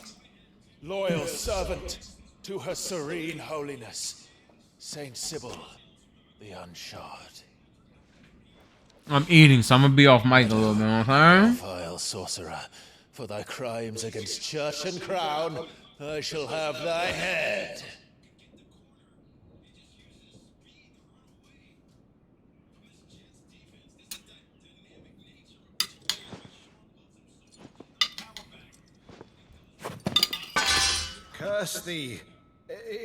loyal servant to her serene holiness, Saint Sybil the Unshod. I'm eating, so I'm gonna be off mic a little bit, okay? Vile sorcerer, for thy crimes against church and crown, I shall have thy head. Curse thee,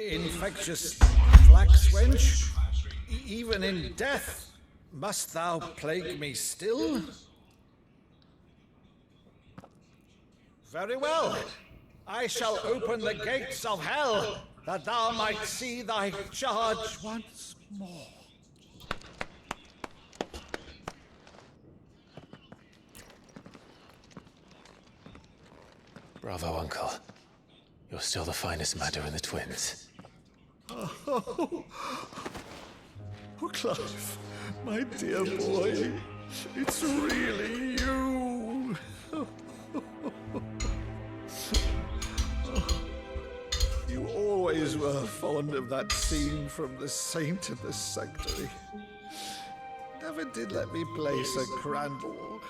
infectious flax wench. Even in death, must thou plague me still? Very well. I shall open the gates of hell, that thou might see thy charge once more. Bravo, Uncle. You're still the finest madder in the twins. Oh, Clive, my dear boy, it's really you. You always were fond of that scene from The Saint and the Sanctuary. Never did let me play Sir Crandall.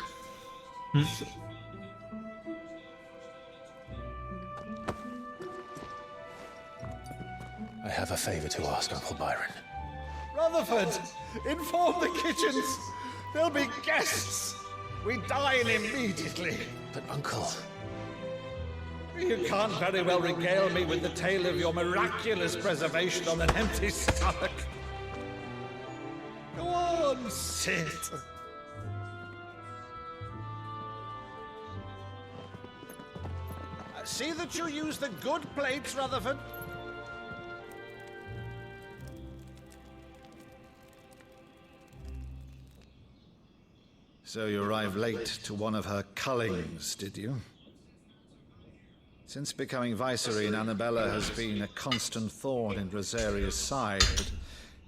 I have a favor to ask, Uncle Byron. Rutherford, inform the kitchens. There'll be guests. We dine immediately. But, Uncle... You can't very well regale me with the tale of your miraculous preservation on an empty stomach. Go on, sit. See that you use the good plates, Rutherford. So you arrived late to one of her cullings, did you? Since becoming Vicereine, Annabella has been a constant thorn in Rosaria's side, but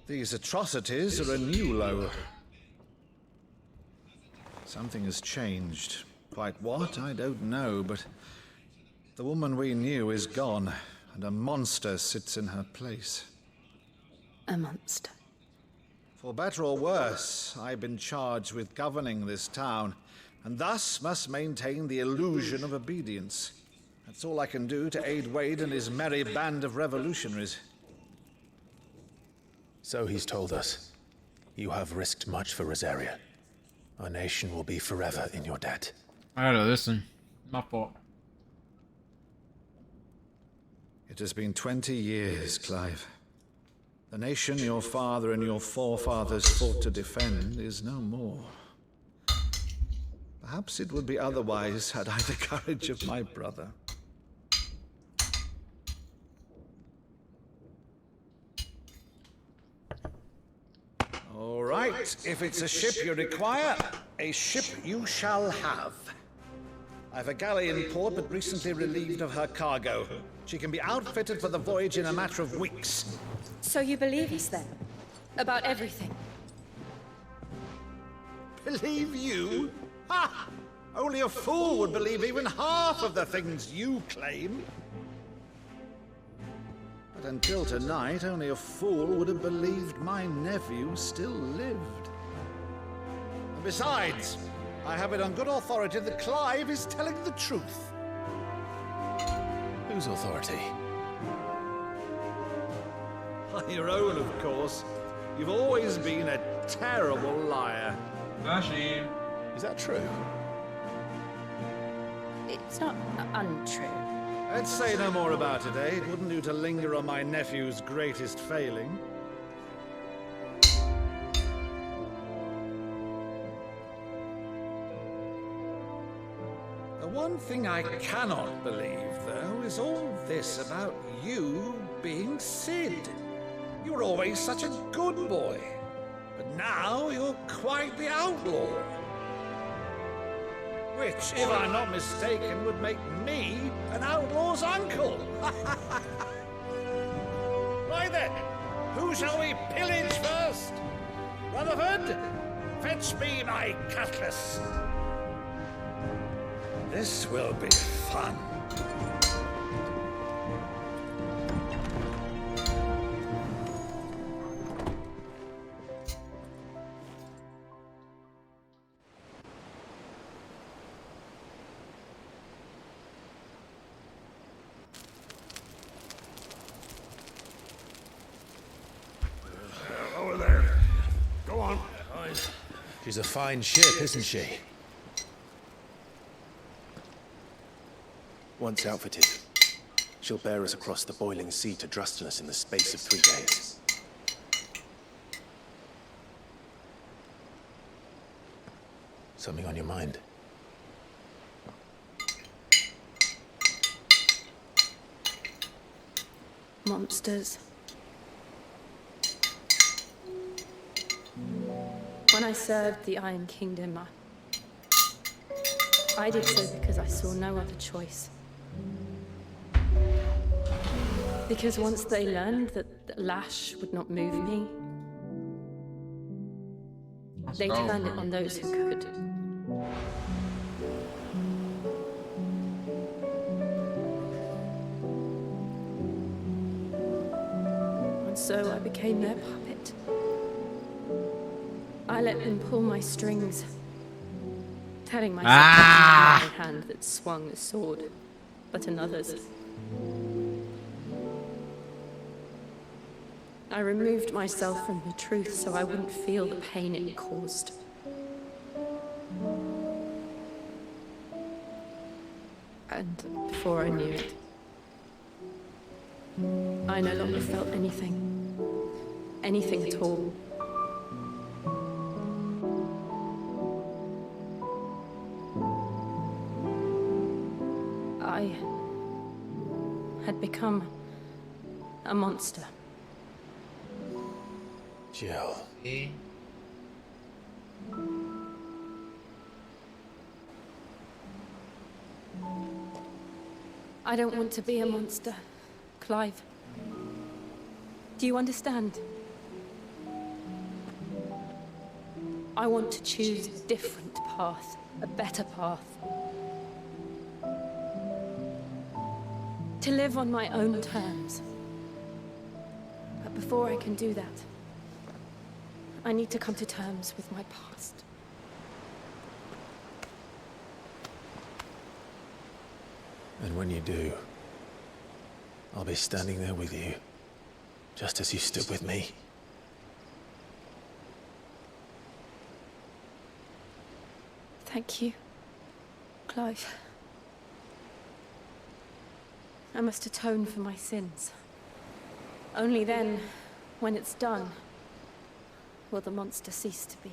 these atrocities are a new low. Something has changed. Quite what, I don't know, but the woman we knew is gone, and a monster sits in her place. A monster. For better or worse, I've been charged with governing this town, and thus must maintain the illusion of obedience. That's all I can do to aid Wade and his merry band of revolutionaries. So he's told us. You have risked much for Rosaria. Our nation will be forever in your debt. I gotta listen. My fault. It has been 20 years, Clive. The nation your father and your forefathers fought to defend is no more. Perhaps it would be otherwise had I the courage of my brother. All right, if it's a ship you require, a ship you shall have. I've a galley in port, but recently relieved of her cargo. She can be outfitted for the voyage in a matter of weeks. So you believe us then? About everything? Believe you? Ha! Only a fool would believe even half of the things you claim. But until tonight, only a fool would have believed my nephew still lived. And besides, I have it on good authority that Clive is telling the truth. Whose authority? Your own, of course. You've always been a terrible liar. Is that true? It's not untrue. Let's say no more about it, eh? It wouldn't do to linger on my nephew's greatest failing. The one thing I cannot believe, though, is all this about you being Sid. You were always such a good boy, but now you're quite the outlaw. Which, if I'm not mistaken, would make me an outlaw's uncle. Right then, who shall we pillage first? Rutherford, fetch me my cutlass. This will be fun. Over there. Go on. She's a fine ship, isn't she? Once outfitted, she'll bear us across the boiling sea to Drustinus in the space of 3 days. Something on your mind? Monsters. When I served the Iron Kingdom, I did so because I saw no other choice. Because once they learned that the lash would not move me, they turned it on those who could. And so I became their puppet. I let them pull my strings, telling myself that it was my hand that swung the sword, but another's. I removed myself from the truth so I wouldn't feel the pain it caused. And before I knew it, I no longer felt anything. Anything at all. I had become a monster. Jill. I don't want to be a monster, Clive. Do you understand? I want to choose a different path, a better path. To live on my own terms. But before I can do that, I need to come to terms with my past. And when you do, I'll be standing there with you, just as you stood with me. Thank you, Clive. I must atone for my sins. Only then, when it's done, will the monster cease to be.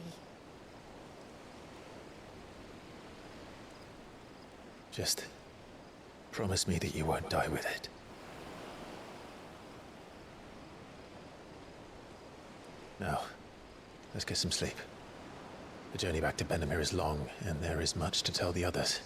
Just promise me that you won't die with it. Now, let's get some sleep. The journey back to Benamir is long, and there is much to tell the others.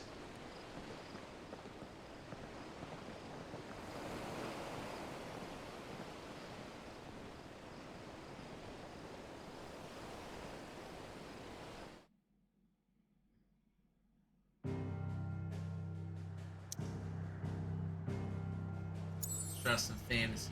Trust and fantasy.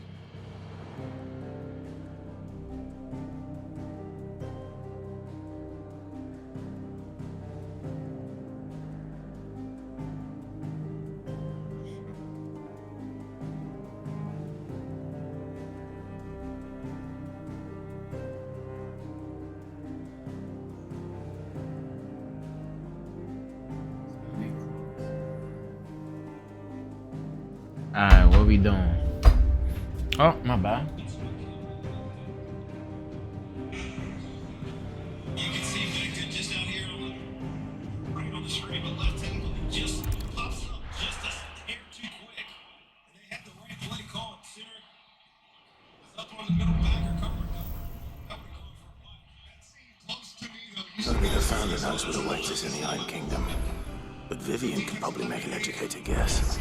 Alright, what we doing? Oh, my bad. You can see Victor just out here on the screen, but left hand just pops up just a hair too quick. And they had the right play called. Sarah is up on the middle backer cover. Close to me though. Only the founder knows what awaits us in the Iron Kingdom. But Vivian can probably make an educated guess.